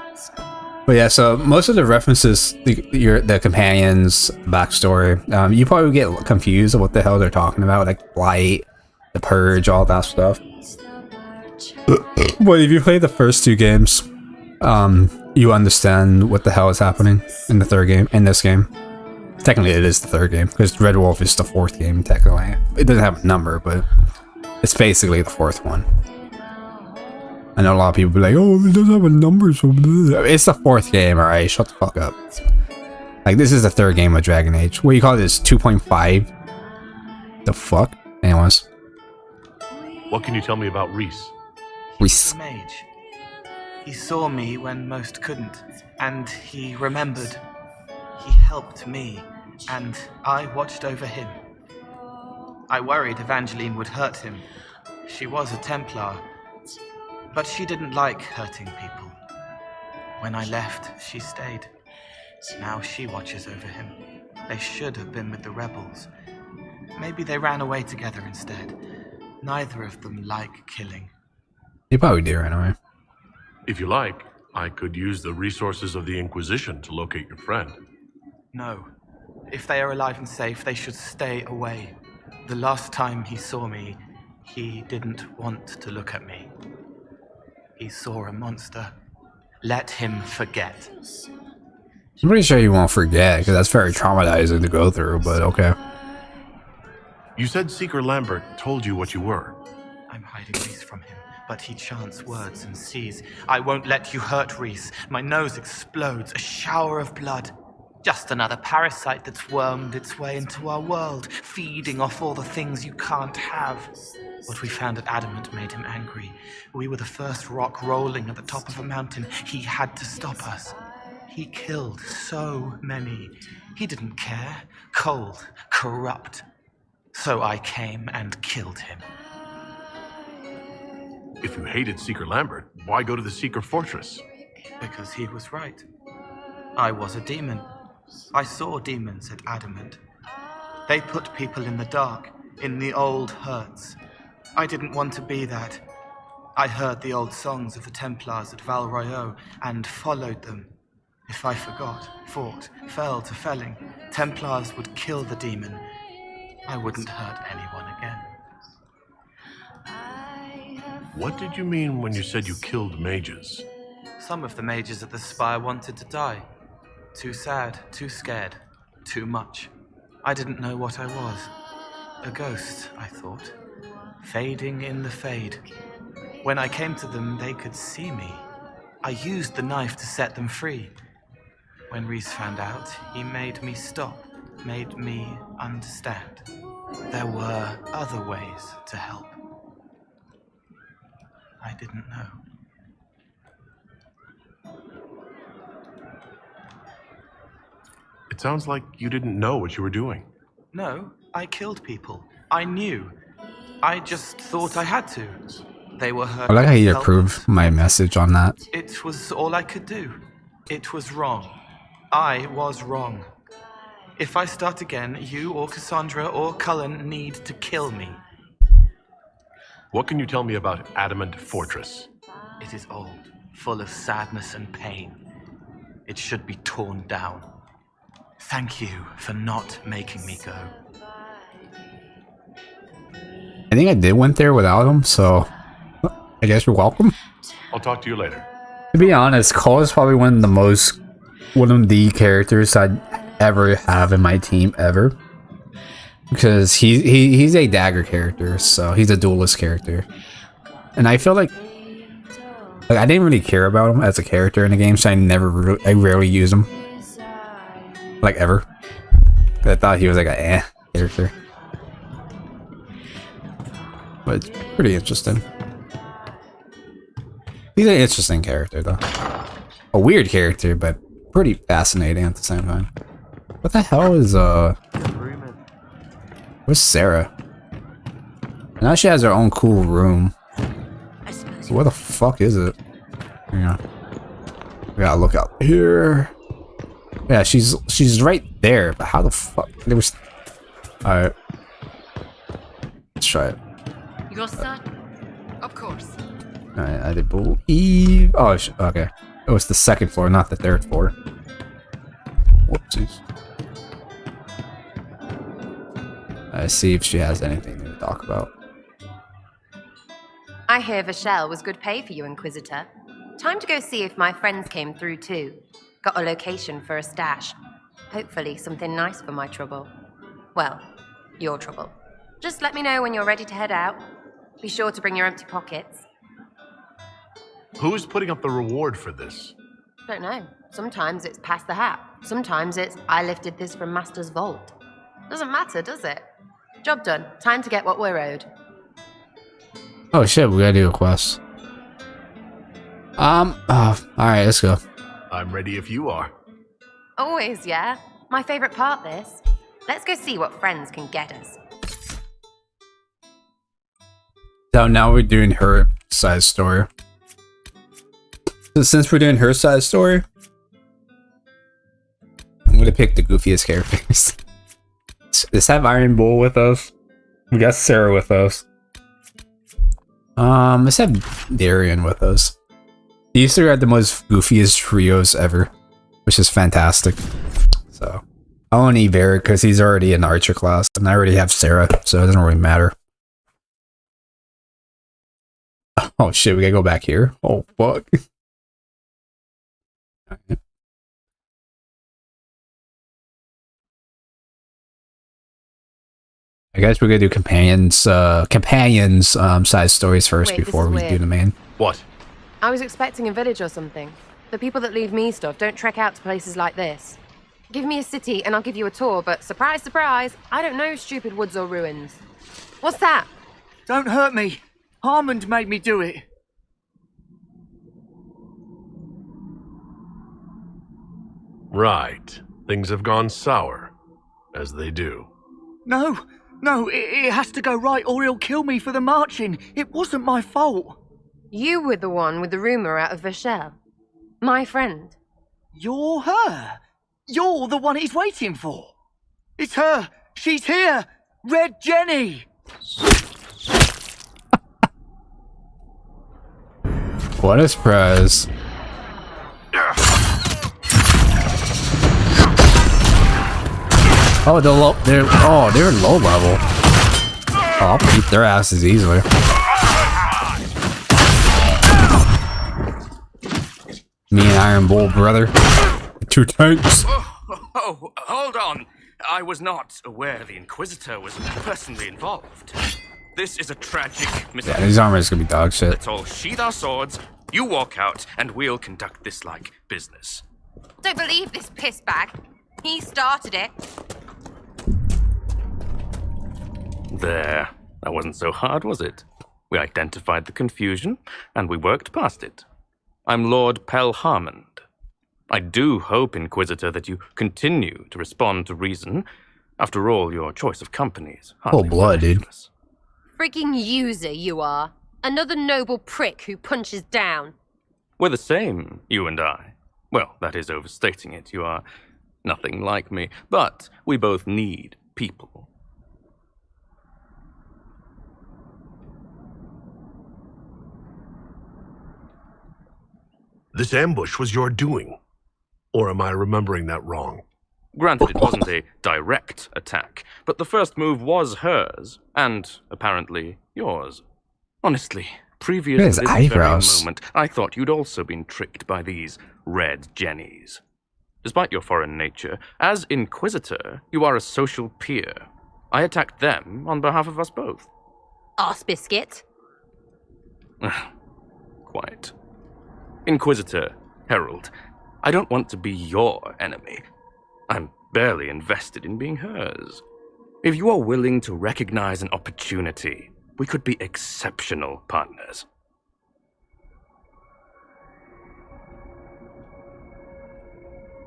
But yeah, so most of the references, the companions, backstory, you probably get confused of what the hell they're talking about, like Blight, the Purge, all that stuff. But if you play the first 2 games, you understand what the hell is happening in the 3rd game, in this game. Technically it is the 3rd game, because Red Wolf is the 4th game, technically. It doesn't have a number, but it's basically the 4th one. I know a lot of people be like, oh, it doesn't have a number, so blah. It's the 4th game, alright? Shut the fuck up. Like, this is the 3rd game of Dragon Age. What do you call this? 2.5? The fuck? Anyways. What can you tell me about Reese? He's a mage. He saw me when most couldn't, and he remembered. He helped me, and I watched over him. I worried Evangeline would hurt him. She was a Templar, but she didn't like hurting people. When I left, she stayed. Now she watches over him. They should have been with the rebels. Maybe they ran away together instead. Neither of them like killing. You probably do anyway. If you like, I could use the resources of the Inquisition to locate your friend. No. If they are alive and safe, they should stay away. The last time he saw me, he didn't want to look at me. He saw a monster. Let him forget. I'm pretty sure you won't forget, because that's very traumatizing to go through, but okay. You said Seeker Lambert told you what you were. I'm hiding Reese from him, but he chants words and sees. I won't let you hurt Reese. My nose explodes, a shower of blood. Just another parasite that's wormed its way into our world, feeding off all the things you can't have. What we found at Adamant made him angry. We were the first rock rolling at the top of a mountain. He had to stop us. He killed so many. He didn't care. Cold, corrupt. So I came and killed him. If you hated Seeker Lambert, why go to the Seeker Fortress? Because he was right. I was a demon. I saw demons at Adamant. They put people in the dark, in the old hurts. I didn't want to be that. I heard the old songs of the Templars at Val Royeaux and followed them. If I forgot, fought, fell to felling, Templars would kill the demon. I wouldn't hurt anyone again. What did you mean when you said you killed mages? Some of the mages at the Spire wanted to die. Too sad, too scared, too much. I didn't know what I was. A ghost, I thought. Fading in the fade. When I came to them, they could see me. I used the knife to set them free. When Reese found out, he made me stop, made me understand. There were other ways to help. I didn't know. It sounds like you didn't know what you were doing. No, I killed people. I knew. I just thought I had to. They were hurt. I like how you approved my message on that. It was all I could do. It was wrong. I was wrong. If I start again, you or Cassandra or Cullen need to kill me. What can you tell me about Adamant Fortress? It is old, full of sadness and pain. It should be torn down. Thank you for not making me go. I think I did went there without him, so I guess you're welcome. I'll talk to you later. To be honest, Cole is probably one of the characters I'd ever have in my team ever. Because he's a dagger character, so he's a duelist character. And I feel like I didn't really care about him as a character in the game, so I rarely use him. Like ever. I thought he was like a character. But it's pretty interesting. He's an interesting character though. A weird character, but pretty fascinating at the same time. What the hell is where's Sarah? Now she has her own cool room. Where the fuck is it? Yeah. We gotta look out here. Yeah, she's right there, but how the fuck there was alright. Let's try it. You're certain? Of course. Alright, I did believe okay. It was the second floor, not the third floor. Whoopsies. Let's see if she has anything to talk about. I hear Vachelle was good pay for you, Inquisitor. Time to go see if my friends came through too. Got a location for a stash. Hopefully something nice for my trouble. Well, your trouble. Just let me know when you're ready to head out. Be sure to bring your empty pockets. Who's putting up the reward for this? Don't know. Sometimes it's pass the hat. Sometimes it's I lifted this from Master's vault. Doesn't matter, does it? Job done. Time to get what we're owed. Oh shit, we gotta do a quest. Alright, let's go. I'm ready if you are. Always, yeah. My favorite part, this. Let's go see what friends can get us. So now we're doing her side story. So since we're doing her side story, I'm gonna pick the goofiest characters. Let's have Iron Bull with us. We got Sarah with us. Let's have Darian with us. These three are the most goofiest trios ever, which is fantastic. So I don't need Varric because he's already an archer class, and I already have Sarah, so it doesn't really matter. Oh shit, we gotta go back here. Oh fuck. I guess we're gonna do companions side stories first. Wait, before we do the main. What? I was expecting a village or something. The people that leave me stuff don't trek out to places like this. Give me a city and I'll give you a tour, but surprise, surprise, I don't know stupid woods or ruins. What's that? Don't hurt me. Harmond made me do it. Right. Things have gone sour, as they do. No, it has to go right or he'll kill me for the marching. It wasn't my fault. You were the one with the rumour out of Vachelle. My friend. You're her. You're the one he's waiting for. It's her. She's here. Red Jenny. What a surprise. Oh, they're low level. Oh, I'll beat their asses easily. Me and Iron Bull, brother. 2 tanks. Oh, hold on. I was not aware the Inquisitor was personally involved. This is a tragic mistake. Yeah, these armors gonna be dog shit. Let's all sheath our swords, you walk out, and we'll conduct this like business. Don't believe this piss bag. He started it. There. That wasn't so hard, was it? We identified the confusion, and we worked past it. I'm Lord Pelharmond. I do hope, Inquisitor, that you continue to respond to reason. After all, your choice of company is hardly blood, dude. Freaking user you are. Another noble prick who punches down. We're the same, you and I. Well, that is overstating it. You are nothing like me. But we both need people. This ambush was your doing. Or am I remembering that wrong? Granted, it wasn't a direct attack, but the first move was hers, and apparently yours. Honestly, previous to this very moment, I thought you'd also been tricked by these red jennies. Despite your foreign nature, as Inquisitor, you are a social peer. I attacked them on behalf of us both. Arse biscuit. Quite. Inquisitor, Herald, I don't want to be your enemy. I'm barely invested in being hers. If you are willing to recognize an opportunity, we could be exceptional partners.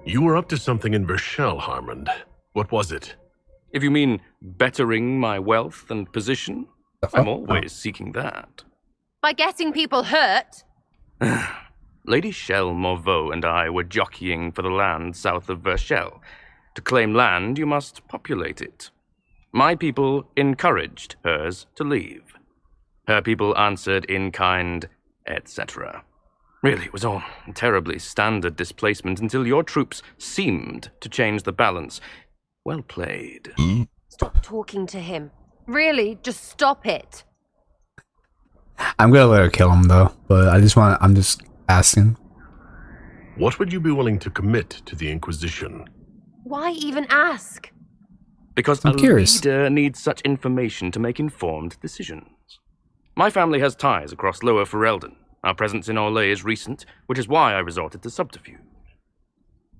You were up to something in Vershel, Harmond. What was it? If you mean bettering my wealth and position, I'm always seeking that. By getting people hurt? Lady Shell Morveau and I were jockeying for the land south of Vershel. To claim land, you must populate it. My people encouraged hers to leave. Her people answered in kind, etc. Really, it was all terribly standard displacement until your troops seemed to change the balance. Well played. Stop talking to him. Really, just stop it. I'm gonna let her kill him though, but I'm just asking. What would you be willing to commit to the Inquisition? Why even ask? Because a leader needs such information to make informed decisions. My family has ties across Lower Ferelden. Our presence in Orlais is recent, which is why I resorted to subterfuge.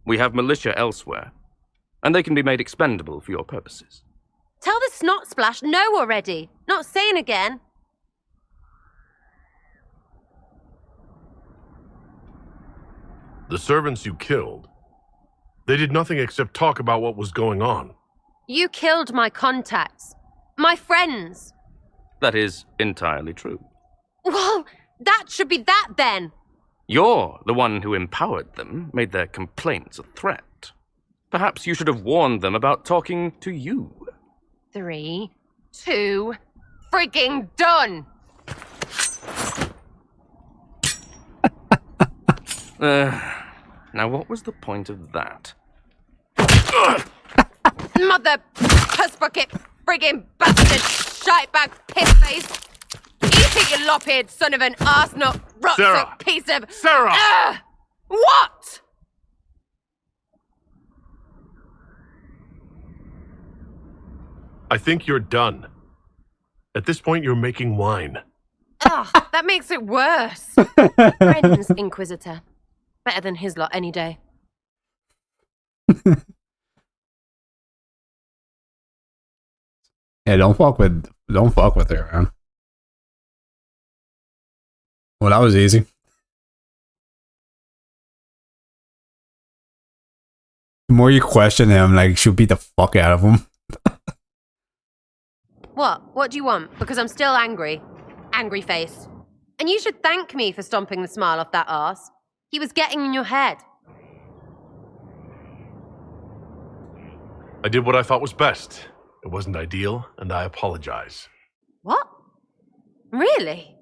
We have militia elsewhere, and they can be made expendable for your purposes. Tell the snot splash no already. Not saying again. The servants you killed, they did nothing except talk about what was going on. You killed my contacts. My friends. That is entirely true. Well, that should be that then. You're the one who empowered them, made their complaints a threat. Perhaps you should have warned them about talking to you. 3, 2, frigging done! Now what was the point of that? Mother puss bucket, frigging bastard, shitebag, piss-face. Eat it, you lop-eared son of an arsenal, rot piece of... Sarah! What? I think you're done. At this point, you're making wine. Ugh, that makes it worse. Friends, Inquisitor. Better than his lot any day. Yeah, don't fuck with her, man. Well, that was easy. The more you question him, like, she'll beat the fuck out of him. What? What do you want? Because I'm still angry. Angry face. And you should thank me for stomping the smile off that arse. He was getting in your head. I did what I thought was best. It wasn't ideal, and I apologize. What? Really?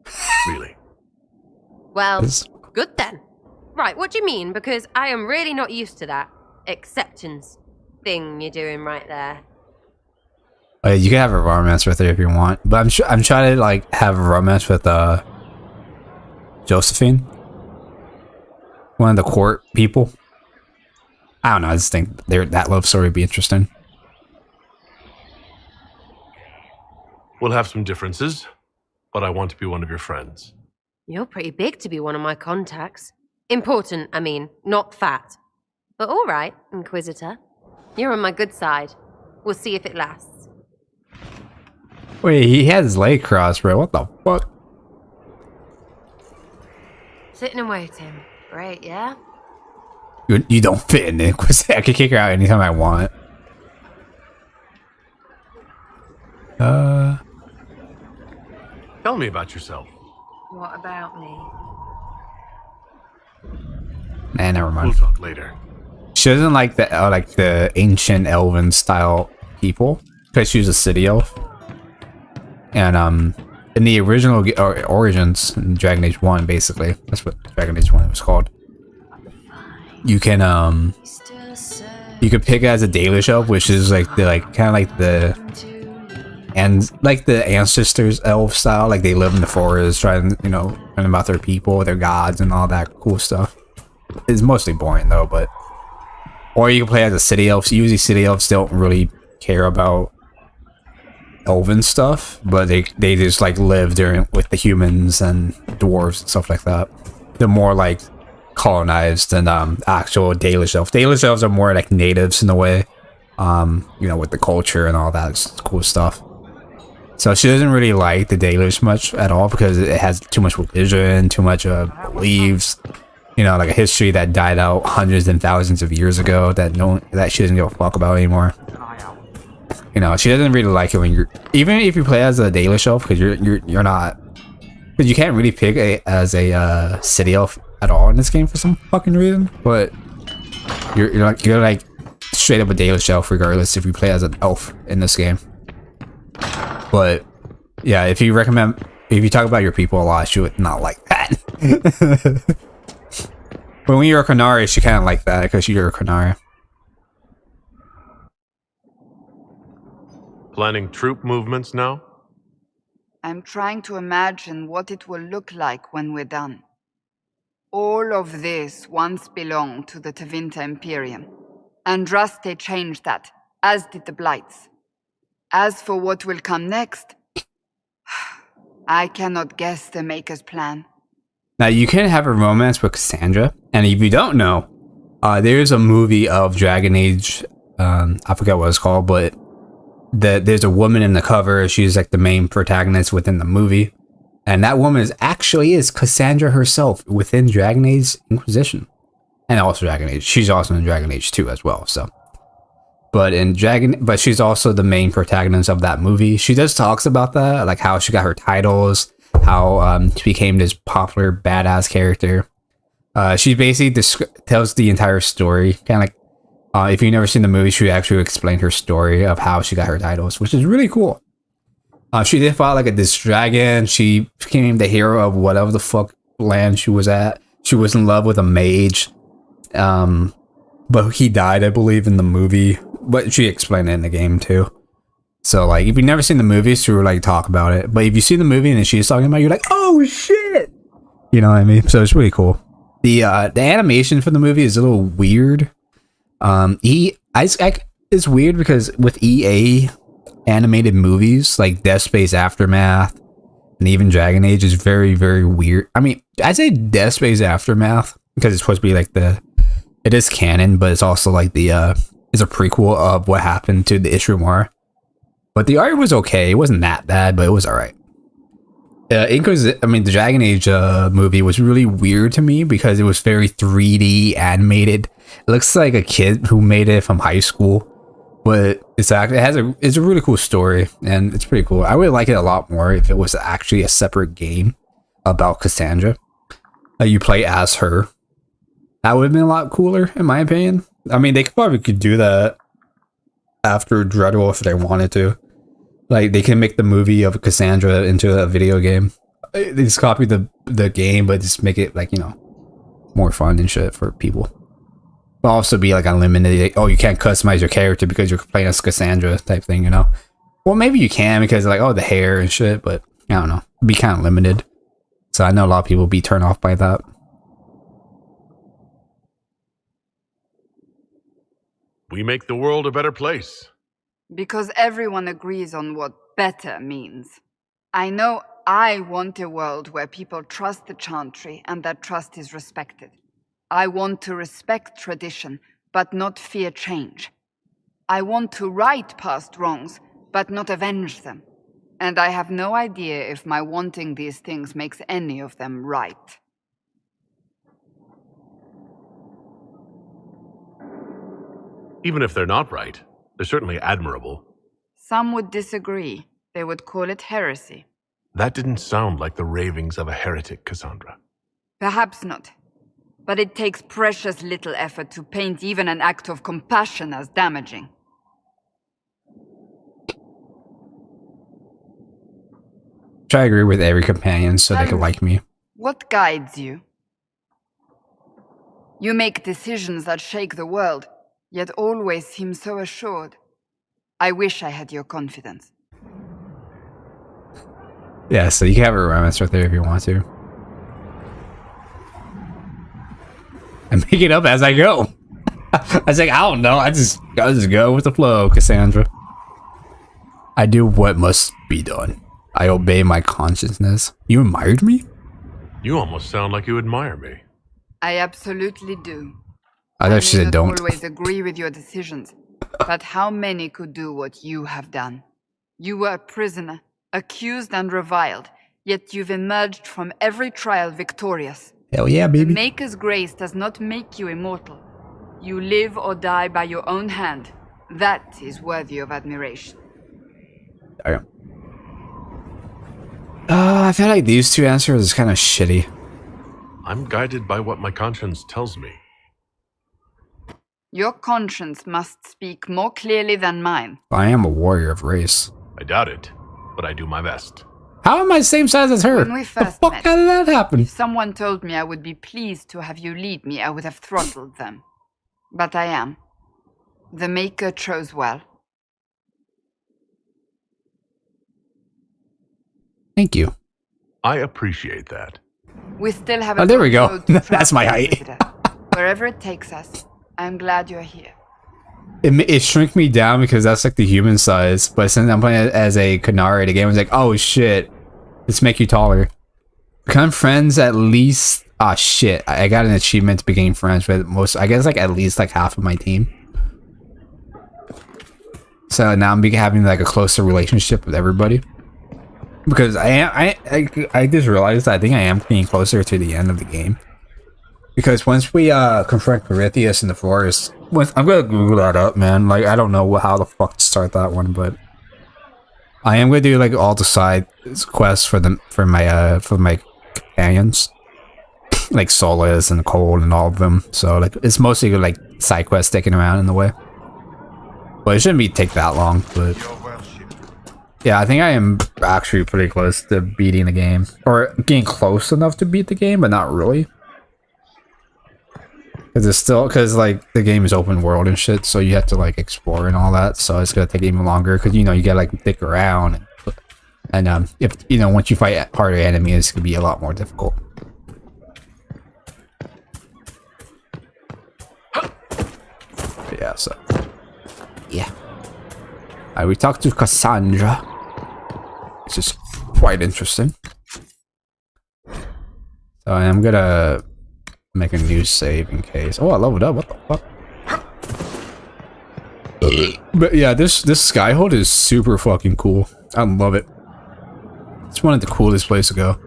Really. Well, good then. Right, what do you mean? Because I am really not used to that acceptance thing you're doing right there. You can have a romance with her if you want, but I'm trying to like have a romance with Josephine, one of the court people. I don't know. I just think that love story would be interesting. We'll have some differences, but I want to be one of your friends. You're pretty big to be one of my contacts. Important, I mean, not fat. But all right, Inquisitor. You're on my good side. We'll see if it lasts. Wait, he had his leg crossed, bro. What the fuck? Sitting and waiting. Great, yeah? You don't fit in Inquisitor. I can kick her out anytime I want. Tell me about yourself. What about me? Nah, never mind. We'll talk later. She doesn't like the ancient elven style people because she was a city elf. And in the original Origins, in Dragon Age 1, basically, that's what Dragon Age 1 was called. You can pick it as a Dalish elf, which is like the ancestors elf style, like they live in the forest, trying learn about their people, their gods, and all that cool stuff. It's mostly boring though, but or you can play as a city elf. Usually, city elves don't really care about elven stuff, but they just like live with the humans and dwarves and stuff like that. They're more like colonized than actual Dalish elves. Dalish elves are more like natives in a way, with the culture and all that cool stuff. So she doesn't really like the Dalish much at all because it has too much religion, too much beliefs, you know, like a history that died out hundreds and thousands of years ago that she doesn't give a fuck about anymore. You know, she doesn't really like it when you're, even if you play as a Daily Shelf, because you're not, because you can't really pick as a city elf at all in this game for some fucking reason. But you're like straight up a Daily Shelf regardless if you play as an elf in this game. But yeah, if you talk about your people a lot, she would not like that. But when you're a QUNARI, she kind of like that because you're a QUNARI. Planning troop movements now? I'm trying to imagine what it will look like when we're done. All of this once belonged to the Tevinter Imperium. Andraste changed that, as did the Blights. As for what will come next, I cannot guess the Maker's plan. Now, you can have a romance with Cassandra, and if you don't know, there's a movie of Dragon Age, I forget what it's called, but there's a woman in the cover. She's like the main protagonist within the movie, and that woman is Cassandra herself within Dragon Age Inquisition, and also Dragon Age. She's also in Dragon Age 2 as well. So, but she's also the main protagonist of that movie. She just talks about that, like how she got her titles, how she became this popular badass character. She basically tells the entire story, kind of like if you've never seen the movie, she actually explained her story of how she got her titles, which is really cool. She did fight like this dragon. She became the hero of whatever the fuck land she was at. She was in love with a mage, but he died, I believe, in the movie. But she explained it in the game too. So like, if you've never seen the movie, she would like talk about it. But if you see the movie and then she's talking about it, you're like, oh shit! You know what I mean? So it's really cool. The animation for the movie is a little weird. It's weird because with EA animated movies like Death Space Aftermath and even Dragon Age is very, very weird. I mean, I'd say Death Space Aftermath because it's supposed to be like it is canon, but it's also like it's a prequel of what happened to the Ishimura. But the art was okay. It wasn't that bad, but it was alright. The Dragon Age movie was really weird to me because it was very 3D animated. It looks like a kid who made it from high school, but it's a really cool story and it's pretty cool. I would like it a lot more if it was actually a separate game about Cassandra. You play as her. That would have been a lot cooler, in my opinion. I mean, they could do that after Dreadwolf if they wanted to. Like, they can make the movie of Cassandra into a video game. They just copy the game, but just make it, like, you know, more fun and shit for people. But also be, like, unlimited. Oh, you can't customize your character because you're playing as Cassandra type thing, you know? Well, maybe you can because, like, oh, the hair and shit, but I don't know. It'd be kind of limited. So I know a lot of people be turned off by that. We make the world a better place. Because everyone agrees on what better means. I know I want a world where people trust the Chantry and that trust is respected. I want to respect tradition, but not fear change. I want to right past wrongs, but not avenge them. And I have no idea if my wanting these things makes any of them right. Even if they're not right, they're certainly admirable. Some would disagree. They would call it heresy. That didn't sound like the ravings of a heretic, Cassandra. Perhaps not. But it takes precious little effort to paint even an act of compassion as damaging. I agree with every companion so they can like me. What guides you? You make decisions that shake the world, yet always seem so assured. I wish I had your confidence. Yeah, so you can have a romance with her if you want to. And make it up as I go. I was like, I don't know. I just go with the flow, Cassandra. I do what must be done. I obey my consciousness. You admired me? You almost sound like you admire me. I absolutely do. I thought she said don't. I always agree with your decisions, but how many could do what you have done? You were a prisoner, accused and reviled, yet you've emerged from every trial victorious. Hell yeah, baby. The Maker's grace does not make you immortal. You live or die by your own hand. That is worthy of admiration. Damn. I feel like these two answers is kind of shitty. I'm guided by what my conscience tells me. Your conscience must speak more clearly than mine. I am a warrior of race. I doubt it, but I do my best. How am I same size as her? When we first the fuck met, how did that happen? If someone told me I would be pleased to have you lead me, I would have throttled them. But I am. The Maker chose well. Thank you. I appreciate that. We still have a there we go. road to That's travel, my height. Inquisitor. Wherever it takes us, I'm glad you're here. It shrink me down because that's like the human size, but since I'm playing it as a QUNARI, the game was like, oh shit, let's make you taller. Become friends at least. Ah shit, I got an achievement to become friends with most. I guess like at least like half of my team. So now I'm having like a closer relationship with everybody. Because I just realized that I think I am getting closer to the end of the game. Because once we confront Corythius in the forest, I'm gonna Google that up, man. Like I don't know how the fuck to start that one, but I am gonna do like all the side quests for my companions, like Solus and Cold and all of them. So like it's mostly like side quests sticking around in the way. But it shouldn't take that long. But yeah, I think I am actually pretty close to beating the game, or getting close enough to beat the game, but not really. Because like the game is open world and shit, so you have to like explore and all that, so it's gonna take even longer because you gotta like dig around and if once you fight harder enemies, it's gonna be a lot more difficult. But yeah, so yeah. We talked to Cassandra, which is quite interesting. So I'm gonna make a new save in case. Oh, I leveled up. What the fuck? But yeah, this Skyhold is super fucking cool. I love it. It's one of the coolest places to go.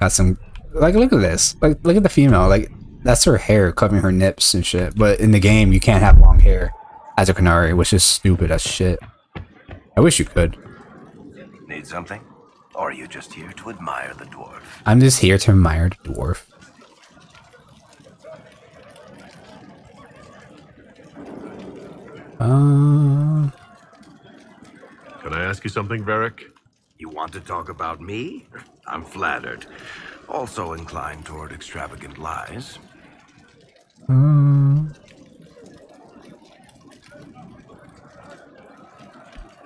Got some like look at this. Like look at the female. Like that's her hair covering her nips and shit. But in the game, you can't have long hair as a QUNARI, which is stupid as shit. I wish you could. Need something? Or are you just here to admire the dwarf? I'm just here to admire the dwarf. Can I ask you something, Varric? You want to talk about me? I'm flattered. Also inclined toward extravagant lies.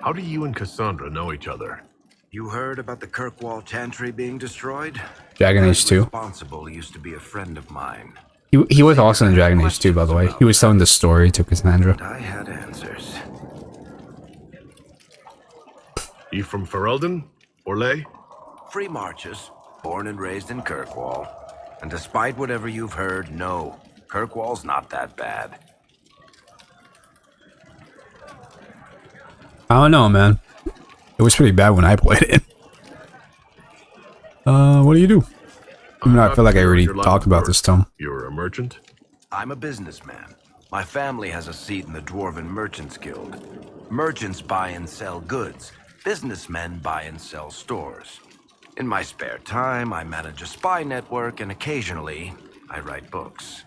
How do you and Cassandra know each other? You heard about the Kirkwall Chantry being destroyed? Dragon Age 2. Responsible used to be a friend of mine. He was also in Dragon Age 2, by the way. He was telling the story to Cassandra. I had answers. You from Ferelden? Orlais? Free marches, born and raised in Kirkwall. And despite whatever you've heard, no, Kirkwall's not that bad. I don't know, man. It was pretty bad when I played it. What do you do? I feel like I already talked about this, Tom. You're a merchant? I'm a businessman. My family has a seat in the Dwarven Merchants Guild. Merchants buy and sell goods. Businessmen buy and sell stores. In my spare time, I manage a spy network, and occasionally, I write books.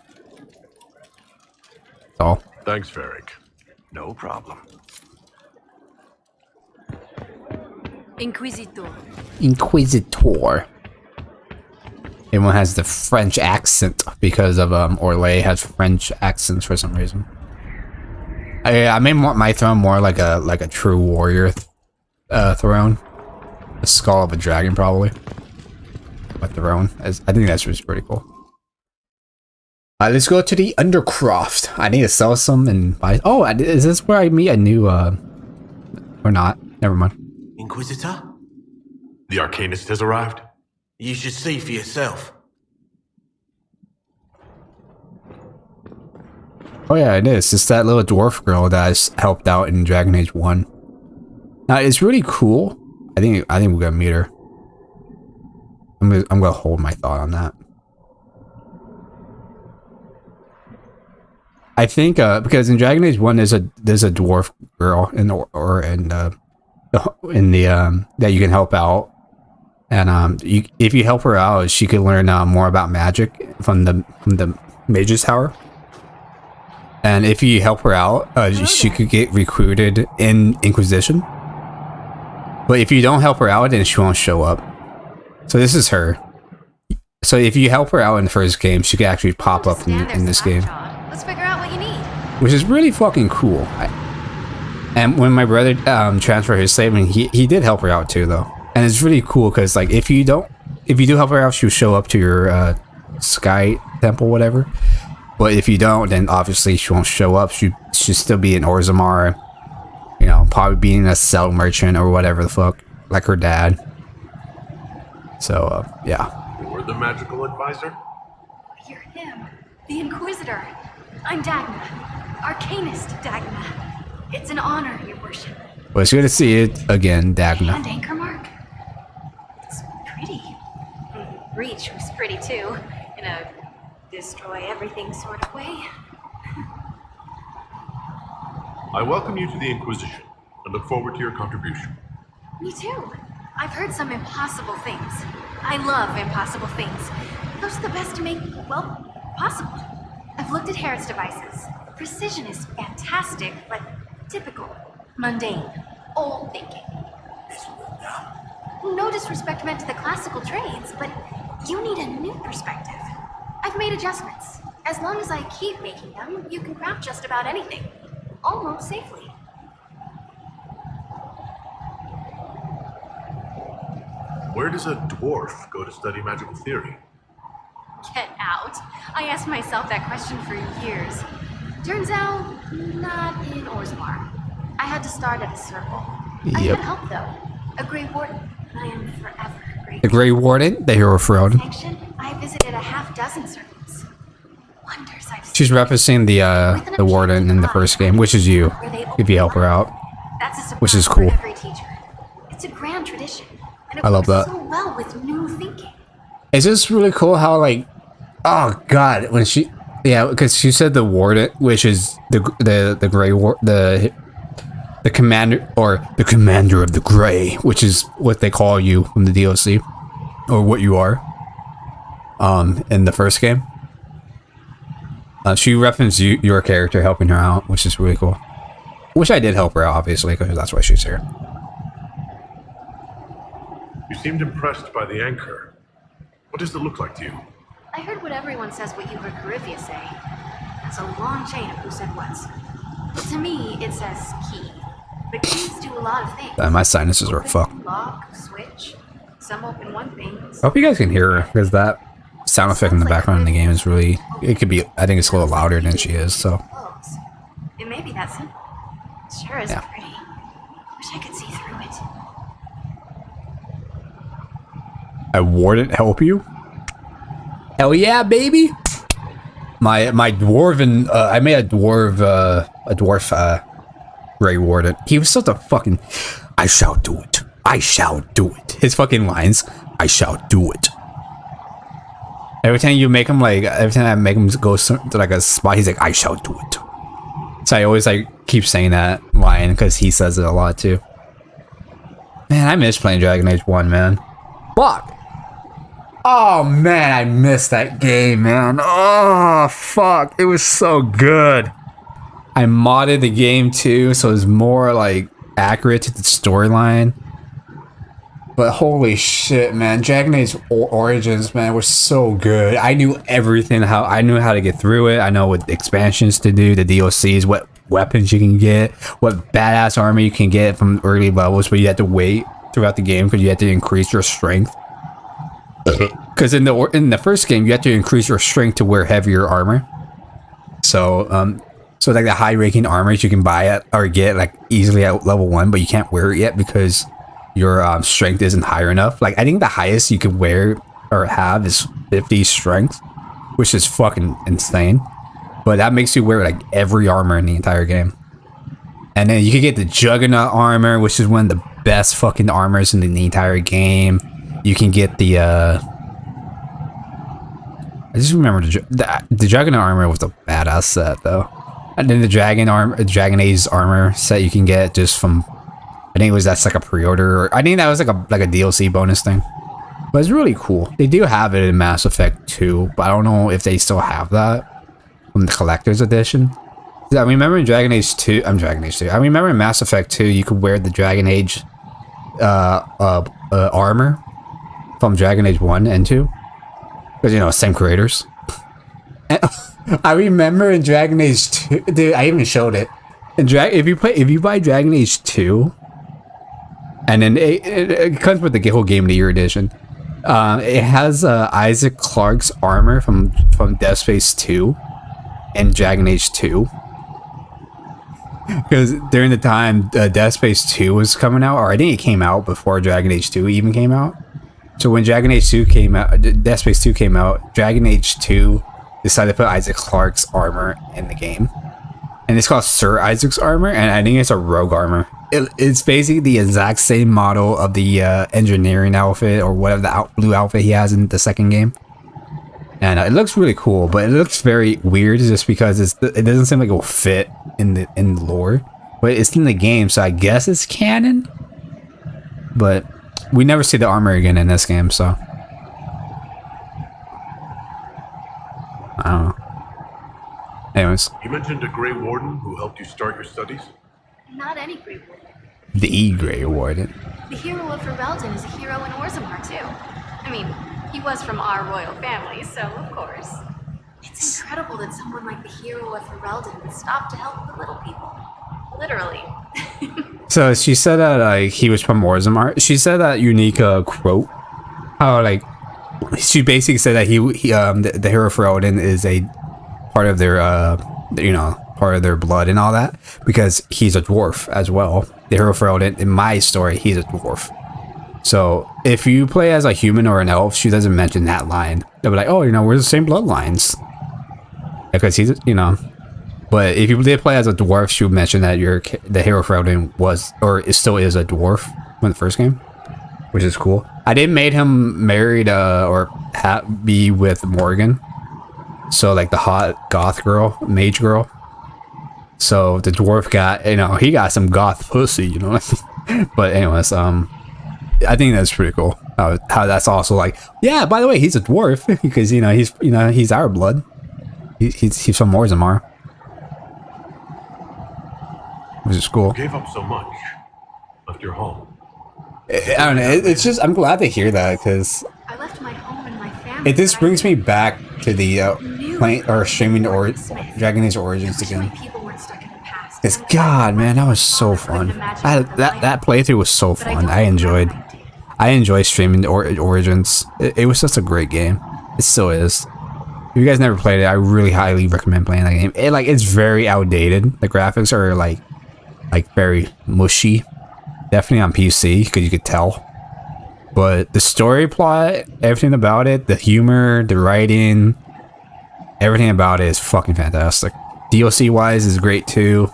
Oh. Thanks, Varric. No problem. Inquisitor. Inquisitor. Everyone has the French accent because of Orlais has French accents for some reason. I made my throne more like a true warrior throne. The skull of a dragon, probably. My throne. I think that's just pretty cool. Let's go to the Undercroft. I need to sell some and buy. Oh, is this where I meet a new or not? Never mind. Inquisitor? The Arcanist has arrived? You should see for yourself. Oh yeah, it is. It's that little dwarf girl that I helped out in Dragon Age 1. Now it's really cool. I think we're gonna meet her. I'm gonna hold my thought on that. I think because in Dragon Age 1 there's a dwarf girl in the that you can help out, and if you help her out, she could learn more about magic from the Mage's Tower. And if you help her out, she could get recruited in Inquisition. But if you don't help her out, then she won't show up. So this is her. So if you help her out in the first game, she could actually pop up in this game. Let's figure out what you need. Which is really fucking cool. And when my brother transferred his statement, he did help her out too, though. And it's really cool because like if you do help her out, she'll show up to your Sky Temple, whatever. But if you don't, then obviously she won't show up. She'll still be in Orzammar, you know, probably being a cell merchant or whatever the fuck, like her dad. So yeah. You're the magical advisor? You're him, the Inquisitor. I'm Dagna, Arcanist Dagna. It's an honor, your worship. Well, it's good to see it again, Dagna. And anchor mark? It's pretty. Reach was pretty too, in a destroy everything sort of way. I welcome you to the Inquisition and look forward to your contribution. Me too. I've heard some impossible things. I love impossible things. Those are the best to make, well, possible. I've looked at Herod's devices. Precision is fantastic, but typical, mundane, old thinking. No disrespect meant to the classical trades, but you need a new perspective. I've made adjustments. As long as I keep making them, you can craft just about anything. Almost safely. Where does a dwarf go to study magical theory? Get out. I asked myself that question for years. Turns out, not in Orzammar. I had to start at a circle. I had help, though. A Grey Warden. I am forever grateful. The Grey Warden, the hero Frodo. I visited a half-dozen circles. Wonders I've seen. She's referencing the Warden in the first game, which is you, if you help her out. That's a which is surprise cool. for every teacher. It's a grand tradition, and it I love works that. so well with new thinking. It's just really cool how like, oh god, when she, yeah, because she said the Warden, which is the Grey the commander or the commander of the Grey, which is what they call you from the DLC, or what you are, in the first game. She referenced your character helping her out, which is really cool. Which I did help her out, obviously, because that's why she's here. You seemed impressed by the anchor. What does it look like to you? I heard what everyone says what you heard Carifia say. That's a long chain of who said what. But to me, it says key. But keys do a lot of things. My sinuses are fucked. Lock, switch. Some open one thing. I hope you guys can hear her, because that sound effect in the background in the game is really, it could be, I think it's a little louder than she is, so. It may be that simple. Sure is Yeah. pretty. Wish I could see through it. A Warden help you? Hell yeah, baby! My dwarven, I made a dwarf Grey Warden. He was such a fucking, I shall do it. I shall do it. His fucking lines, I shall do it. Every time you make him like, every time I make him go to like a spot, he's like, I shall do it. So I always like keep saying that line because he says it a lot too. Man, I miss playing Dragon Age 1, man. Fuck! Oh man, I missed that game, man. Oh fuck, it was so good. I modded the game too, so it's more like accurate to the storyline. But holy shit, man, Dragon Age Origins, man, was so good. I knew everything, I knew how to get through it. I know what expansions to do, the DLCs, what weapons you can get, what badass armor you can get from early levels, but you have to wait throughout the game because you have to increase your strength. Because in the first game, you have to increase your strength to wear heavier armor. So, so like the high-ranking armors you can buy at or get like easily at level 1, but you can't wear it yet because your strength isn't higher enough. Like I think the highest you could wear or have is 50 strength, which is fucking insane. But that makes you wear like every armor in the entire game. And then you can get the Juggernaut armor, which is one of the best fucking armors in the entire game. You can get the just remember the Dragon armor was a badass set though. And then the Dragon Age armor set you can get just from, I think that's like a pre-order, or I think that was like a DLC bonus thing. But it's really cool. They do have it in Mass Effect 2, but I don't know if they still have that from the collector's edition. I remember in Dragon Age 2, I remember in Mass Effect 2 you could wear the Dragon Age armor from Dragon Age 1 and 2. Because, you know, same creators. And I remember in Dragon Age 2, dude, I even showed it. If you buy Dragon Age 2, and then it comes with the whole Game of the Year edition. It has Isaac Clarke's armor from Dead Space 2 and Dragon Age 2. Because during the time Dead Space 2 was coming out, or I think it came out before Dragon Age 2 even came out. So when Dragon Age 2 came out, Dead Space 2 came out, Dragon Age 2 decided to put Isaac Clarke's armor in the game. And it's called Sir Isaac's armor, and I think it's a rogue armor. It's basically the exact same model of the engineering outfit, or whatever the blue outfit he has in the second game. And it looks really cool, but it looks very weird just because it doesn't seem like it will fit in the lore. But it's in the game, so I guess it's canon. But we never see the armor again in this game, so I don't know. Anyways. You mentioned a Grey Warden who helped you start your studies? Not any Grey Warden. The Grey Warden. The hero of Ferelden is a hero in Orzammar, too. I mean, he was from our royal family, so of course. It's incredible that someone like the hero of Ferelden would stop to help the little people. Literally. So she said that like he was from Orzammar. She said that unique quote. How like she basically said that he the hero of Ferelden is a part of their part of their blood and all that, because he's a dwarf as well. The hero of Ferelden, in my story, he's a dwarf. So if you play as a human or an elf, she doesn't mention that line. They'll be like, oh, we're the same bloodlines. Because he's, But if you did play as a dwarf, she would mention that the hero of Ferelden was, or still is, a dwarf from the first game, which is cool. I did made him married or be with Morgan. So like the hot goth girl, mage girl. So the dwarf got, he got some goth pussy, But anyways, I think that's pretty cool. How that's also like, yeah, by the way, he's a dwarf because he's our blood. He's from Orzammar. Which is cool. You gave up so much. Left your home. I don't know. It's just, I'm glad to hear that because I left my home and my family. It just brings me back to the streaming Dragon Age Origins again. It's God, man, that was so fun. That playthrough was so fun. I enjoyed streaming Origins. It was just a great game. It still is. If you guys never played it, I really highly recommend playing that game. It's very outdated. The graphics are like very mushy. Definitely on PC, because you could tell. But the story plot, everything about it, the humor, the writing, everything about it is fucking fantastic. DLC wise is great too.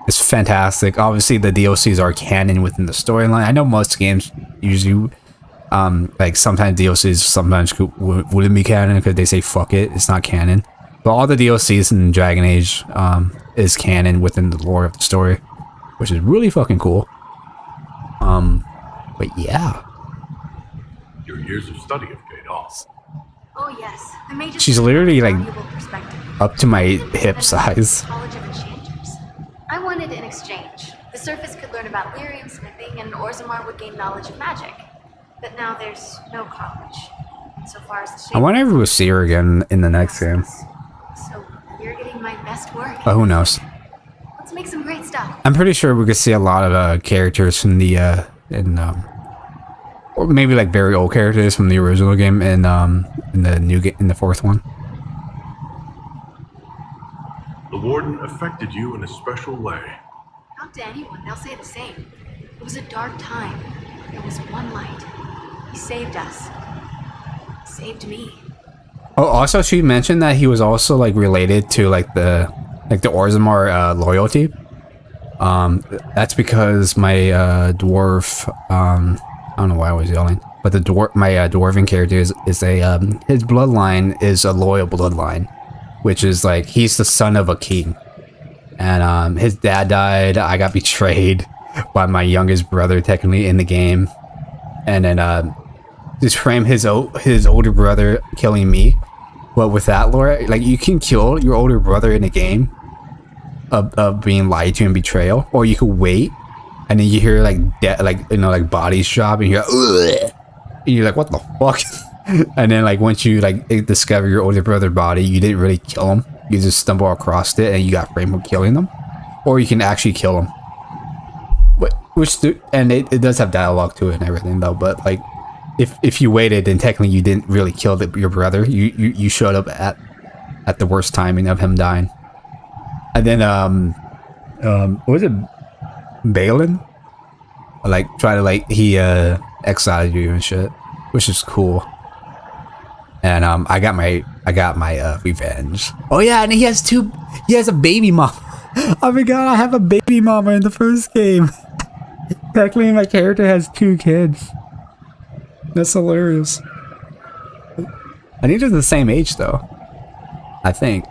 It's fantastic. Obviously the DLCs are canon within the storyline. I know most games usually sometimes DLCs wouldn't be canon because they say fuck it, it's not canon. But all the DLCs in Dragon Age is canon within the lore of the story, which is really fucking cool. But yeah. Your years of study have paid off. Oh yes, the mages. She's literally like up to my hip size. I wanted an exchange. The Surface could learn about lyrium smithing, and Orzammar would gain knowledge of magic. But now there's no college. So far as the shape. I wonder if we'll see her again in the next game. So you're getting my best work. But who knows? Let's make some great stuff. I'm pretty sure we could see a lot of characters from the or maybe like very old characters from the original game in the new game, in the fourth one. The Warden affected you in a special way. Talk to anyone, they'll say the same. It was a dark time. There was one light. He saved us. Saved me. Oh, also she mentioned that he was also like related to the Orzammar loyalty. That's because my dwarf, I don't know why I was yelling. but the my dwarven character is a his bloodline is a loyal bloodline, which is like he's the son of a king, and his dad died. I got betrayed by my youngest brother, technically in the game, and then just frame his older brother killing me. But with that lore, like you can kill your older brother in a game of being lied to and betrayal, or you could wait, and then you hear like like bodies drop, and you're like, ugh! And you're like, what the fuck? And then like once you like discover your older brother's body, you didn't really kill him. You just stumble across it, and you got framed for killing them, or you can actually kill him. But it does have dialogue to it and everything though. But like, if you waited, then technically you didn't really kill your brother. You showed up at the worst timing of him dying. And then what was it, Balin? Like try to like he exiled you and shit, which is cool. And I got my revenge. Oh yeah, and he has a baby mom. I forgot I have a baby mama in the first game. Technically my character has 2 kids. That's hilarious. I think they're the same age though. I think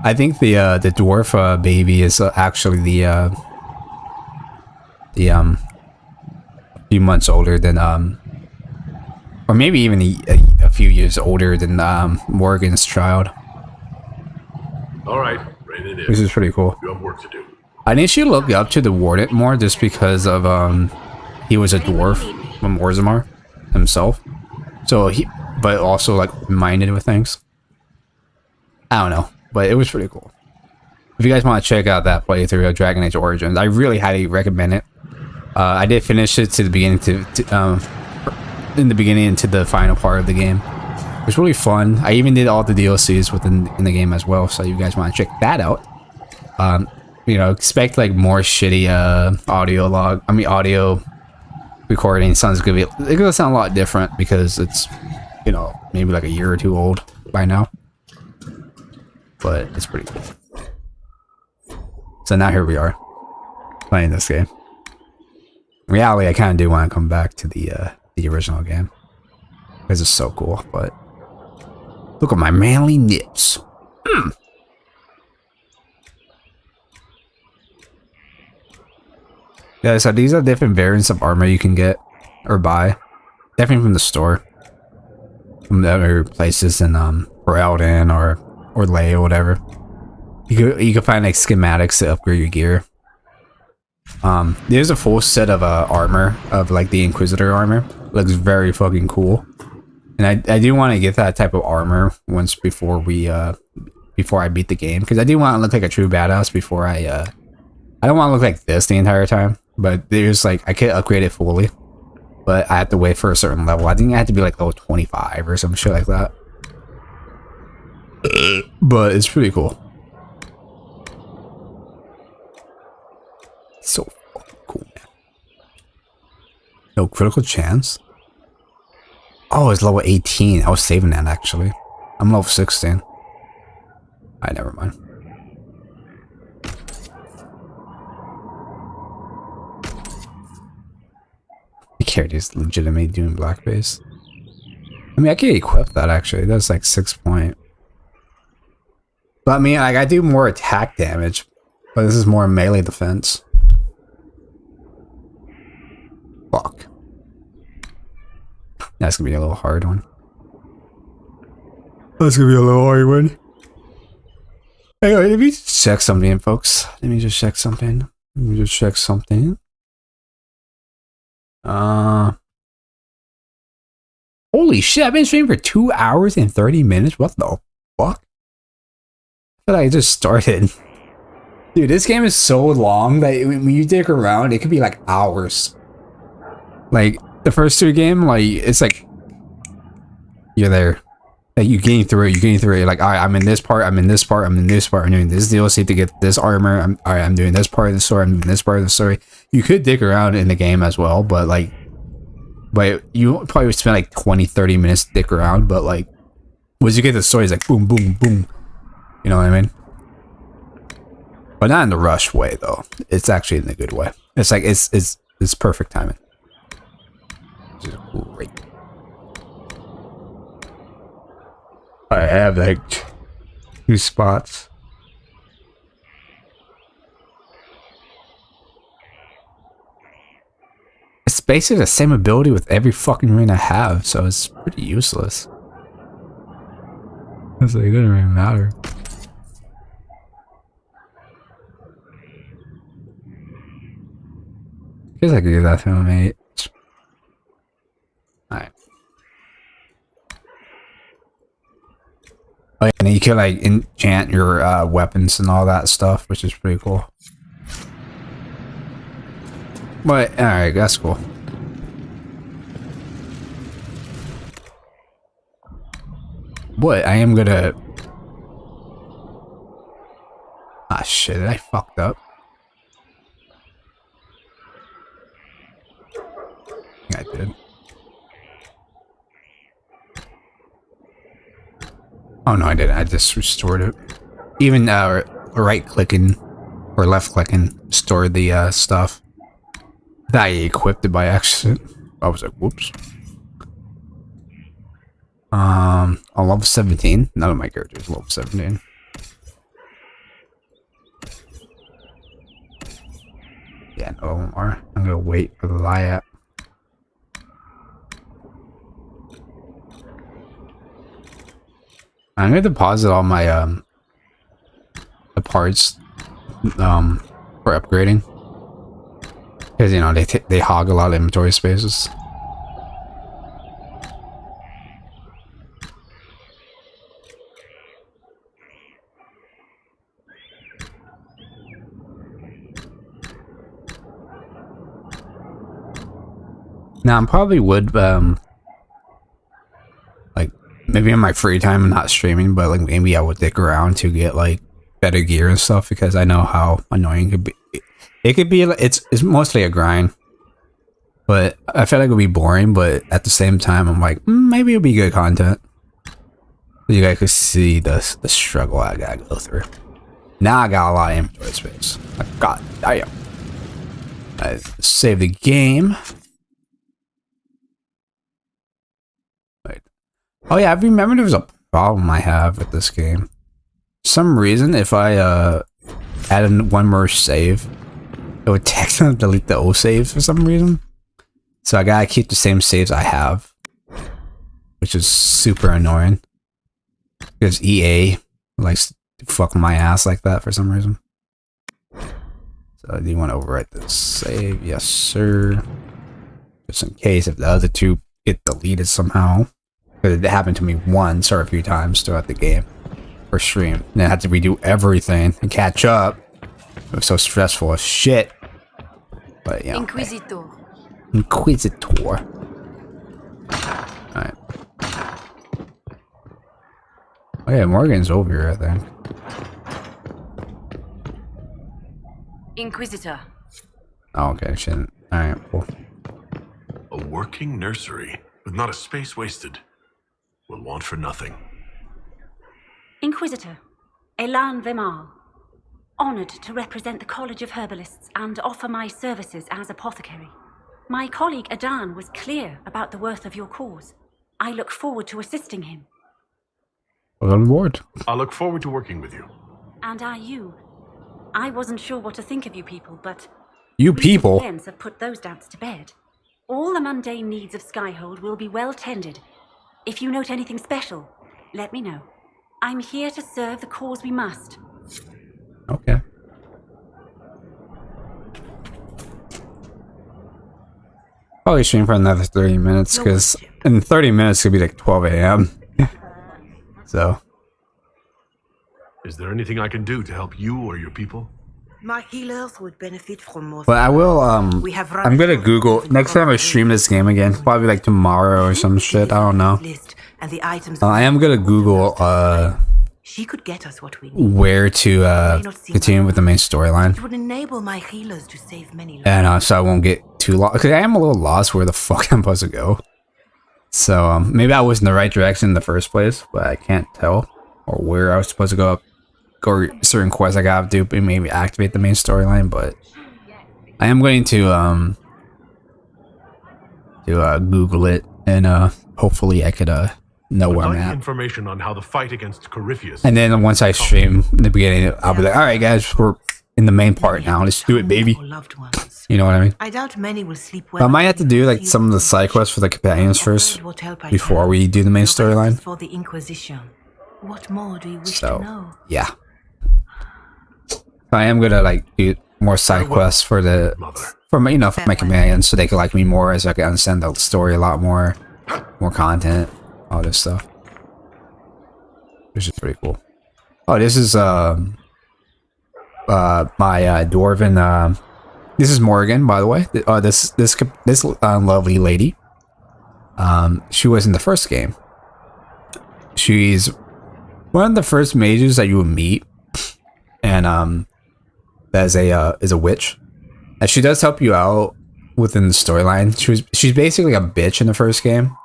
the dwarf baby is actually the few months older than or maybe even a few years older than Morgan's child. All right, rein it in. This is pretty cool. You have work to do. I think she looked up to the warden more just because of he was a dwarf from Orzammar himself, so but also like minded with things. I don't know, but it was pretty cool. If you guys want to check out that playthrough of Dragon Age Origins, I really highly recommend it. I did finish it to the beginning in the beginning into the final part of the game. It was really fun. I even did all the DLCs in the game as well, so you guys want to check that out. You know, expect like more shitty audio recording. Sounds gonna sound a lot different because it's, you know, maybe like a year or 2 old by now. But it's pretty cool. So now here we are playing this game. In reality, I kind of do want to come back to the original game because it's so cool. But look at my manly nips. Yeah, so these are different variants of armor you can get or buy, definitely from the store, from the other places in Ferelden or Lay or whatever. You can find like schematics to upgrade your gear. There's a full set of armor of like the Inquisitor armor. Looks very fucking cool, and I do want to get that type of armor once before I beat the game, because I do want to look like a true badass before I don't want to look like this the entire time. But there's like, I could upgrade it fully, but I have to wait for a certain level. I think I have to be like level 25 or some shit like that. But it's pretty cool. So fucking cool, man. No critical chance. Oh, it's level 18. I was saving that actually. I'm level 16. Alright, never mind. The character's legitimately doing blackface. I mean, I can equip that actually. That's like 6 point. But I mean, like, I do more attack damage, but this is more melee defense. Fuck. That's gonna be a little hard one. That's gonna be a little hard one. Anyway, let me just check something, folks. Let me just check something. Holy shit, I've been streaming for 2 hours and 30 minutes? What the fuck? I thought I just started. Dude, this game is so long that when you dig around, it could be like hours. Like, the first 2 game, like, it's like, you're there. Like, you're getting through it, You're like, alright, I'm in this part, I'm doing this DLC to get this armor, I'm doing this part of the story, I'm doing this part of the story. You could dig around in the game as well, but like, you probably would spend like 20-30 minutes to dig around, but like, once you get the story, it's like boom, boom, boom. You know what I mean? But not in the rush way, though. It's actually in a good way. It's like, it's perfect timing. Which is great. I have like 2 spots. It's basically the same ability with every fucking ring I have, so it's pretty useless. It's like, it doesn't really matter. Guess I could do that to him, mate. Alright. Oh, yeah, and you can like enchant your weapons and all that stuff, which is pretty cool. But alright, that's cool. But I am gonna. Ah shit! I fucked up. I think I did. Oh no, I didn't. I just restored it. Even right clicking or left clicking stored the stuff. I equipped it by accident. I was like, whoops. On level 17. None of my characters are level 17. Yeah, none of them are. I'm gonna wait for the Liat. I'm gonna deposit all my the parts for upgrading. Because, you know, they hog a lot of inventory spaces. Now, I probably would, like, maybe in my free time, I'm not streaming, but, like, maybe I would dick around to get, like, better gear and stuff, because I know how annoying it could be. It could be, it's mostly a grind, but I feel like it would be boring, but at the same time, I'm like, maybe it'll be good content. You guys could see the struggle I gotta go through. Now I got a lot of inventory space. God damn. I save the game. Wait. Oh yeah, I remember there was a problem I have with this game. For some reason, if I added one more save, it would text and delete the old saves for some reason. So I gotta keep the same saves I have, which is super annoying. Because EA likes to fuck my ass like that for some reason. So do you want to overwrite this save? Yes, sir. Just in case if the other two get deleted somehow. Because it happened to me once or a few times throughout the game. Or stream. And I had to redo everything and catch up. It was so stressful as shit. But yeah. Inquisitor. Inquisitor. Alright. Oh yeah, Morgan's over here, I think. Inquisitor. Oh, okay, shit. Alright, cool. A working nursery, with not a space wasted. Will want for nothing. Inquisitor, Elan Vemar. Honored to represent the College of Herbalists and offer my services as apothecary. My colleague Adan was clear about the worth of your cause. I look forward to assisting him. Well, on board. I look forward to working with you. And are you? I wasn't sure what to think of you people, but... You people? recent events have put those doubts to bed. All the mundane needs of Skyhold will be well tended. If you note anything special, let me know. I'm here to serve the cause we must. Okay. Probably stream for another 30 minutes, because in 30 minutes it'll be like 12 a.m. So. Is there anything I can do to help you or your people? My healers would benefit from more. But I will, I'm gonna Google, next time I stream this game again, probably like tomorrow or some shit, I don't know. And the items I am gonna Google, she could get us what we need. where to, continue with the main storyline. It would enable my healers to save many lives. And, so I won't get too lost, because I am a little lost where the fuck I'm supposed to go. So, maybe I was in the right direction in the first place, but I can't tell, or where I was supposed to go up. Go certain quests I gotta do, but maybe activate the main storyline, but I am going to to Google it, and hopefully I could know where I'm I'd like at. information on how the fight against Corypheus. And then once I stream in the beginning, I'll be like, all right, guys, we're in the main part now. Let's do it, baby. You know what I mean? I doubt many will sleep But well. I might have to do like some of the side quests for the companions first before we do the main storyline. For the Inquisition. What more do you wish So, to know? yeah. I am gonna like do more side quests for the for my companions, so they can like me more, as I can understand the story a lot more content, all this stuff, which is pretty cool. Oh, this is my dwarven. This is Morgan, by the way. This lovely lady. She was in the first game. She's one of the first mages that you would meet, and that is a witch, and she does help you out within the storyline. She's basically a bitch in the first game,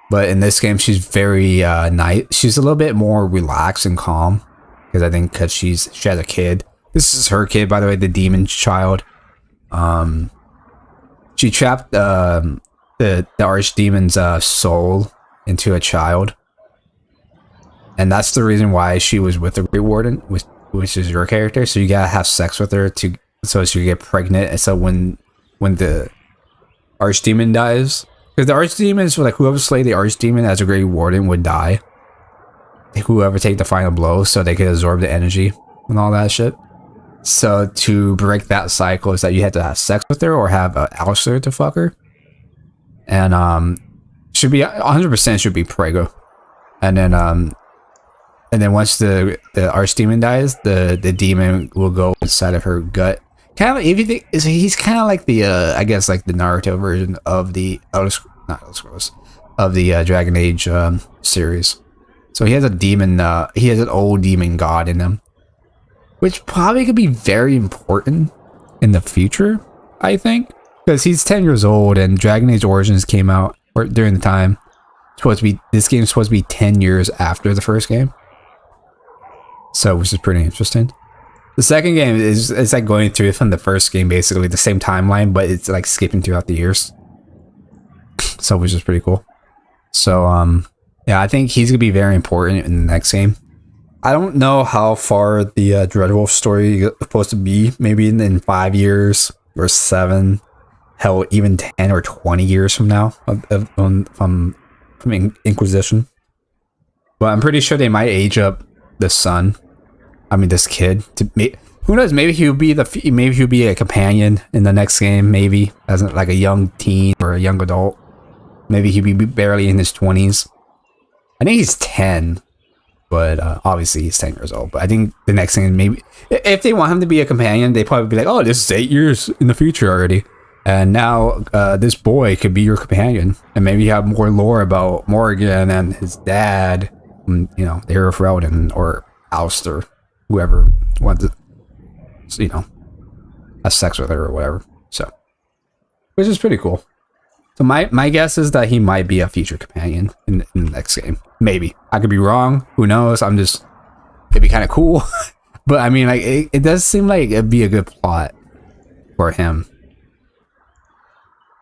but in this game she's very nice. She's a little bit more relaxed and calm, because I think she has a kid. This is her kid, by the way, the demon child. She trapped the archdemon's soul into a child, and that's the reason why she was with the Grey Warden, which is your character. So you gotta have sex with her so she get pregnant. And so when the archdemon dies, because the archdemons were like, whoever slayed the archdemon as a Grey Warden would die. Whoever take the final blow, so they could absorb the energy and all that shit. So to break that cycle is that you had to have sex with her or have Alistair to fuck her. And should be 100% should be Prego. And then once the archdemon dies, the demon will go inside of her gut. Kind of, if you think, he's kind of like the I guess like the Naruto version of the Dragon Age series. So he has a demon. He has an old demon god in him, which probably could be very important in the future, I think, because he's 10 years old and Dragon Age Origins came out during the time. This game is supposed to be 10 years after the first game, so which is pretty interesting. The second game is like going through from the first game, basically the same timeline, but it's like skipping throughout the years, so which is pretty cool. So yeah, I think he's gonna be very important in the next game. I don't know how far the Dreadwolf story is supposed to be. Maybe in 5 years or 7, hell, even 10 or 20 years from now from Inquisition. But I'm pretty sure they might age up the son. I mean, this kid. Who knows? Maybe he'll be a companion in the next game. Maybe as like a young teen or a young adult. Maybe he'll be barely in his 20s. I think he's 10. But obviously he's 10 years old. But I think the next thing, maybe if they want him to be a companion, they probably be like, oh, this is 8 years in the future already, and now this boy could be your companion, and maybe you have more lore about Morgan and his dad, and, you know, the hero of Eldon or Alistair, whoever wants to, you know, have sex with her or whatever. So, which is pretty cool. So my guess is that he might be a future companion in the next game. Maybe. I could be wrong. Who knows? It'd be kind of cool. But I mean, like, it does seem like it'd be a good plot for him.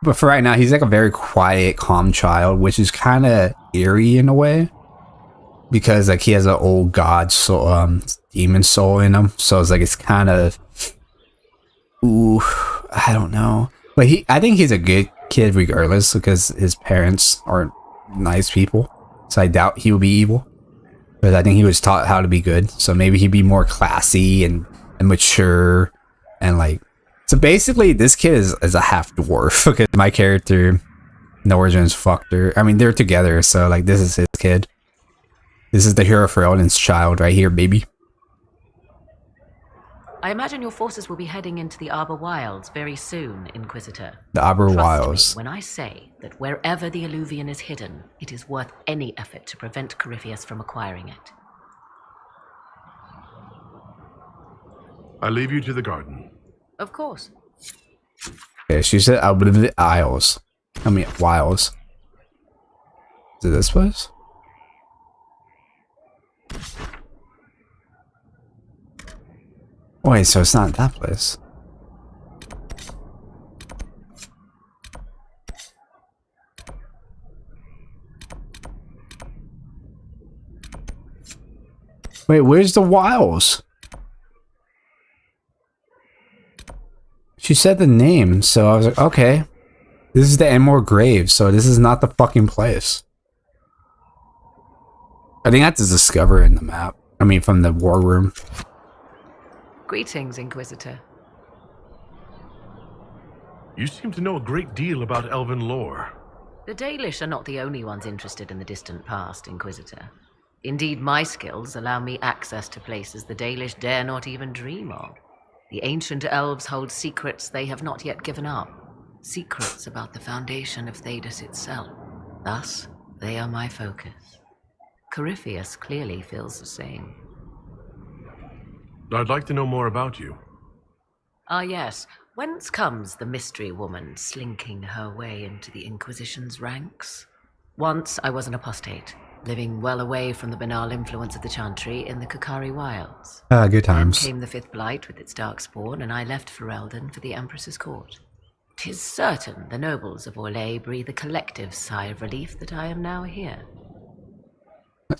But for right now, he's like a very quiet, calm child, which is kind of eerie in a way. Because like he has an old god soul, demon soul in him. So it's like, it's kind of, ooh, I don't know. But I think he's a good kid regardless, because his parents aren't nice people, so I doubt he will be evil, but I think he was taught how to be good, so maybe he'd be more classy and mature, and like, so basically this kid is a half dwarf, because my character in Origins fucked her. I mean, they're together, so like, this is his kid. This is the hero for Eldon's child right here, baby. I imagine your forces will be heading into the Arbor Wilds very soon, Inquisitor. The Arbor Trust Wilds. me when I say that wherever the Illuvian is hidden, it is worth any effort to prevent Corypheus from acquiring it. I leave you to the garden. Of course. Okay, she said Oblivion Isles. I mean, Wilds. Is it this place? Wait, so it's not that place. Wait, where's the Wiles? She said the name, so I was like, okay. This is the Enmore Grave, so this is not the fucking place. I think I have to discover in the map. I mean, from the war room. Greetings, Inquisitor. You seem to know a great deal about elven lore. The Dalish are not the only ones interested in the distant past, Inquisitor. Indeed, my skills allow me access to places the Dalish dare not even dream of. The ancient elves hold secrets they have not yet given up. Secrets about the foundation of Thedas itself. Thus, they are my focus. Corypheus clearly feels the same. I'd like to know more about you. Ah yes, whence comes the mystery woman slinking her way into the Inquisition's ranks? Once I was an apostate, living well away from the banal influence of the Chantry in the QUNARI wilds. Good times. Then came the Fifth Blight with its darkspawn, and I left Ferelden for the Empress's court. 'Tis certain the nobles of Orlais breathe a collective sigh of relief that I am now here.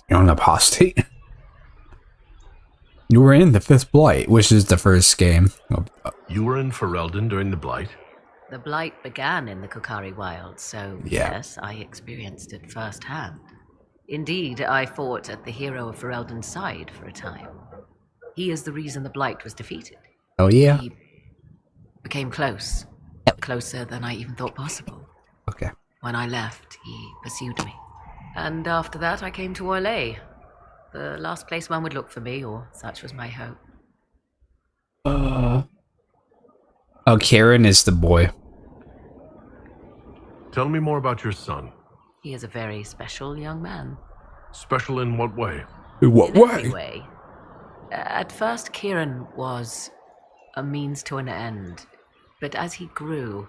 You're an apostate? You were in the Fifth Blight, which is the first game. You were in Ferelden during the Blight? The Blight began in the QUNARI wilds, so yeah. Yes, I experienced it firsthand. Indeed, I fought at the hero of Ferelden's side for a time. He is the reason the Blight was defeated. Oh yeah? He became close. Closer than I even thought possible. Okay. When I left, he pursued me. And after that, I came to Orlais. The last place one would look for me, or such was my hope. Oh, Karen is the boy. Tell me more about your son. He is a very special young man. Special in what way? In what In way? every way. At first, Kieran was a means to an end. But as he grew,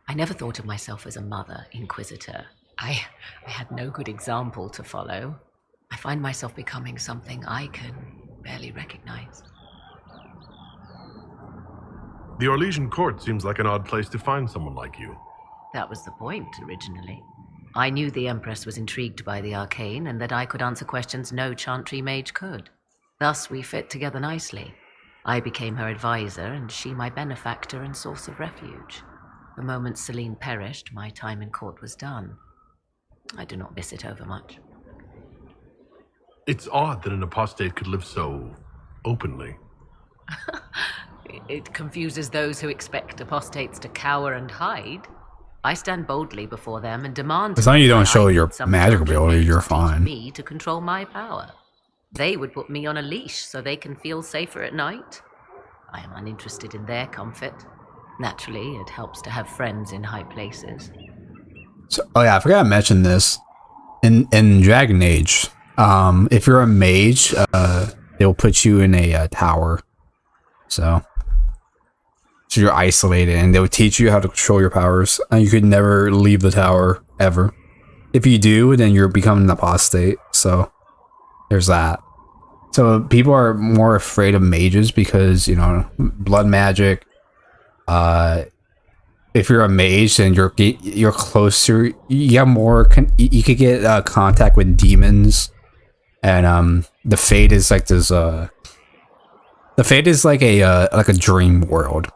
I never thought of myself as a mother, Inquisitor. I had no good example to follow. I find myself becoming something I can barely recognize. The Orlesian court seems like an odd place to find someone like you. That was the point, originally. I knew the Empress was intrigued by the arcane, and that I could answer questions no Chantry mage could. Thus, we fit together nicely. I became her advisor, and she my benefactor and source of refuge. The moment Celine perished, my time in court was done. I do not miss it overmuch. It's odd that an apostate could live so openly. It confuses those who expect apostates to cower and hide. I stand boldly before them and demand... As long as you don't show your magic ability, you're fine. ...me to control my power. They would put me on a leash so they can feel safer at night. I am uninterested in their comfort. Naturally, it helps to have friends in high places. So, oh yeah, I forgot to mention this. In Dragon Age, if you're a mage, they'll put you in a tower. So you're isolated, and they'll teach you how to control your powers. And you could never leave the tower, ever. If you do, then you're becoming an apostate. So there's that. So people are more afraid of mages because, you know, blood magic. If you're a mage, then you're closer. You have more. You could get contact with demons, and the Fate is like this. The Fate is like a dream world.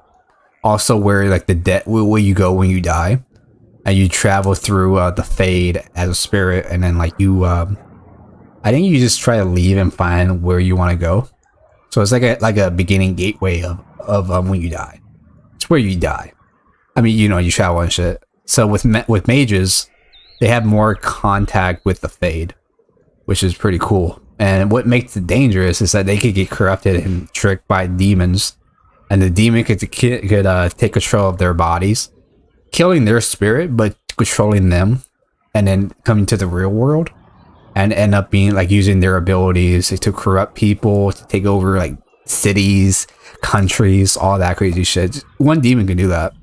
Also, where like the death, where you go when you die, and you travel through the Fade as a spirit, and then like you. I think you just try to leave and find where you want to go. So it's like a beginning gateway of when you die. It's where you die. I mean, you know, you travel and shit. So with mages, they have more contact with the Fade, which is pretty cool. And what makes it dangerous is that they could get corrupted and tricked by demons, and the demon could take control of their bodies, killing their spirit, but controlling them, and then coming to the real world. And end up being like using their abilities to corrupt people, to take over like cities, countries, all that crazy shit. One demon can do that.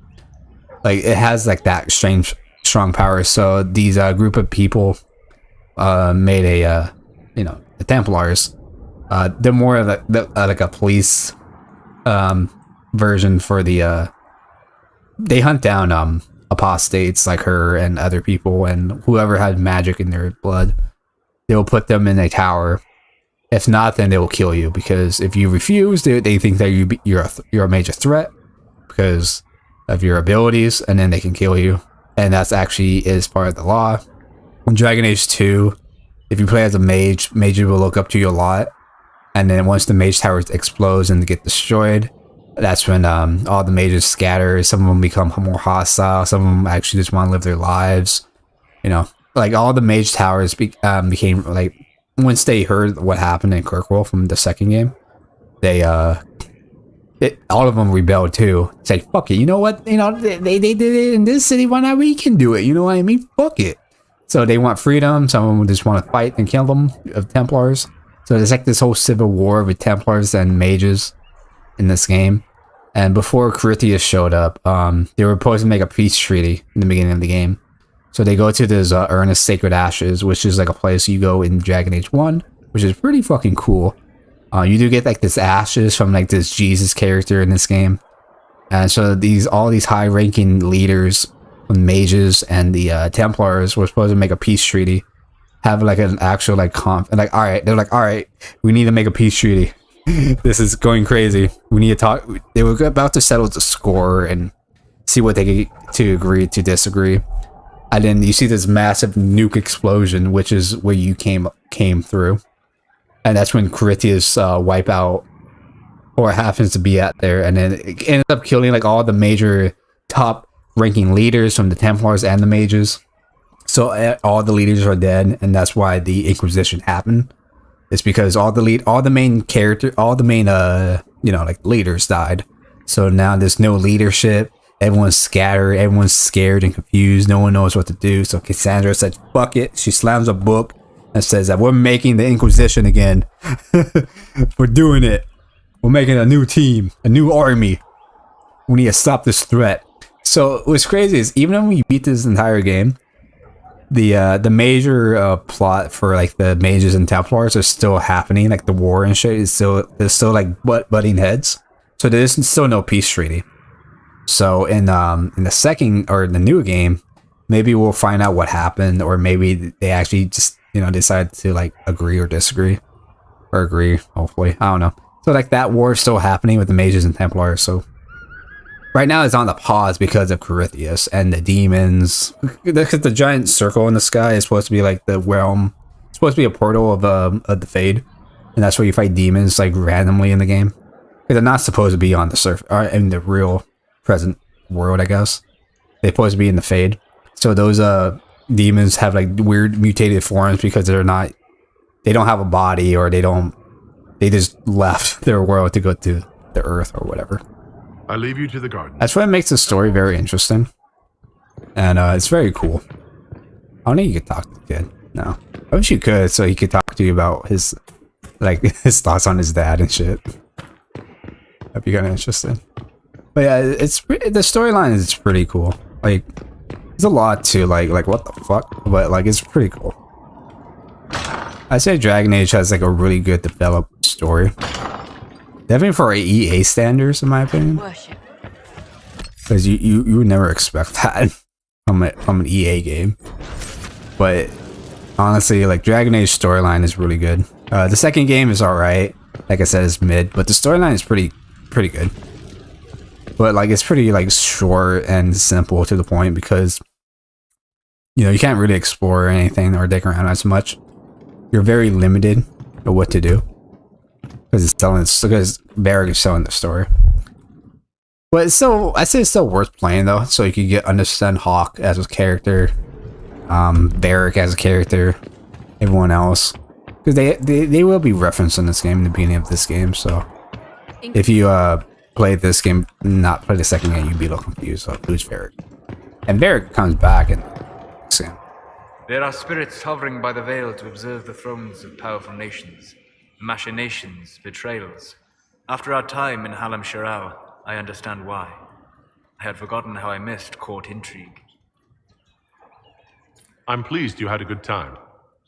Like it has like that strong power. So these group of people made a the Templars. They're more of like a police version for the. They hunt down apostates like her and other people and whoever had magic in their blood. They'll put them in a tower, If not, then they will kill you, because if you refuse, they think that you're a major threat because of your abilities, and then they can kill you. And that's actually is part of the law. In Dragon Age 2, if you play as a mage, mages will look up to you a lot. And then once the mage tower explodes and get destroyed, that's when all the mages scatter. Some of them become more hostile. Some of them actually just want to live their lives. You know, like all the mage towers became like, once they heard what happened in Kirkwall from the second game, they all of them rebelled too. Said, fuck it, you know what? You know, they did it in this city, why not we can do it? You know what I mean? Fuck it. So they want freedom. Some of them just want to fight and kill them, of Templars. So there's like this whole civil war with Templars and mages in this game. And before Corythius showed up, they were supposed to make a peace treaty in the beginning of the game. So they go to this Urn of Sacred Ashes, which is like a place you go in Dragon Age 1, which is pretty fucking cool. You do get like this ashes from like this Jesus character in this game. And so all these high-ranking leaders, mages and the Templars, were supposed to make a peace treaty. Have like an actual like and like, alright, they're like, alright, we need to make a peace treaty. This is going crazy. We need to talk. They were about to settle the score and see what they could to agree to disagree. And then you see this massive nuke explosion, which is where you came through. And that's when Corythius wipe out, or happens to be at there, and then it ends up killing like all the major top ranking leaders from the Templars and the mages. So all the leaders are dead, and that's why the Inquisition happened. It's because all the main like leaders died. So now there's no leadership. Everyone's scattered. Everyone's scared and confused. No one knows what to do. So Cassandra said, fuck it. She slams a book and says that we're making the Inquisition again. We're doing it. We're making a new team, a new army. We need to stop this threat. So what's crazy is, even when we beat this entire game, the major plot for like the mages and Templars are still happening. Like the war and shit is there's still like butting heads. So there's still no peace treaty. So in the second or the new game, maybe we'll find out what happened, or maybe they actually just decide to like agree or disagree, or agree. Hopefully, I don't know. So like that war is still happening with the mages and Templars. So right now it's on the pause because of Corythius and the demons. Because the giant circle in the sky is supposed to be like the realm. It's supposed to be a portal of the Fade, and that's where you fight demons like randomly in the game. Because they're not supposed to be on the surface, or in the real present world, I guess. They're supposed to be in the Fade. So those demons have like weird mutated forms because they don't have a body, or they just left their world to go to the Earth or whatever. I leave you to the garden. That's what makes the story very interesting. And it's very cool. I don't think you could talk to the kid. No. I wish you could, so he could talk to you about his thoughts on his dad and shit. That'd be kind of interesting. But yeah, the storyline is pretty cool. Like, there's a lot to like what the fuck, but like it's pretty cool. I say Dragon Age has like a really good developed story. Definitely for EA standards, in my opinion. Because you would never expect that from an EA game. But honestly, like Dragon Age storyline is really good. The second game is alright. Like I said, it's mid, but the storyline is pretty good. But like it's pretty like short and simple to the point, because you can't really explore anything or dig around as much. You're very limited of what to do because Barrick is selling the story. But it's still, I say it's still worth playing though, so you can understand Hawk as a character, Barrick as a character, everyone else, because they will be referenced in this game in the beginning of this game. So if you play this game, not play the second game, you'd be a little confused. So who's Barrick? And Barrick comes back in this game. There are spirits hovering by the veil to observe the thrones of powerful nations, machinations, betrayals. After our time in Halam Sharau, I understand why. I had forgotten how I missed court intrigue. I'm pleased you had a good time.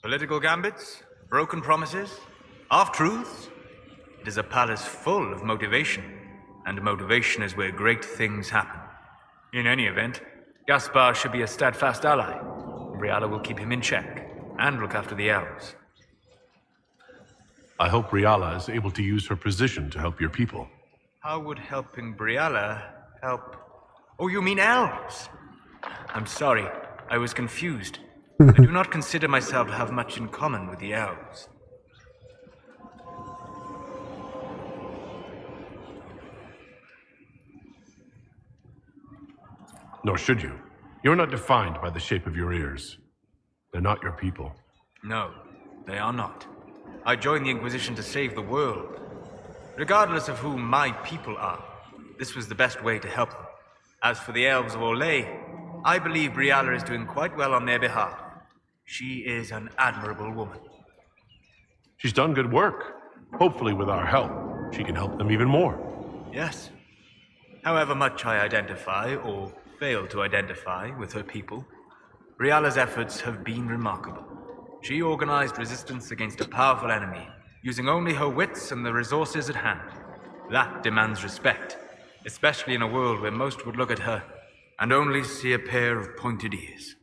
Political gambits, broken promises, half-truths. It is a palace full of motivation, and motivation is where great things happen. In any event, Gaspar should be a steadfast ally. Briala will keep him in check, and look after the elves. I hope Briala is able to use her position to help your people. How would helping Briala help? Oh, you mean elves? I'm sorry, I was confused. I do not consider myself to have much in common with the elves. Nor should you. You're not defined by the shape of your ears. They're not your people. No, they are not. I joined the Inquisition to save the world. Regardless of who my people are, this was the best way to help them. As for the elves of Orlais, I believe Briala is doing quite well on their behalf. She is an admirable woman. She's done good work. Hopefully with our help, she can help them even more. Yes. However much I identify, or fail to identify, with her people, Briala's efforts have been remarkable. She organized resistance against a powerful enemy, using only her wits and the resources at hand. That demands respect, especially in a world where most would look at her and only see a pair of pointed ears.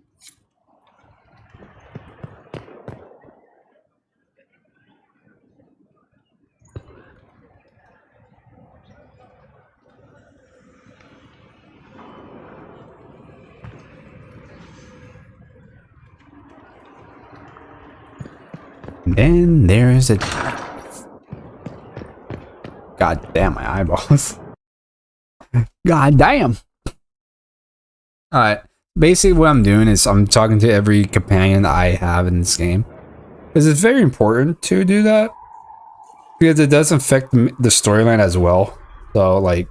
Then there's a... God damn my eyeballs. God damn. Alright. Basically what I'm doing is I'm talking to every companion that I have in this game. Because it's very important to do that. Because it does affect the storyline as well. So like...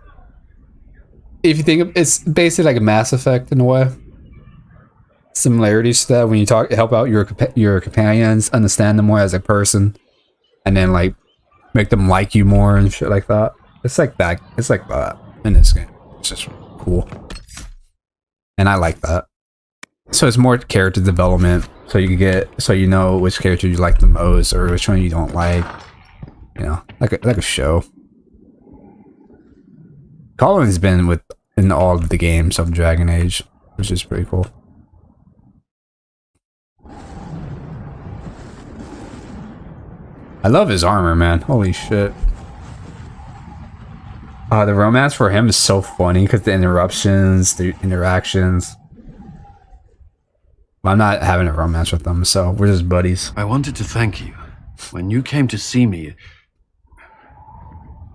If you think of, it's basically like a Mass Effect in a way. Similarities to that when you help out your companions, understand them more as a person, and then like make them like you more and shit like that. It's like that. It's like that in this game. It's just cool, and I like that. So it's more character development, so you can so you know which character you like the most or which one you don't like. You know, like a show. Colin's been in all of the games of Dragon Age, which is pretty cool. I love his armor, man. Holy shit. The romance for him is so funny because the interruptions, the interactions. Well, I'm not having a romance with them, so we're just buddies. I wanted to thank you. When you came to see me,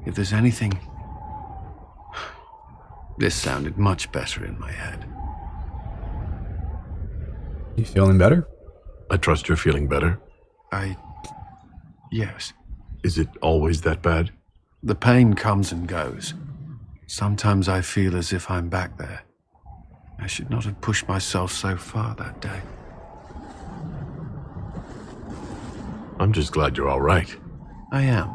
if there's anything... This sounded much better in my head. You feeling better? I trust you're feeling better. Yes. Is it always that bad? The pain comes and goes. Sometimes I feel as if I'm back there. I should not have pushed myself so far that day. I'm just glad you're all right. I am.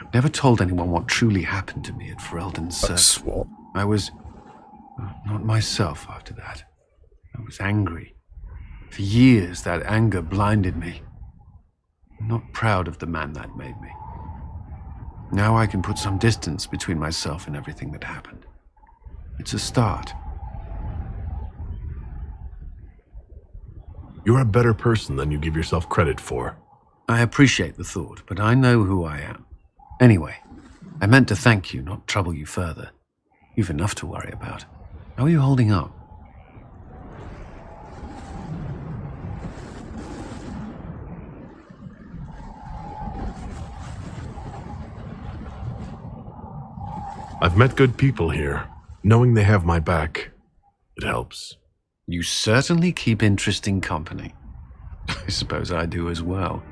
I've never told anyone what truly happened to me at Ferelden's Circle. I was not myself after that. I was angry. For years, that anger blinded me. I'm not proud of the man that made me. Now I can put some distance between myself and everything that happened. It's a start. You're a better person than you give yourself credit for. I appreciate the thought, but I know who I am. Anyway, I meant to thank you, not trouble you further. You've enough to worry about. How are you holding up? I've met good people here. Knowing they have my back, it helps. You certainly keep interesting company. I suppose I do as well.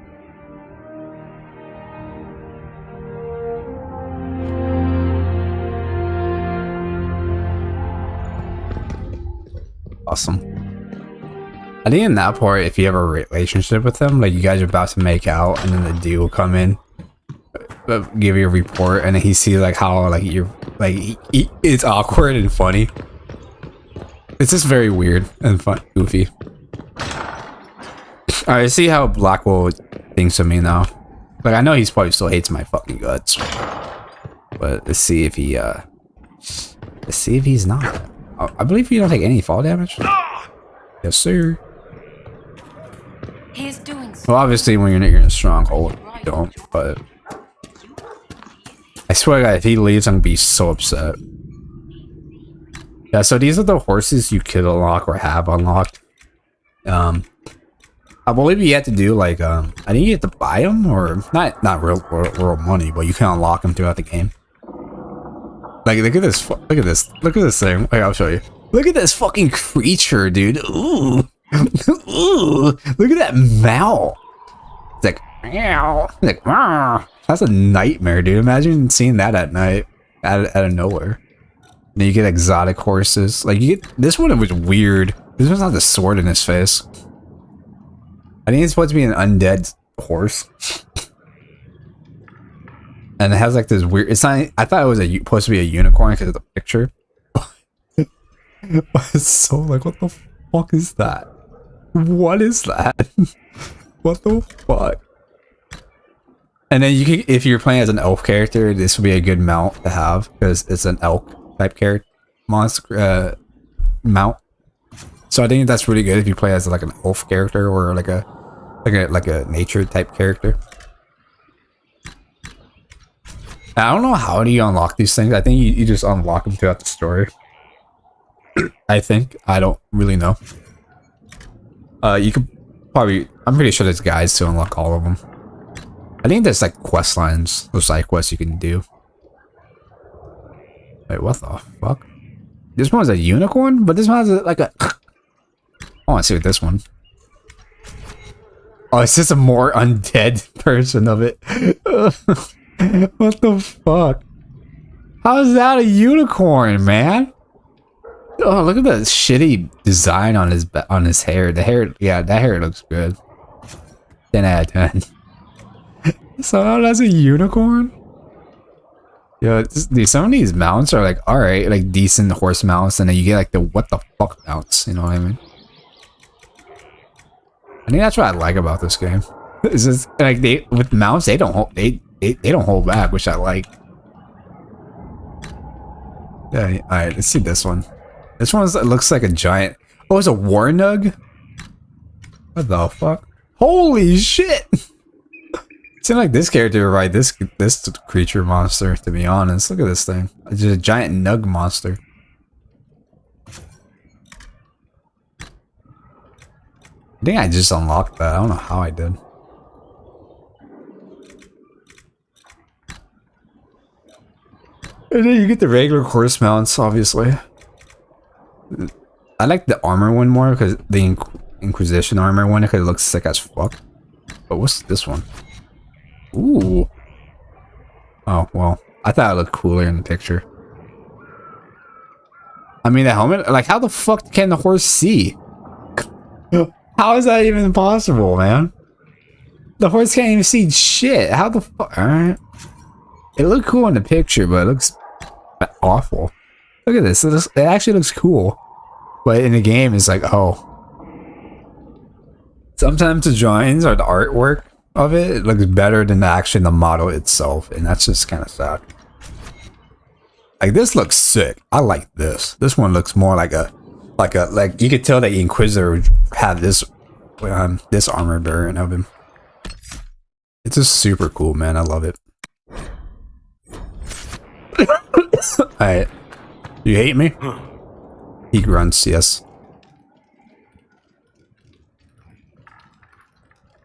Awesome. I think in that part, if you have a relationship with them, like you guys are about to make out, and then the dude will come in, give you a report, and then he sees like how like you're like it's awkward and funny. It's just very weird and fun, goofy. Alright, see how Blackwell thinks of me now. Like I know he's probably still hates my fucking guts, but let's see if he he's not. I believe you don't take any fall damage. Yes, sir. He is doing so. Well, obviously when you're in a stronghold. don't, but I swear to God, if he leaves, I'm gonna be so upset. Yeah, so these are the horses you could unlock or have unlocked. I believe you have to do like I think you have to buy them or not real money, but you can unlock them throughout the game. Like look at this, look at this thing. Wait, I'll show you. Look at this fucking creature, dude. Ooh, ooh, look at that mouth. It's like meow, like meow. That's a nightmare, dude. Imagine seeing that at night, out of nowhere. And then you get exotic horses. Like you get this one. It was weird. This one's not the sword in his face. I think it's supposed to be an undead horse. And it has like this weird, it's not, I thought it was supposed to be a unicorn because of the picture. It's so like, what the fuck is that? What is that? What the fuck? And then you can, if you're playing as an elf character, this would be a good mount to have because it's an elk type character monster mount. So I think that's really good if you play as like an elf character or like a nature type character. I don't know how do you unlock these things. I think you just unlock them throughout the story. I think. I don't really know. You could probably, I'm pretty sure there's guides to unlock all of them. I think there's like quest lines, or side quests you can do. Wait, what the fuck? This one's a unicorn, but this one has like a I want to see what this one. Oh, it's just a more undead version of it. What the fuck? How is that a unicorn, man? Oh, look at the shitty design on his hair. The hair, yeah, that hair looks good. 10 out of 10. So that's a unicorn? Yo, dude, some of these mounts are like, alright, like decent horse mounts, and then you get like the what the fuck mounts, you know what I mean? I think that's what I like about this game. Is just like they with mounts they don't hold they don't hold back, which I like. Yeah, alright, let's see this one. This one looks like a giant. Oh, it's a warnug? What the fuck? Holy shit! It seems like this character would ride this creature monster, to be honest. Look at this thing. It's just a giant nug monster. I think I just unlocked that. I don't know how I did. And then you get the regular horse mounts, obviously. I like the armor one more because the Inquisition armor one, because it looks sick as fuck. But what's this one? Ooh. Oh, well. I thought it looked cooler in the picture. I mean, the helmet, like, how the fuck can the horse see? How is that even possible, man? The horse can't even see shit. How the fuck? Alright. It looked cool in the picture, but it looks awful. Look at this. It actually looks cool. But in the game, it's like, oh. Sometimes the drawings or the artwork of it looks better than actually the model itself. And that's just kind of sad. Like, this looks sick. I like this. This one looks more like you could tell that the Inquisitor had this armor variant of him. It's just super cool, man. I love it. Alright. You hate me? He grunts, yes.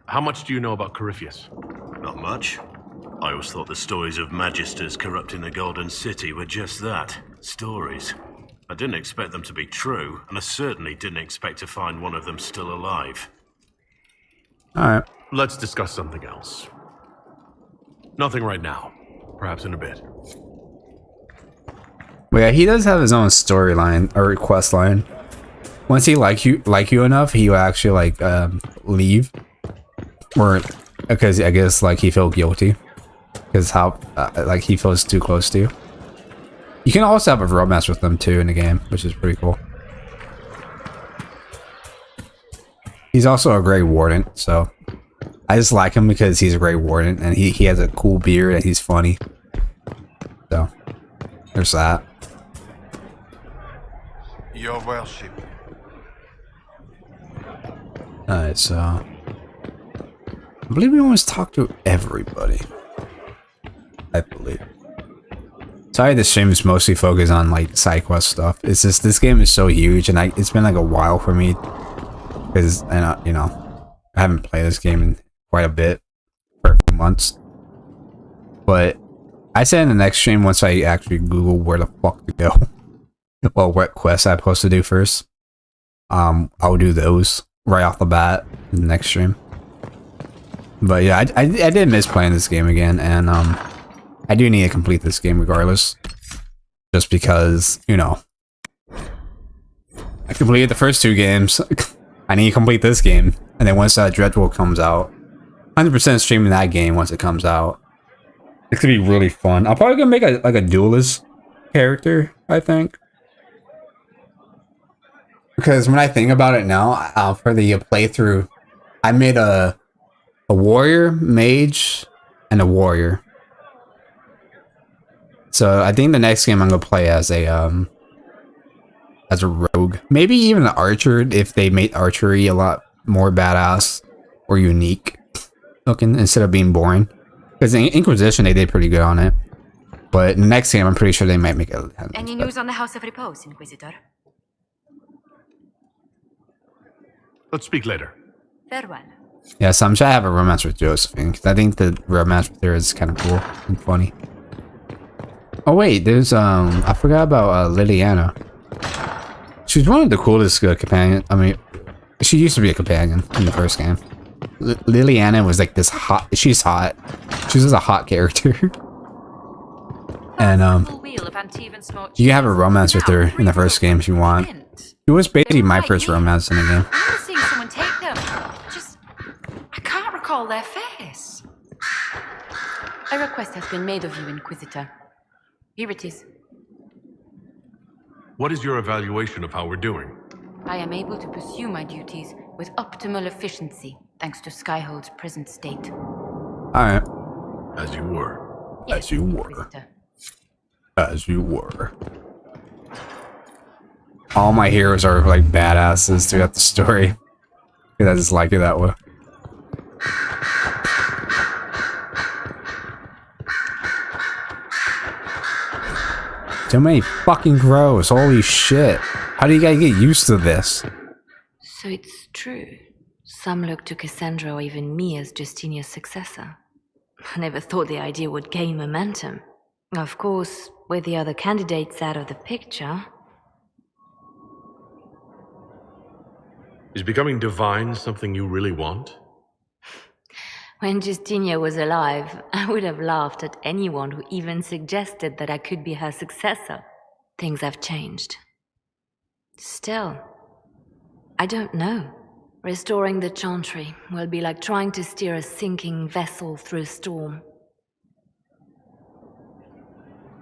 How much do you know about Corypheus? Not much. I always thought the stories of magisters corrupting the Golden City were just that. Stories. I didn't expect them to be true, and I certainly didn't expect to find one of them still alive. Alright. Let's discuss something else. Nothing right now. Perhaps in a bit. But yeah, he does have his own storyline or quest line. Once he like you enough, he will actually like leave, or because I guess like he feels guilty because how like he feels too close to you. You can also have a romance with them too in the game, which is pretty cool. He's also a Grey Warden, so I just like him because he's a Grey Warden and he has a cool beard and he's funny. So there's that. Your worship. Alright, so I believe we almost talked to everybody. I believe. Sorry, this stream is mostly focused on like side quest stuff. It's just this game is so huge, and it's been like a while for me because you know, I haven't played this game in quite a bit for a few months. But I said in the next stream, once I actually Google where the fuck to go, well, what quests I'm supposed to do first, I'll do those right off the bat in the next stream. But yeah, I did miss playing this game again, and I do need to complete this game regardless. Just because, you know, I completed the first 2 games. I need to complete this game, and then once that Dreadful comes out, 100% streaming that game once it comes out. It's gonna be really fun. I'm probably gonna make a duelist character, I think. Because when I think about it now, for the playthrough, I made a warrior, mage, and a warrior. So I think the next game I'm gonna play as a rogue, maybe even an archer if they made archery a lot more badass or unique looking instead of being boring. Because in Inquisition they did pretty good on it, but in the next game I'm pretty sure they might make it. Any news on the House of Repose, Inquisitor? Let's speak later. Farewell. Yeah, so I'm sure I have a romance with Josephine, because I think the romance with her is kind of cool and funny. Oh wait, there's I forgot about Liliana. She's one of the coolest companions. I mean, she used to be a companion in the first game. Liliana was like this hot. She's hot. She's just a hot character. And you can have a romance with her in the first game if you want. It was basically my first romance in the game. I remember seeing someone take them. I can't recall their face. A request has been made of you, Inquisitor. Here it is. What is your evaluation of how we're doing? I am able to pursue my duties with optimal efficiency, thanks to Skyhold's present state. Alright. As you were. Yes, as you were. As you were. All my heroes are like badasses throughout the story. I just like it that way. So many fucking crows, holy shit. How do you guys get used to this? So it's true. Some look to Cassandra or even me as Justinia's successor. I never thought the idea would gain momentum. Of course, with the other candidates out of the picture... Is becoming divine something you really want? When Justinia was alive, I would have laughed at anyone who even suggested that I could be her successor. Things have changed. Still, I don't know. Restoring the Chantry will be like trying to steer a sinking vessel through a storm.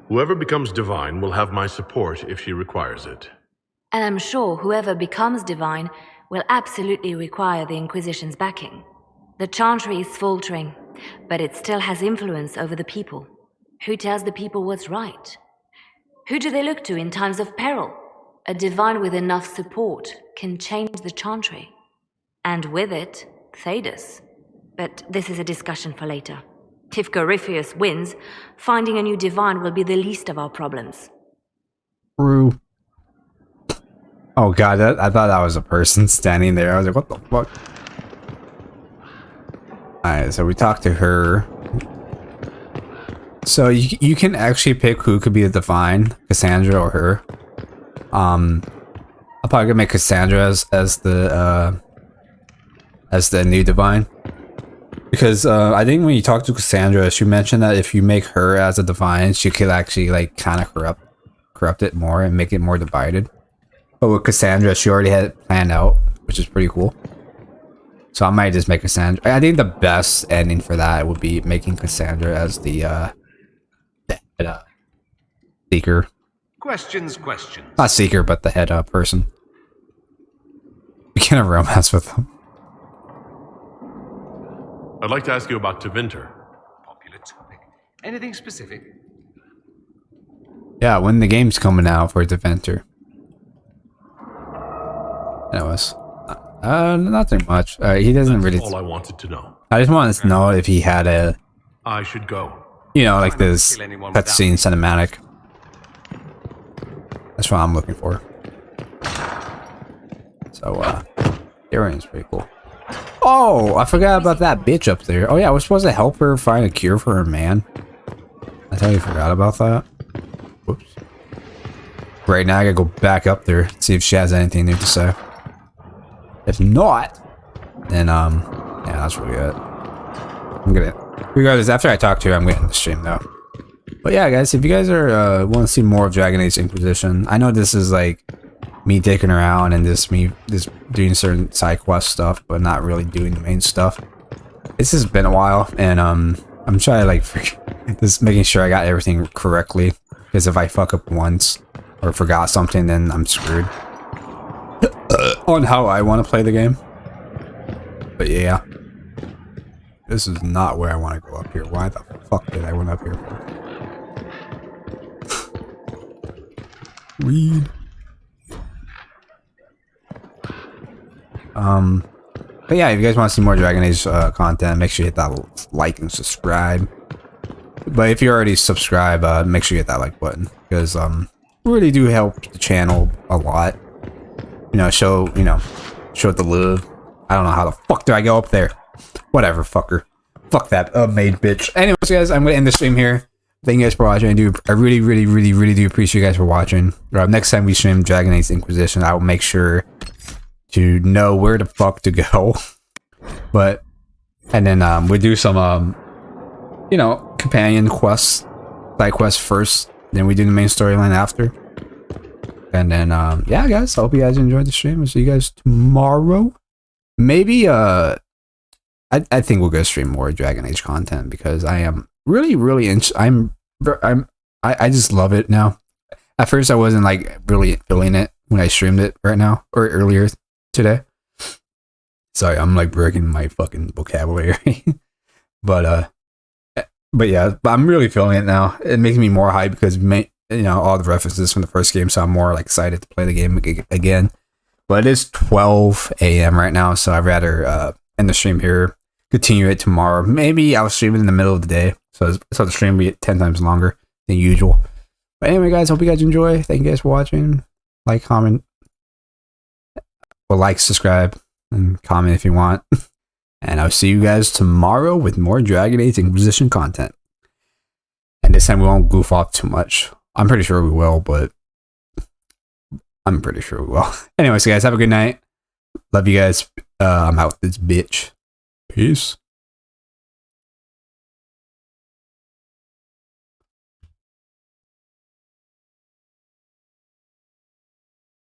Whoever becomes divine will have my support if she requires it. And I'm sure whoever becomes divine will absolutely require the Inquisition's backing. The Chantry is faltering, but it still has influence over the people. Who tells the people what's right? Who do they look to in times of peril? A divine with enough support can change the Chantry. And with it, Thedas. But this is a discussion for later. If Corypheus wins, finding a new divine will be the least of our problems. True. Oh god, I thought that was a person standing there. I was like, what the fuck? Alright, so we talked to her. So you can actually pick who could be the divine, Cassandra or her. I'll probably make Cassandra as the new divine. Because I think when you talk to Cassandra, she mentioned that if you make her as a divine, she could actually like kind of corrupt it more and make it more divided. But with Cassandra, she already had it planned out, which is pretty cool. So I might just make Cassandra. I think the best ending for that would be making Cassandra as the seeker. Questions. Not seeker, but the head person. We can have romance with them. I'd like to ask you about Tevinter. Popular topic. Anything specific? Yeah, when the game's coming out for Tevinter. Anyways, Nothing much. He doesn't really. All I wanted to know. I just wanted to know if he had a, I should go. you know, like this cutscene cinematic. That's what I'm looking for. So, Darian's pretty cool. Oh, I forgot about that bitch up there. Oh yeah, we're supposed to help her find a cure for her man. I totally forgot about that. Whoops. Right now I gotta go back up there, see if she has anything new to say. If not, then yeah, that's really it. I'm gonna, regardless, after I talk to her, I'm gonna end the stream though. But yeah, guys, if you guys are want to see more of Dragon Age Inquisition, I know this is like me dicking around and just doing certain side quest stuff, but not really doing the main stuff. This has been a while, and I'm trying to like just making sure I got everything correctly, because if I fuck up once or forgot something, then I'm screwed on how I want to play the game. But yeah, this is not where I want to go up here. Why the fuck did I went up here for? Weed. But yeah, if you guys want to see more Dragon Age content, make sure you hit that like and subscribe. But if you already subscribed, make sure you hit that like button, because really do help the channel a lot. You know, show the love. I don't know how the fuck do I go up there. Whatever, fucker. Fuck that maid bitch. Anyways, guys, I'm gonna end the stream here. Thank you guys for watching. I really do appreciate you guys for watching. Next time we stream Dragon Age Inquisition, I will make sure to know where the fuck to go. And then we'll do some you know, companion quests, side quests first, then we do the main storyline after. And then yeah, guys, I hope you guys enjoyed the stream. I'll see you guys tomorrow. Maybe I think we'll go stream more Dragon Age content, because I am really I just love it now. At first I wasn't like really feeling it when I streamed it right now, or earlier today. Sorry, I'm like breaking my fucking vocabulary. But yeah, I'm really feeling it now. It makes me more hyped because you know, all the references from the first game, so I'm more like excited to play the game again. But it is 12 a.m. right now, so I'd rather end the stream here, continue it tomorrow. Maybe I'll stream it in the middle of the day, so the stream will be 10 times longer than usual. But anyway, guys, hope you guys enjoy. Thank you guys for watching. Like, comment, well, like, subscribe, and comment if you want. And I'll see you guys tomorrow with more Dragon Age Inquisition content. And this time we won't goof off too much. I'm pretty sure we will, but I'm pretty sure we will. Anyways, guys, have a good night. Love you guys. I'm out this bitch. Peace.